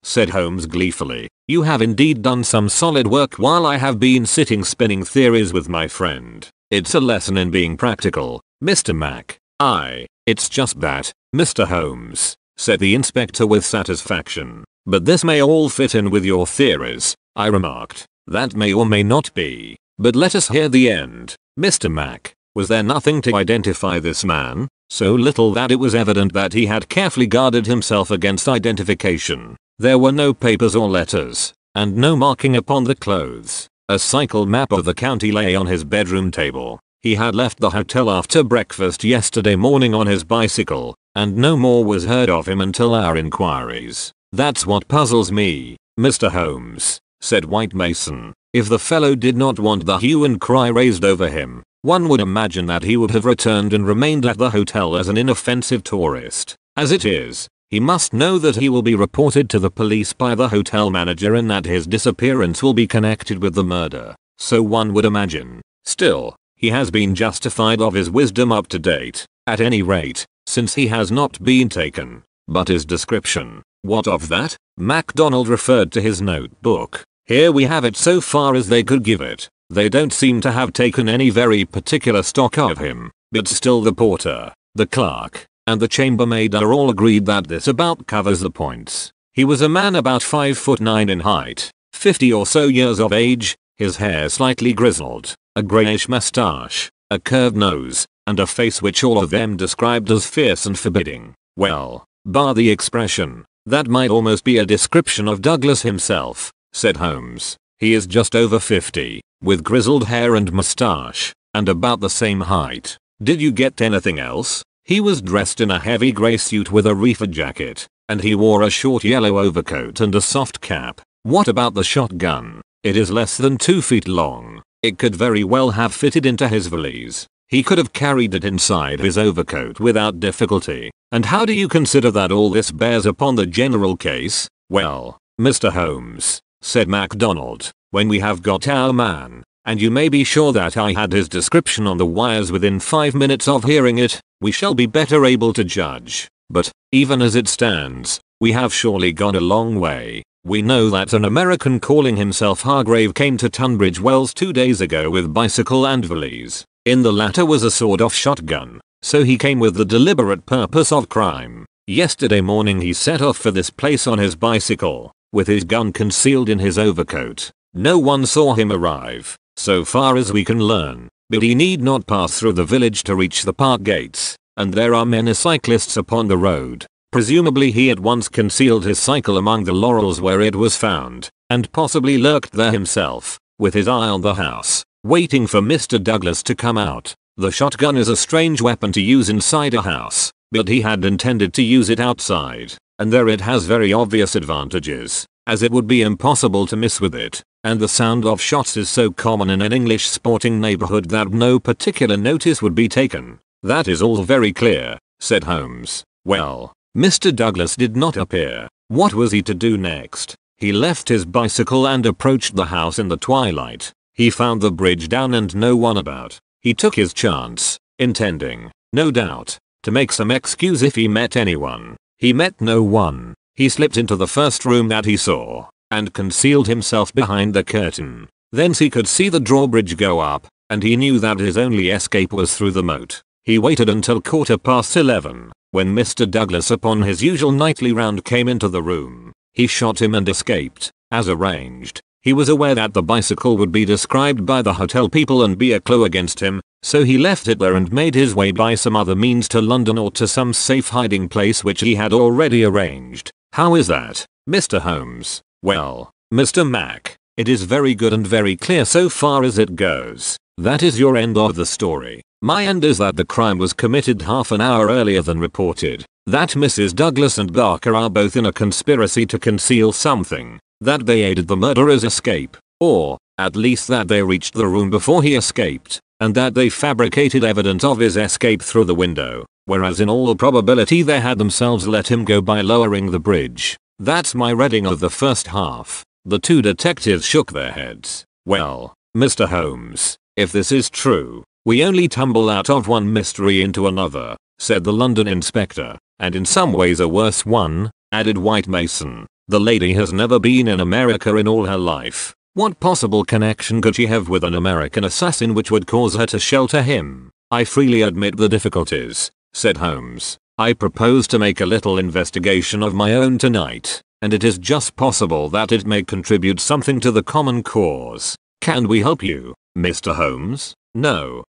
said Holmes gleefully, "you have indeed done some solid work while I have been sitting spinning theories with my friend. It's a lesson in being practical, Mr. Mac." "Aye, it's just that, Mr. Holmes," said the inspector with satisfaction. "But this may all fit in with your theories," I remarked. "That may or may not be, but let us hear the end. Mr. Mac, was there nothing to identify this man? So little that it was evident that he had carefully guarded himself against identification. There were no papers or letters, and no marking upon the clothes. A cycle map of the county lay on his bedroom table. He had left the hotel after breakfast yesterday morning on his bicycle, and no more was heard of him until our inquiries. That's what puzzles me, Mr. Holmes," said White Mason. "If the fellow did not want the hue and cry raised over him, one would imagine that he would have returned and remained at the hotel as an inoffensive tourist. As it is, he must know that he will be reported to the police by the hotel manager and that his disappearance will be connected with the murder. So one would imagine. Still, he has been justified of his wisdom up to date, at any rate, since he has not been taken. But his description, what of that?" MacDonald referred to his notebook. "Here we have it so far as they could give it. They don't seem to have taken any very particular stock of him, but still the porter, the clerk, and the chambermaid are all agreed that this about covers the points. He was a man about 5'9" in height, 50 or so years of age, his hair slightly grizzled, a greyish moustache, a curved nose, and a face which all of them described as fierce and forbidding. Well, bar the expression, that might almost be a description of Douglas himself," said Holmes. "He is just over 50, with grizzled hair and moustache, and about the same height. Did you get anything else?" "He was dressed in a heavy grey suit with a reefer jacket, and he wore a short yellow overcoat and a soft cap." "What about the shotgun?" "It is less than 2 feet long. It could very well have fitted into his valise. He could have carried it inside his overcoat without difficulty." "And how do you consider that all this bears upon the general case?" "Well, Mr. Holmes," said MacDonald, "when we have got our man, and you may be sure that I had his description on the wires within 5 minutes of hearing it, we shall be better able to judge. But, even as it stands, we have surely gone a long way. We know that an American calling himself Hargrave came to Tunbridge Wells 2 days ago with bicycle and valise. In the latter was a sawed-off shotgun, so he came with the deliberate purpose of crime. Yesterday morning he set off for this place on his bicycle, with his gun concealed in his overcoat. No one saw him arrive, so far as we can learn, but he need not pass through the village to reach the park gates, and there are many cyclists upon the road. Presumably he at once concealed his cycle among the laurels where it was found, and possibly lurked there himself, with his eye on the house, waiting for Mr. Douglas to come out. The shotgun is a strange weapon to use inside a house, but he had intended to use it outside, and there it has very obvious advantages, as it would be impossible to miss with it, and the sound of shots is so common in an English sporting neighborhood that no particular notice would be taken." "That is all very clear," said Holmes. "Well, Mr. Douglas did not appear. What was he to do next?" "He left his bicycle and approached the house in the twilight. He found the bridge down and no one about. He took his chance, intending, no doubt, to make some excuse if he met anyone. He met no one. He slipped into the first room that he saw and concealed himself behind the curtain. Thence he could see the drawbridge go up, and he knew that his only escape was through the moat. He waited until 11:15, when Mr. Douglas upon his usual nightly round came into the room. He shot him and escaped, as arranged. He was aware that the bicycle would be described by the hotel people and be a clue against him, so he left it there and made his way by some other means to London or to some safe hiding place which he had already arranged. How is that, Mr. Holmes? Well, Mr. Mac, it is very good and very clear so far as it goes. That is your end of the story. My end is that the crime was committed half an hour earlier than reported, that Mrs. Douglas and Barker are both in a conspiracy to conceal something, that they aided the murderer's escape, or, at least that they reached the room before he escaped, and that they fabricated evidence of his escape through the window, whereas in all probability they had themselves let him go by lowering the bridge. That's my reading of the first half. The two detectives shook their heads. Well, Mr. Holmes, if this is true, we only tumble out of one mystery into another, said the London inspector, and in some ways a worse one, added White Mason. The lady has never been in America in all her life. What possible connection could she have with an American assassin which would cause her to shelter him? I freely admit the difficulties, said Holmes. I propose to make a little investigation of my own tonight, and it is just possible that it may contribute something to the common cause. Can we help you, Mr. Holmes? No.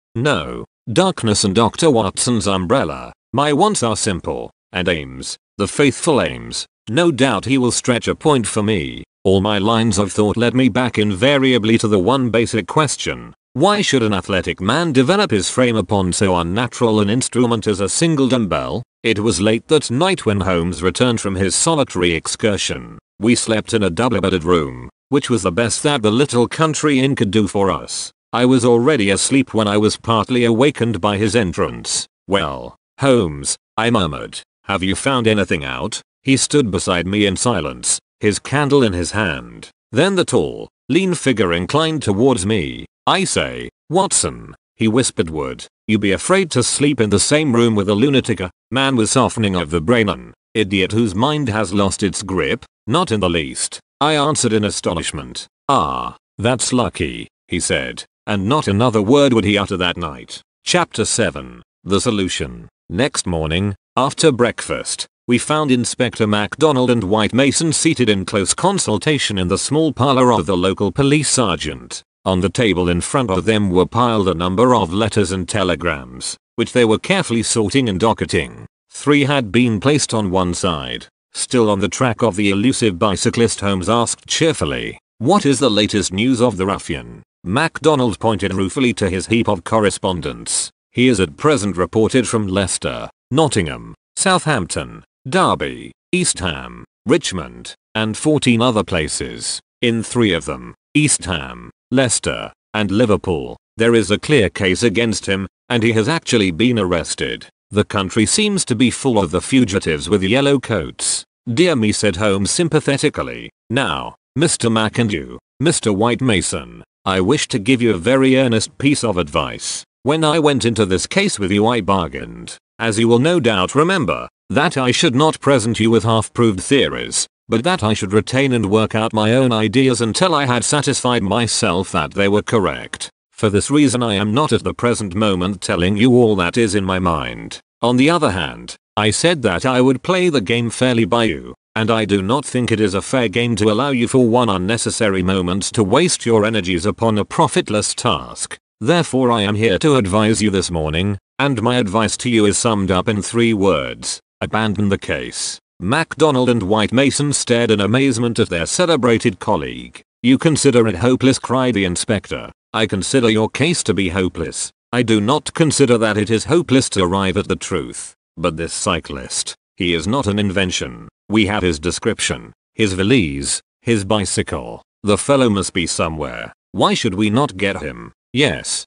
Darkness and Dr. Watson's umbrella. My wants are simple, and Ames, the faithful Ames, no doubt he will stretch a point for me. All my lines of thought led me back invariably to the one basic question. Why should an athletic man develop his frame upon so unnatural an instrument as a single dumbbell? It was late that night when Holmes returned from his solitary excursion. We slept in a double-bedded room, which was the best that the little country inn could do for us. I was already asleep when I was partly awakened by his entrance. Well, Holmes, I murmured, have you found anything out? He stood beside me in silence, his candle in his hand. Then the tall, lean figure inclined towards me. I say, Watson, he whispered, would you be afraid to sleep in the same room with a lunatic, a man with softening of the brain, an idiot whose mind has lost its grip? Not in the least, I answered in astonishment. Ah, that's lucky, he said, and not another word would he utter that night. Chapter 7. The Solution. Next morning, after breakfast, we found Inspector MacDonald and White Mason seated in close consultation in the small parlour of the local police sergeant. On the table in front of them were piled a number of letters and telegrams, which they were carefully sorting and docketing. 3 had been placed on one side. Still on the track of the elusive bicyclist, Holmes asked cheerfully, "What is the latest news of the ruffian?" MacDonald pointed ruefully to his heap of correspondence. "He is at present reported from Leicester, Nottingham, Southampton, Derby, East Ham, Richmond, and 14 other places. In 3 of them, East Ham, Leicester, and Liverpool, there is a clear case against him, and he has actually been arrested. The country seems to be full of the fugitives with yellow coats." "Dear me," said Holmes sympathetically. "Now, Mr. Mac and you, Mr. White Mason, I wish to give you a very earnest piece of advice. When I went into this case with you, I bargained, as you will no doubt remember, that I should not present you with half-proved theories, but that I should retain and work out my own ideas until I had satisfied myself that they were correct. For this reason I am not at the present moment telling you all that is in my mind. On the other hand, I said that I would play the game fairly by you, and I do not think it is a fair game to allow you for one unnecessary moment to waste your energies upon a profitless task. Therefore I am here to advise you this morning, and my advice to you is summed up in 3 words. Abandon the case." MacDonald and White Mason stared in amazement at their celebrated colleague. "You consider it hopeless?" cried the inspector. "I consider your case to be hopeless. I do not consider that it is hopeless to arrive at the truth. But this cyclist, he is not an invention. We have his description, his valise, his bicycle. The fellow must be somewhere. Why should we not get him? Yes,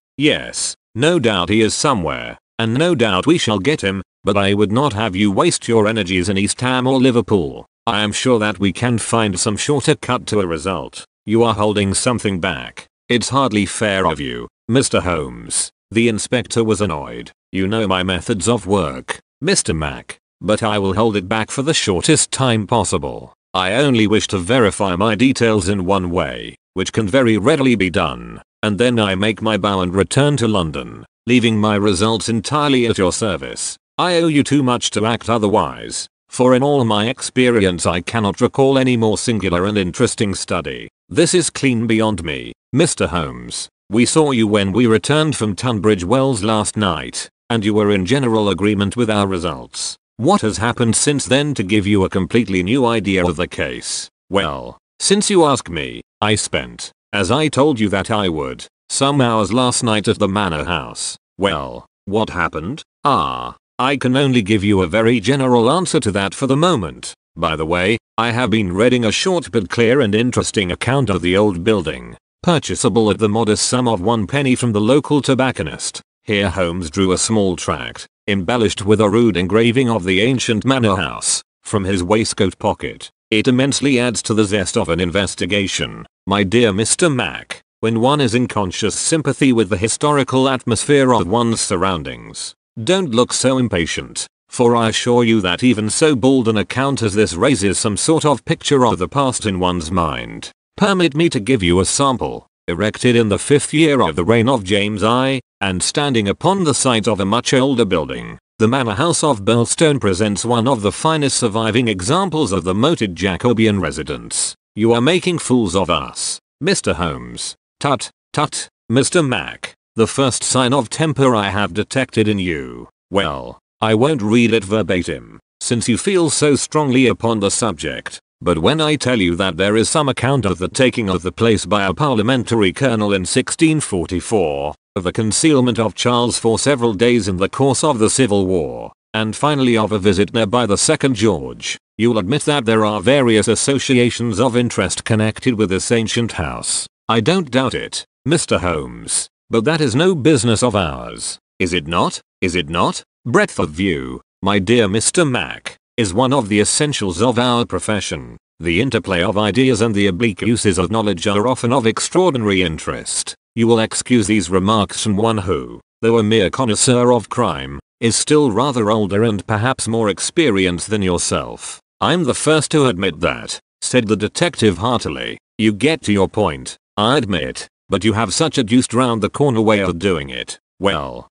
no doubt he is somewhere, and no doubt we shall get him, but I would not have you waste your energies in East Ham or Liverpool. I am sure that we can find some shorter cut to a result. You are holding something back. It's hardly fair of you, Mr. Holmes. The inspector was annoyed. You know my methods of work, Mr. Mac, but I will hold it back for the shortest time possible. I only wish to verify my details in one way, which can very readily be done, and then I make my bow and return to London, leaving my results entirely at your service. I owe you too much to act otherwise, for in all my experience I cannot recall any more singular and interesting study. This is clean beyond me, Mr. Holmes. We saw you when we returned from Tunbridge Wells last night, and you were in general agreement with our results. What has happened since then to give you a completely new idea of the case? Well, since you ask me, I spent, as I told you that I would, some hours last night at the Manor House. Well, what happened? I can only give you a very general answer to that for the moment. By the way, I have been reading a short but clear and interesting account of the old building, purchasable at the modest sum of 1 penny from the local tobacconist. Here Holmes drew a small tract, embellished with a rude engraving of the ancient manor house, from his waistcoat pocket. It immensely adds to the zest of an investigation, my dear Mr. Mac, when one is in conscious sympathy with the historical atmosphere of one's surroundings. Don't look so impatient, for I assure you that even so bald an account as this raises some sort of picture of the past in one's mind. Permit me to give you a sample. Erected in the 5th year of the reign of James I, and standing upon the site of a much older building, the Manor House of Birlstone presents one of the finest surviving examples of the moated Jacobean residence. You are making fools of us, Mr. Holmes. Tut, tut, Mr. Mac. The first sign of temper I have detected in you. Well, I won't read it verbatim, since you feel so strongly upon the subject. But when I tell you that there is some account of the taking of the place by a parliamentary colonel in 1644, of the concealment of Charles for several days in the course of the Civil War, and finally of a visit there by the second George, you'll admit that there are various associations of interest connected with this ancient house. I don't doubt it, Mr. Holmes, but that is no business of ours. Is it not? Is it not? Breadth of view, my dear Mr. Mac, is one of the essentials of our profession. The interplay of ideas and the oblique uses of knowledge are often of extraordinary interest. You will excuse these remarks from one who, though a mere connoisseur of crime, is still rather older and perhaps more experienced than yourself. I'm the first to admit that, said the detective heartily. You get to your point, I admit, but you have such a deuced round the corner way of doing it. Well,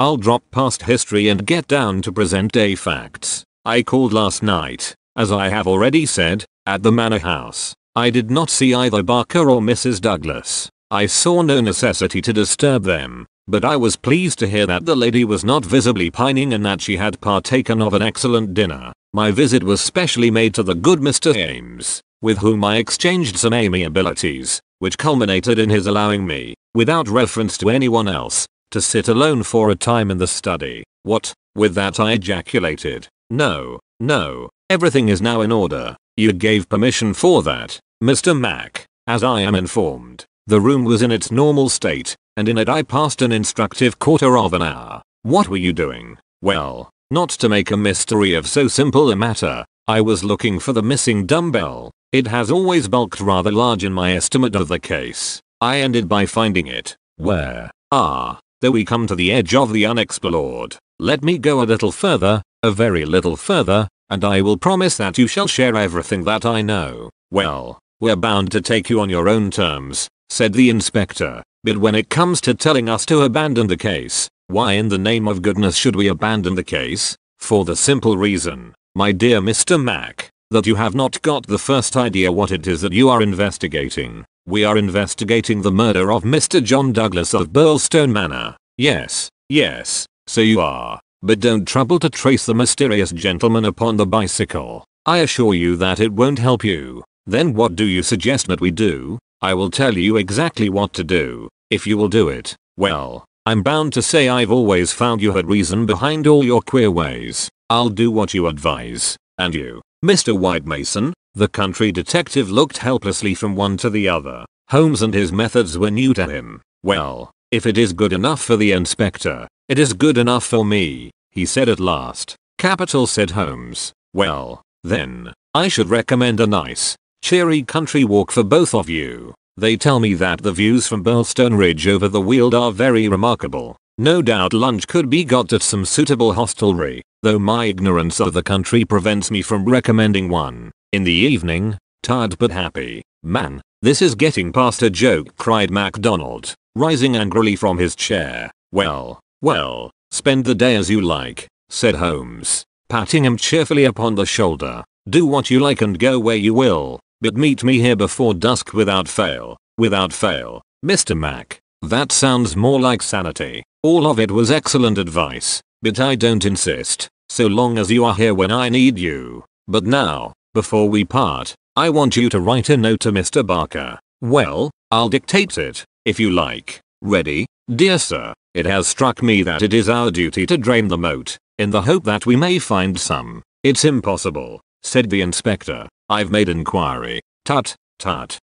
I'll drop past history and get down to present day facts. I called last night, as I have already said, at the Manor House. I did not see either Barker or Mrs. Douglas. I saw no necessity to disturb them, but I was pleased to hear that the lady was not visibly pining and that she had partaken of an excellent dinner. My visit was specially made to the good Mr. Ames, with whom I exchanged some amiabilities, which culminated in his allowing me, without reference to anyone else, to sit alone for a time in the study. What? With that I ejaculated. No, everything is now in order. You gave permission for that, Mr. Mac, as I am informed. The room was in its normal state, and in it I passed an instructive quarter of an hour. What were you doing? Well, not to make a mystery of so simple a matter, I was looking for the missing dumbbell. It has always bulked rather large in my estimate of the case. I ended by finding it. Where? There we come to the edge of the unexplored. Let me go a little further, a very little further, and I will promise that you shall share everything that I know. Well, we're bound to take you on your own terms, said the inspector, but when it comes to telling us to abandon the case, why in the name of goodness should we abandon the case? For the simple reason, my dear Mr. Mac, that you have not got the first idea what it is that you are investigating. We are investigating the murder of Mr. John Douglas of Birlstone Manor. Yes, so you are. But don't trouble to trace the mysterious gentleman upon the bicycle. I assure you that it won't help you. Then what do you suggest that we do? I will tell you exactly what to do, if you will do it. Well, I'm bound to say I've always found you had reason behind all your queer ways. I'll do what you advise. And you, Mr. White Mason? The country detective looked helplessly from one to the other. Holmes and his methods were new to him. Well, if it is good enough for the inspector, it is good enough for me, he said at last. Capital, said Holmes. Well, then, I should recommend a nice, cheery country walk for both of you. They tell me that the views from Birlstone Ridge over the Weald are very remarkable. No doubt lunch could be got at some suitable hostelry, though my ignorance of the country prevents me from recommending one. In the evening, tired but happy. Man, this is getting past a joke, cried MacDonald, rising angrily from his chair. Well, spend the day as you like, said Holmes, patting him cheerfully upon the shoulder. Do what you like and go where you will, but meet me here before dusk without fail. Without fail, Mr. Mac. That sounds more like sanity. All of it was excellent advice, but I don't insist, so long as you are here when I need you. But now, before we part, I want you to write a note to Mr. Barker. Well, I'll dictate it, if you like. Ready? Dear sir, it has struck me that it is our duty to drain the moat, in the hope that we may find some. It's impossible, said the inspector. I've made inquiry. Tut,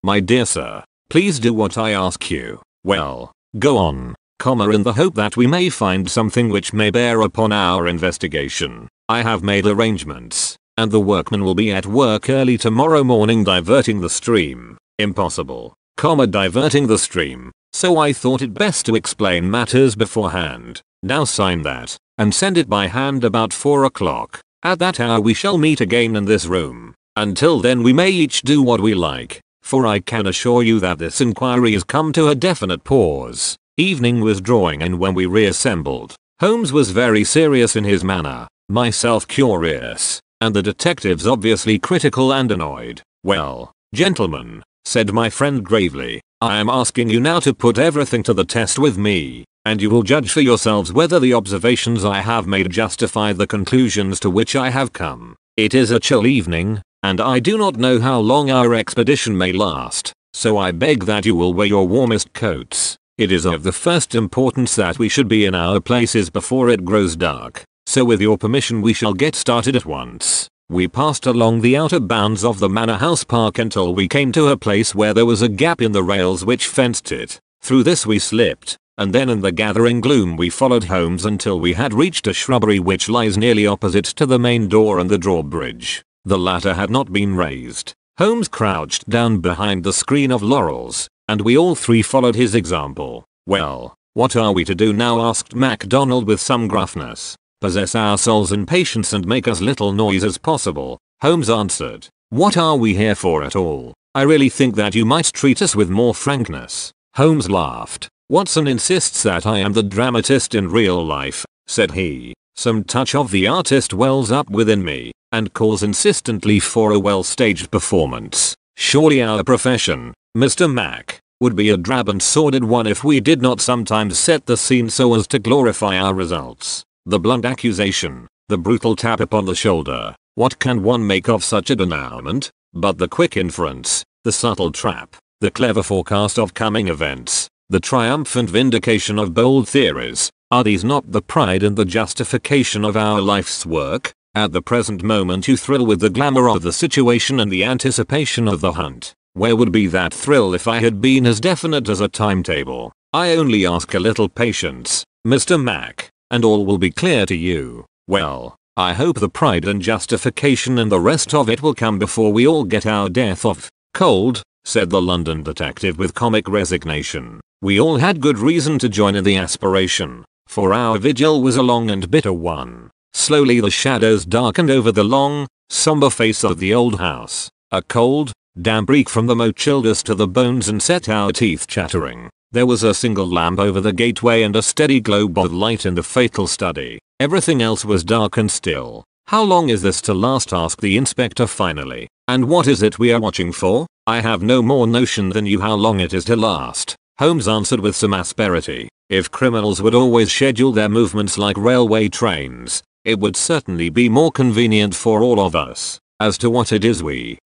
my dear sir, please do what I ask you. Well, go on, in the hope that we may find something which may bear upon our investigation. I have made arrangements, and the workmen will be at work early tomorrow morning diverting the stream. Impossible, diverting the stream, so I thought it best to explain matters beforehand. Now sign that, and send it by hand about 4 o'clock. At that hour we shall meet again in this room. Until then we may each do what we like, for I can assure you that this inquiry has come to a definite pause. Evening was drawing in when we reassembled. Holmes was very serious in his manner, myself curious, and the detectives obviously critical and annoyed. Well, gentlemen, said my friend gravely, I am asking you now to put everything to the test with me, and you will judge for yourselves whether the observations I have made justify the conclusions to which I have come. It is a chill evening, and I do not know how long our expedition may last, so I beg that you will wear your warmest coats. It is of the first importance that we should be in our places before it grows dark, so with your permission we shall get started at once. We passed along the outer bounds of the Manor House Park until we came to a place where there was a gap in the rails which fenced it. Through this we slipped, and then in the gathering gloom we followed Holmes until we had reached a shrubbery which lies nearly opposite to the main door and the drawbridge. The latter had not been raised. Holmes crouched down behind the screen of laurels, and we all three followed his example. Well, what are we to do now? Asked MacDonald with some gruffness. Possess our souls in patience and make as little noise as possible, Holmes answered. What are we here for at all? I really think that you might treat us with more frankness. Holmes laughed. Watson insists that I am the dramatist in real life, said he. Some touch of the artist wells up within me, and calls insistently for a well-staged performance. Surely our profession, Mr. Mac, would be a drab and sordid one if we did not sometimes set the scene so as to glorify our results. The blunt accusation, the brutal tap upon the shoulder, what can one make of such a denouement? But the quick inference, the subtle trap, the clever forecast of coming events, the triumphant vindication of bold theories, are these not the pride and the justification of our life's work? At the present moment you thrill with the glamour of the situation and the anticipation of the hunt. Where would be that thrill if I had been as definite as a timetable? I only ask a little patience, Mr. Mac, and all will be clear to you. Well, I hope the pride and justification and the rest of it will come before we all get our death of cold, said the London detective with comic resignation. We all had good reason to join in the aspiration, for our vigil was a long and bitter one. Slowly the shadows darkened over the long, somber face of the old house. A cold, damp reek from the moat chilled us to the bones and set our teeth chattering. There was a single lamp over the gateway and a steady globe of light in the fatal study. Everything else was dark and still. How long is this to last? Asked the inspector finally. And what is it we are watching for? I have no more notion than you how long it is to last, Holmes answered with some asperity. If criminals would always schedule their movements like railway trains, it would certainly be more convenient for all of us. As to what it is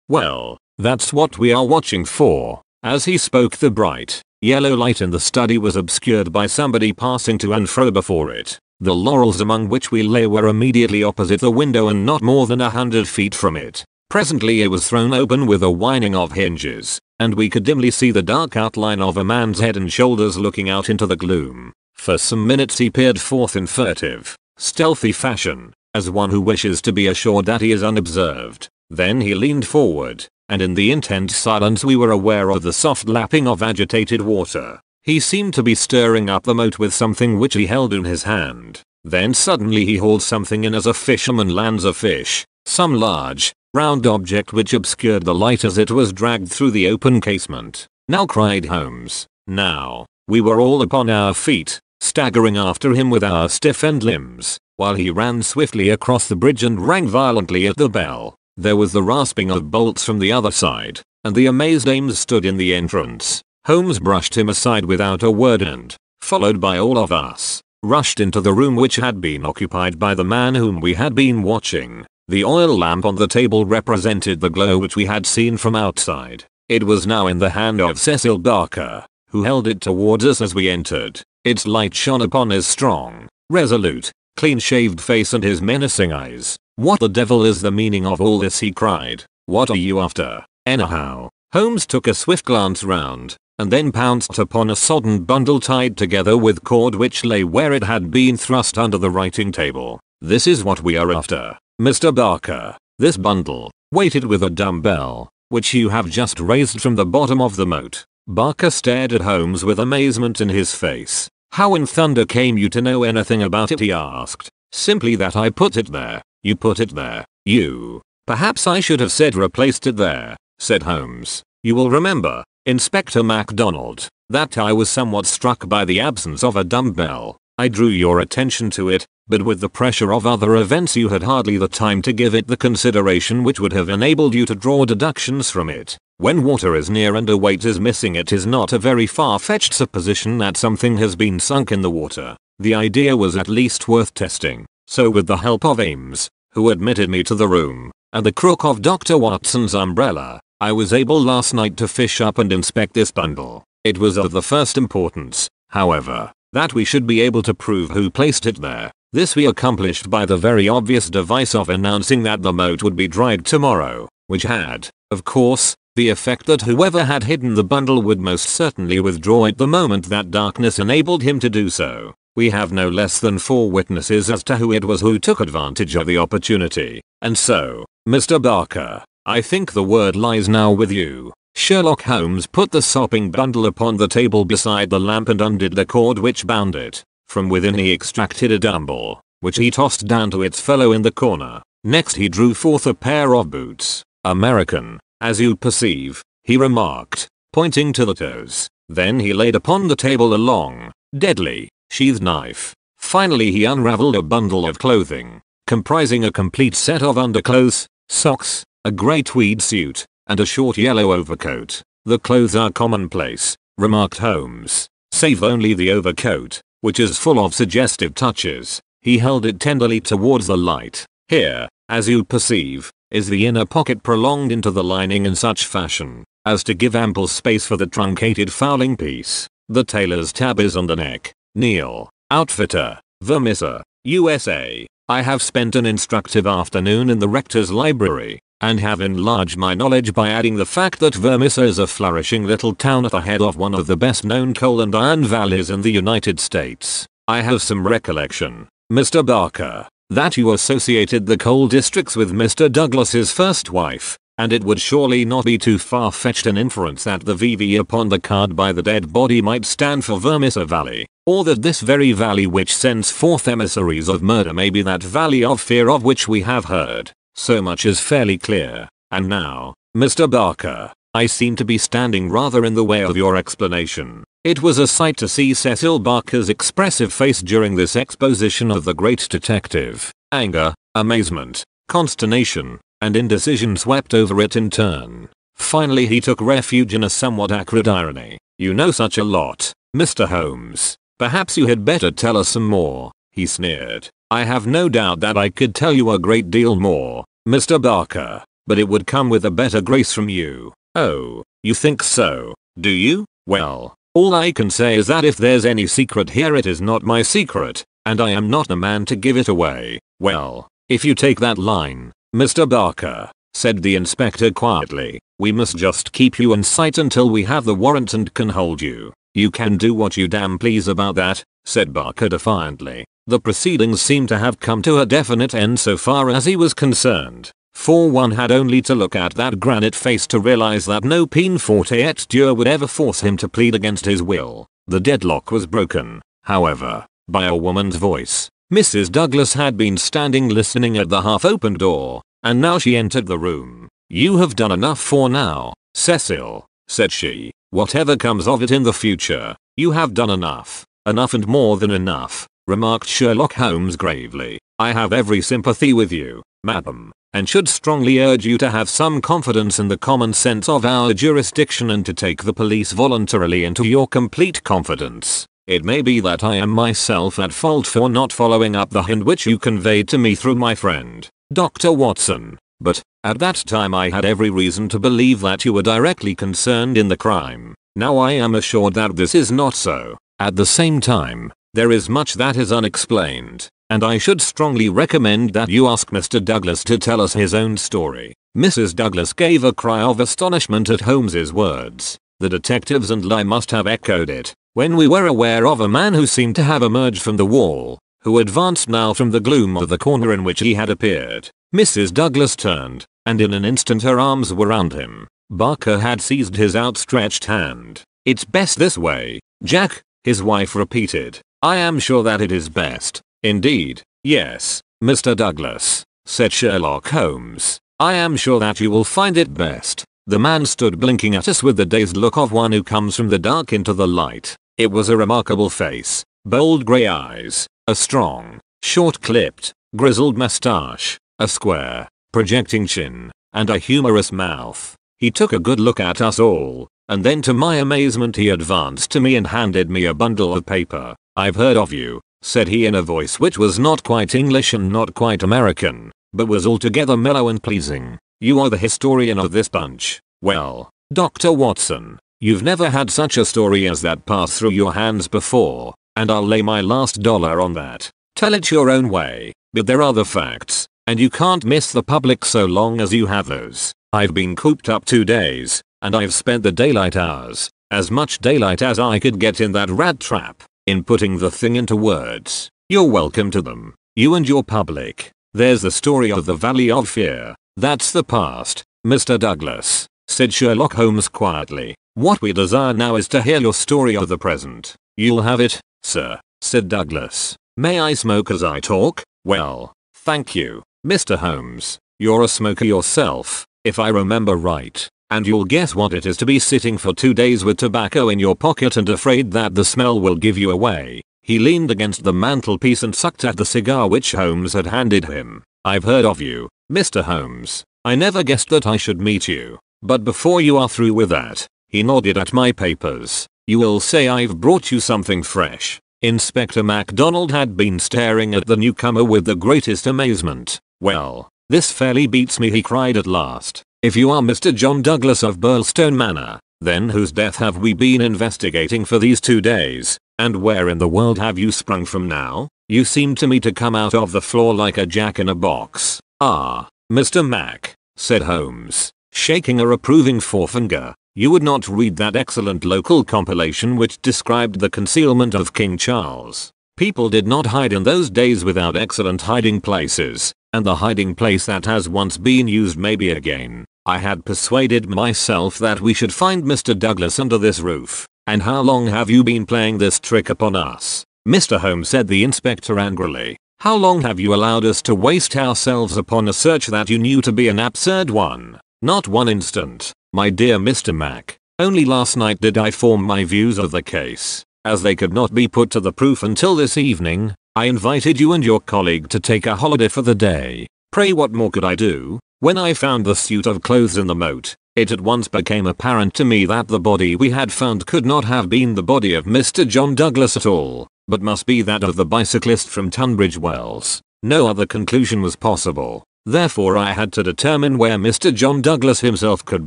well, that's what we are watching for. As he spoke the bright, yellow light in the study was obscured by somebody passing to and fro before it. The laurels among which we lay were immediately opposite the window and not more than 100 feet from it. Presently it was thrown open with a whining of hinges, and we could dimly see the dark outline of a man's head and shoulders looking out into the gloom. For some minutes he peered forth in furtive, stealthy fashion, as one who wishes to be assured that he is unobserved. Then he leaned forward, and in the intense silence we were aware of the soft lapping of agitated water. He seemed to be stirring up the moat with something which he held in his hand. Then suddenly he hauled something in as a fisherman lands a fish, some large, round object which obscured the light as it was dragged through the open casement. "Now," cried Holmes. "Now." We were all upon our feet, staggering after him with our stiffened limbs, while he ran swiftly across the bridge and rang violently at the bell. There was the rasping of bolts from the other side, and the amazed Ames stood in the entrance. Holmes brushed him aside without a word and, followed by all of us, rushed into the room which had been occupied by the man whom we had been watching. The oil lamp on the table represented the glow which we had seen from outside. It was now in the hand of Cecil Barker, who held it towards us as we entered. Its light shone upon his strong, resolute, clean-shaved face and his menacing eyes. "What the devil is the meaning of all this?" he cried. "What are you after, anyhow?" Holmes took a swift glance round, and then pounced upon a sodden bundle tied together with cord which lay where it had been thrust under the writing table. "This is what we are after, Mr. Barker. This bundle, weighted with a dumbbell, which you have just raised from the bottom of the moat." Barker stared at Holmes with amazement in his face. "How in thunder came you to know anything about it?" he asked. "Simply that I put it there." "You put it there? You?" "Perhaps I should have said replaced it there," said Holmes. "You will remember, Inspector MacDonald, that I was somewhat struck by the absence of a dumbbell. I drew your attention to it, but with the pressure of other events you had hardly the time to give it the consideration which would have enabled you to draw deductions from it. When water is near and a weight is missing, it is not a very far-fetched supposition that something has been sunk in the water. The idea was at least worth testing, so with the help of Ames, who admitted me to the room, and the crook of Dr. Watson's umbrella, I was able last night to fish up and inspect this bundle. It was of the first importance, however, that we should be able to prove who placed it there. This we accomplished by the very obvious device of announcing that the moat would be dried tomorrow, which had, of course, the effect that whoever had hidden the bundle would most certainly withdraw it the moment that darkness enabled him to do so. We have no less than 4 witnesses as to who it was who took advantage of the opportunity. And so, Mr. Barker, I think the word lies now with you." Sherlock Holmes put the sopping bundle upon the table beside the lamp and undid the cord which bound it. From within he extracted a dumbbell, which he tossed down to its fellow in the corner. Next he drew forth a pair of boots. "American, as you perceive," he remarked, pointing to the toes. Then he laid upon the table a long, deadly, sheathed knife. Finally he unraveled a bundle of clothing, comprising a complete set of underclothes, socks, a grey tweed suit, and a short yellow overcoat. "The clothes are commonplace," remarked Holmes, "save only the overcoat, which is full of suggestive touches." He held it tenderly towards the light. "Here, as you perceive, is the inner pocket prolonged into the lining in such fashion as to give ample space for the truncated fowling piece. The tailor's tab is on the neck. Neil, Outfitter, Vermissa, USA. I have spent an instructive afternoon in the rector's library, and have enlarged my knowledge by adding the fact that Vermissa is a flourishing little town at the head of one of the best known coal and iron valleys in the United States. I have some recollection, Mr. Barker, that you associated the coal districts with Mr. Douglas's first wife, and it would surely not be too far-fetched an inference that the VV upon the card by the dead body might stand for Vermissa Valley, or that this very valley which sends forth emissaries of murder may be that valley of fear of which we have heard. So much is fairly clear. And now, Mr. Barker, I seem to be standing rather in the way of your explanation." It was a sight to see Cecil Barker's expressive face during this exposition of the great detective. Anger, amazement, consternation, and indecision swept over it in turn. Finally he took refuge in a somewhat acrid irony. "You know such a lot, Mr. Holmes. Perhaps you had better tell us some more," he sneered. "I have no doubt that I could tell you a great deal more, Mr. Barker, but it would come with a better grace from you." "Oh, you think so, do you? Well, all I can say is that if there's any secret here it is not my secret, and I am not the man to give it away." "Well, if you take that line, Mr. Barker," said the inspector quietly, "we must just keep you in sight until we have the warrant and can hold you." "You can do what you damn please about that," said Barker defiantly. The proceedings seemed to have come to a definite end so far as he was concerned. for one had only to look at that granite face to realize that no peine forte et dure would ever force him to plead against his will. The deadlock was broken, however, by a woman's voice. Mrs. Douglas had been standing listening at the half-open door, and now she entered the room. "You have done enough for now, Cecil," said she. "Whatever comes of it in the future, you have done enough. Enough and more than enough," remarked Sherlock Holmes gravely. "I have every sympathy with you, madam, and should strongly urge you to have some confidence in the common sense of our jurisdiction and to take the police voluntarily into your complete confidence. It may be that I am myself at fault for not following up the hint which you conveyed to me through my friend, Dr. Watson, but, at that time I had every reason to believe that you were directly concerned in the crime. Now I am assured that this is not so. At the same time, there is much that is unexplained, and I should strongly recommend that you ask Mr. Douglas to tell us his own story." Mrs. Douglas gave a cry of astonishment at Holmes's words. The detectives and I must have echoed it, when we were aware of a man who seemed to have emerged from the wall, who advanced now from the gloom of the corner in which he had appeared. Mrs. Douglas turned, and in an instant her arms were round him. Barker had seized his outstretched hand. "It's best this way, Jack," his wife repeated. "I am sure that it is best. Indeed, yes, Mr. Douglas," said Sherlock Holmes. "I am sure that you will find it best." The man stood blinking at us with the dazed look of one who comes from the dark into the light. It was a remarkable face, bold grey eyes, a strong, short-clipped, grizzled moustache, a square, projecting chin, and a humorous mouth. He took a good look at us all, and then to my amazement he advanced to me and handed me a bundle of paper. "I've heard of you," said he in a voice which was not quite English and not quite American, but was altogether mellow and pleasing. "You are the historian of this bunch. Well, Dr. Watson, you've never had such a story as that pass through your hands before, and I'll lay my last dollar on that. Tell it your own way, but there are the facts, and you can't miss the public so long as you have those. I've been cooped up 2 days, and I've spent the daylight hours, as much daylight as I could get in that rat trap, in putting the thing into words. You're welcome to them, you and your public. There's the story of the Valley of Fear. That's the past, Mr. Douglas," said Sherlock Holmes quietly. "What we desire now is to hear your story of the present." "You'll have it, sir," said Douglas. "May I smoke as I talk?" "Well, thank you, Mr. Holmes. You're a smoker yourself, if I remember right, and you'll guess what it is to be sitting for 2 days with tobacco in your pocket and afraid that the smell will give you away." He leaned against the mantelpiece and sucked at the cigar which Holmes had handed him. "I've heard of you, Mr. Holmes. I never guessed that I should meet you. But before you are through with that," he nodded at my papers, "you will say I've brought you something fresh." Inspector MacDonald had been staring at the newcomer with the greatest amazement. "Well, this fairly beats me," he cried at last. "If you are Mr. John Douglas of Birlstone Manor, then whose death have we been investigating for these 2 days, and where in the world have you sprung from now? You seem to me to come out of the floor like a jack-in-a-box." "Ah, Mr. Mac," said Holmes, shaking a reproving forefinger, "you would not read that excellent local compilation which described the concealment of King Charles. People did not hide in those days without excellent hiding places, and the hiding place that has once been used may be again. I had persuaded myself that we should find Mr. Douglas under this roof. And how long have you been playing this trick upon us, Mr. Holmes?" said the inspector angrily. "How long have you allowed us to waste ourselves upon a search that you knew to be an absurd one?" "Not 1 instant, my dear Mr. Mac. Only last night did I form my views of the case. As they could not be put to the proof until this evening, I invited you and your colleague to take a holiday for the day. Pray what more could I do? When I found the suit of clothes in the moat, it at once became apparent to me that the body we had found could not have been the body of Mr. John Douglas at all, but must be that of the bicyclist from Tunbridge Wells. No other conclusion was possible. Therefore I had to determine where Mr. John Douglas himself could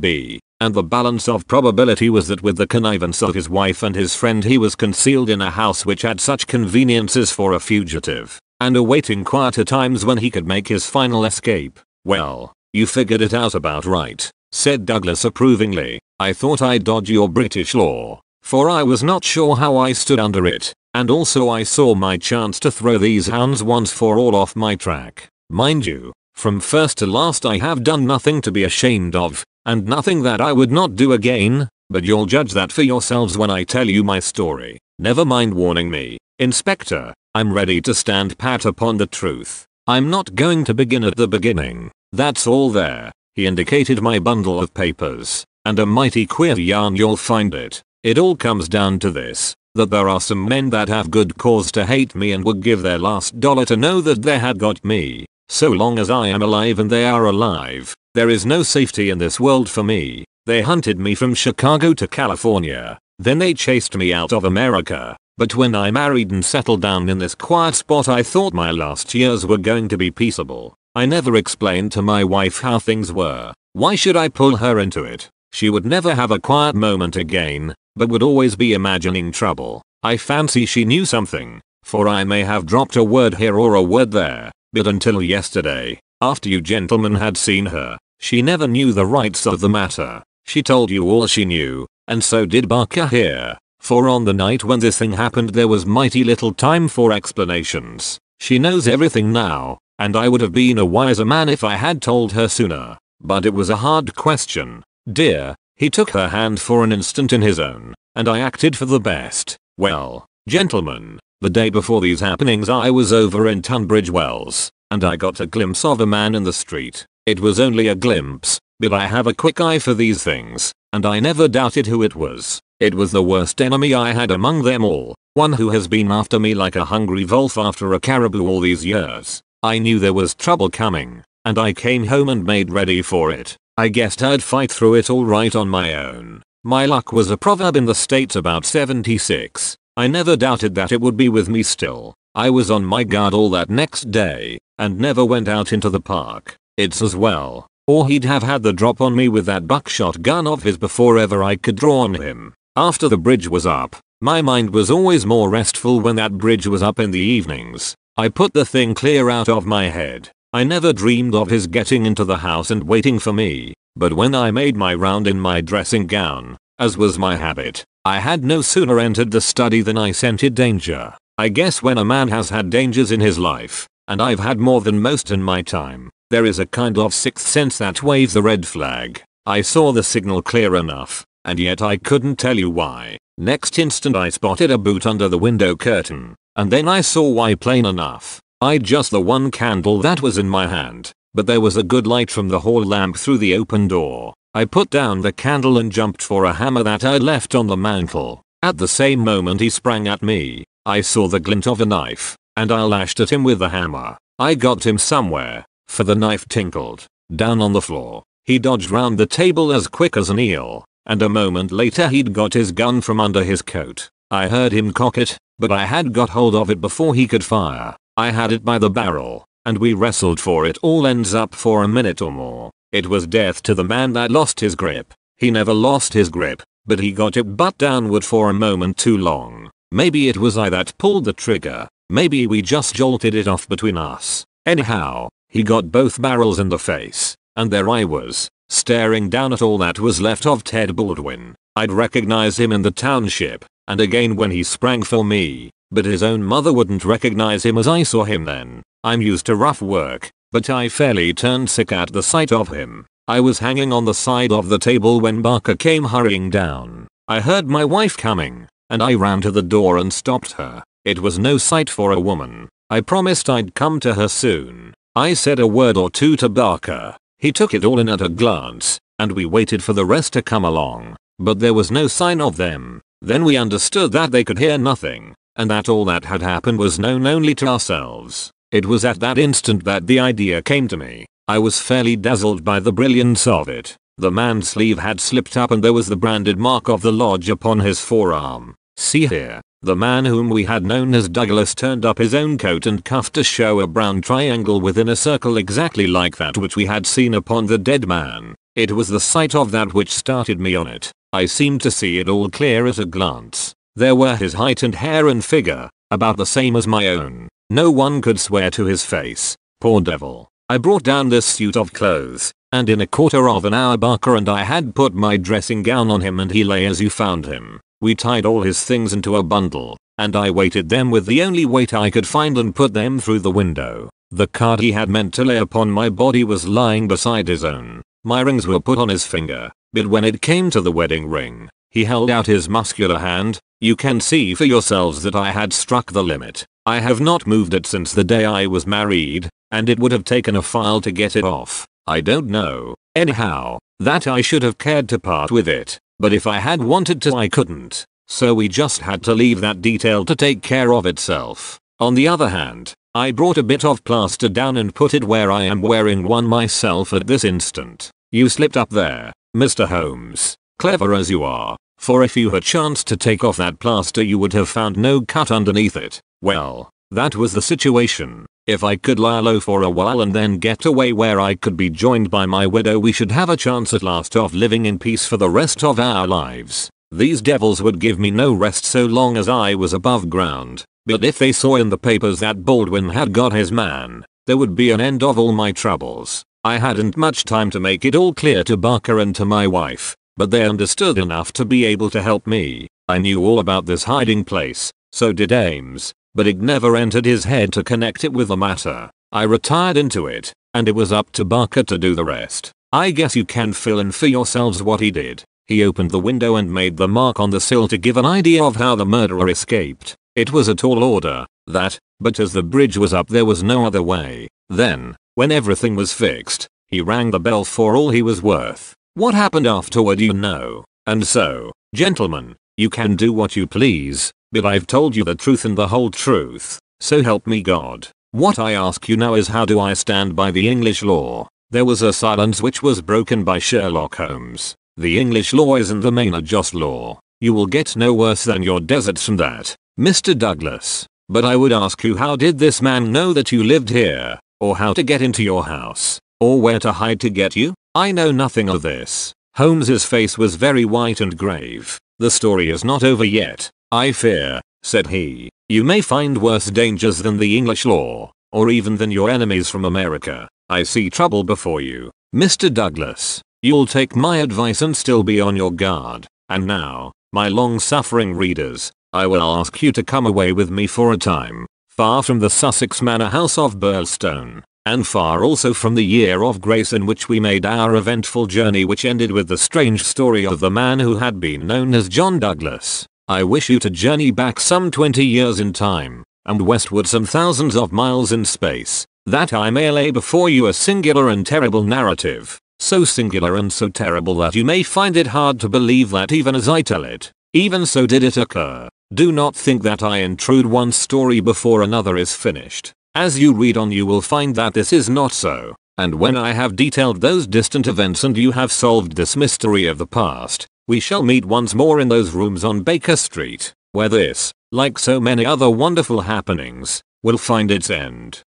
be, and the balance of probability was that with the connivance of his wife and his friend he was concealed in a house which had such conveniences for a fugitive, and awaiting quieter times when he could make his final escape." "Well, you figured it out about right," said Douglas approvingly. "I thought I'd dodge your British law, for I was not sure how I stood under it, and also I saw my chance to throw these hounds once for all off my track. Mind you, From first to last I have done nothing to be ashamed of, and nothing that I would not do again, but you'll judge that for yourselves when I tell you my story. Never mind warning me, Inspector, I'm ready to stand pat upon the truth. I'm not going to begin at the beginning. That's all there. He indicated my bundle of papers, and a mighty queer yarn you'll find it. It all comes down to this, that there are some men that have good cause to hate me and would give their last dollar to know that they had got me. So long as I am alive and they are alive, there is no safety in this world for me. They hunted me from Chicago to California, then they chased me out of America. But when I married and settled down in this quiet spot I thought my last years were going to be peaceable. I never explained to my wife how things were. Why should I pull her into it? She would never have a quiet moment again, but would always be imagining trouble. I fancy she knew something, for I may have dropped a word here or a word there, but until yesterday, after you gentlemen had seen her, she never knew the rights of the matter. She told you all she knew, and so did Barker here. For on the night when this thing happened there was mighty little time for explanations. She knows everything now, and I would have been a wiser man if I had told her sooner. But it was a hard question, dear. He took her hand for an instant in his own, and I acted for the best. Well, gentlemen, the day before these happenings I was over in Tunbridge Wells, and I got a glimpse of a man in the street. It was only a glimpse, but I have a quick eye for these things, and I never doubted who it was. It was the worst enemy I had among them all, one who has been after me like a hungry wolf after a caribou all these years. I knew there was trouble coming, and I came home and made ready for it. I guessed I'd fight through it all right on my own. My luck was a proverb in the States about 76. I never doubted that it would be with me still. I was on my guard all that next day, and never went out into the park. It's as well, or he'd have had the drop on me with that buckshot gun of his before ever I could draw on him. After the bridge was up, my mind was always more restful when that bridge was up in the evenings. I put the thing clear out of my head. I never dreamed of his getting into the house and waiting for me, but when I made my round in my dressing gown, as was my habit, I had no sooner entered the study than I scented danger. I guess when a man has had dangers in his life, and I've had more than most in my time, there is a kind of sixth sense that waves the red flag. I saw the signal clear enough, and yet I couldn't tell you why. Next instant I spotted a boot under the window curtain, and then I saw why plain enough. I'd just the one candle that was in my hand, but there was a good light from the hall lamp through the open door. I put down the candle and jumped for a hammer that I'd left on the mantel. At the same moment he sprang at me. I saw the glint of a knife, and I lashed at him with the hammer. I got him somewhere, for the knife tinkled down on the floor. He dodged round the table as quick as an eel, and a moment later he'd got his gun from under his coat. I heard him cock it, but I had got hold of it before he could fire. I had it by the barrel, and we wrestled for it all ends up for a minute or more. It was death to the man that lost his grip. He never lost his grip, but he got it butt downward for a moment too long. Maybe it was I that pulled the trigger. Maybe we just jolted it off between us. Anyhow, he got both barrels in the face, and there I was, staring down at all that was left of Ted Baldwin. I'd recognize him in the township, and again when he sprang for me, but his own mother wouldn't recognize him as I saw him then. I'm used to rough work, but I fairly turned sick at the sight of him. I was hanging on the side of the table when Barker came hurrying down. I heard my wife coming, and I ran to the door and stopped her. It was no sight for a woman. I promised I'd come to her soon. I said a word or two to Barker. He took it all in at a glance, and we waited for the rest to come along, but there was no sign of them. Then we understood that they could hear nothing, and that all that had happened was known only to ourselves. It was at that instant that the idea came to me. I was fairly dazzled by the brilliance of it. The man's sleeve had slipped up and there was the branded mark of the lodge upon his forearm. See here. The man whom we had known as Douglas turned up his own coat and cuff to show a brown triangle within a circle exactly like that which we had seen upon the dead man. It was the sight of that which started me on it. I seemed to see it all clear at a glance. There were his height and hair and figure, about the same as my own. No one could swear to his face. Poor devil. I brought down this suit of clothes, and in a quarter of an hour Barker and I had put my dressing gown on him and he lay as you found him. We tied all his things into a bundle, and I weighted them with the only weight I could find and put them through the window. The card he had meant to lay upon my body was lying beside his own. My rings were put on his finger, but when it came to the wedding ring, he held out his muscular hand. You can see for yourselves that I had struck the limit. I have not moved it since the day I was married, and it would have taken a file to get it off. I don't know, anyhow, that I should have cared to part with it, but if I had wanted to I couldn't, so we just had to leave that detail to take care of itself. On the other hand, I brought a bit of plaster down and put it where I am wearing one myself at this instant. You slipped up there, Mr. Holmes, clever as you are, for if you had chanced to take off that plaster you would have found no cut underneath it. Well, that was the situation. If I could lie low for a while and then get away where I could be joined by my widow, we should have a chance at last of living in peace for the rest of our lives. These devils would give me no rest so long as I was above ground, but if they saw in the papers that Baldwin had got his man, there would be an end of all my troubles. I hadn't much time to make it all clear to Barker and to my wife, but they understood enough to be able to help me. I knew all about this hiding place, so did Ames, but it never entered his head to connect it with the matter. I retired into it, and it was up to Barker to do the rest. I guess you can fill in for yourselves what he did. He opened the window and made the mark on the sill to give an idea of how the murderer escaped. It was a tall order, that, but as the bridge was up there was no other way. Then, when everything was fixed, he rang the bell for all he was worth. What happened afterward you know. And so, gentlemen, you can do what you please, but I've told you the truth and the whole truth, so help me God. What I ask you now is, how do I stand by the English law? There was a silence which was broken by Sherlock Holmes. The English law isn't the main just law. You will get no worse than your deserts from that, Mr. Douglas. But I would ask you, how did this man know that you lived here, or how to get into your house, or where to hide to get you? I know nothing of this. Holmes's face was very white and grave. The story is not over yet, I fear, said he. You may find worse dangers than the English law, or even than your enemies from America. I see trouble before you, Mr. Douglas. You'll take my advice and still be on your guard. And now, my long-suffering readers, I will ask you to come away with me for a time, far from the Sussex manor house of Birlstone, and far also from the year of grace in which we made our eventful journey, which ended with the strange story of the man who had been known as John Douglas. I wish you to journey back some 20 years in time, and westward some thousands of miles in space, that I may lay before you a singular and terrible narrative, so singular and so terrible that you may find it hard to believe that even as I tell it, even so did it occur. Do not think that I intrude one story before another is finished. As you read on you will find that this is not so, and when I have detailed those distant events and you have solved this mystery of the past, we shall meet once more in those rooms on Baker Street, where this, like so many other wonderful happenings, will find its end.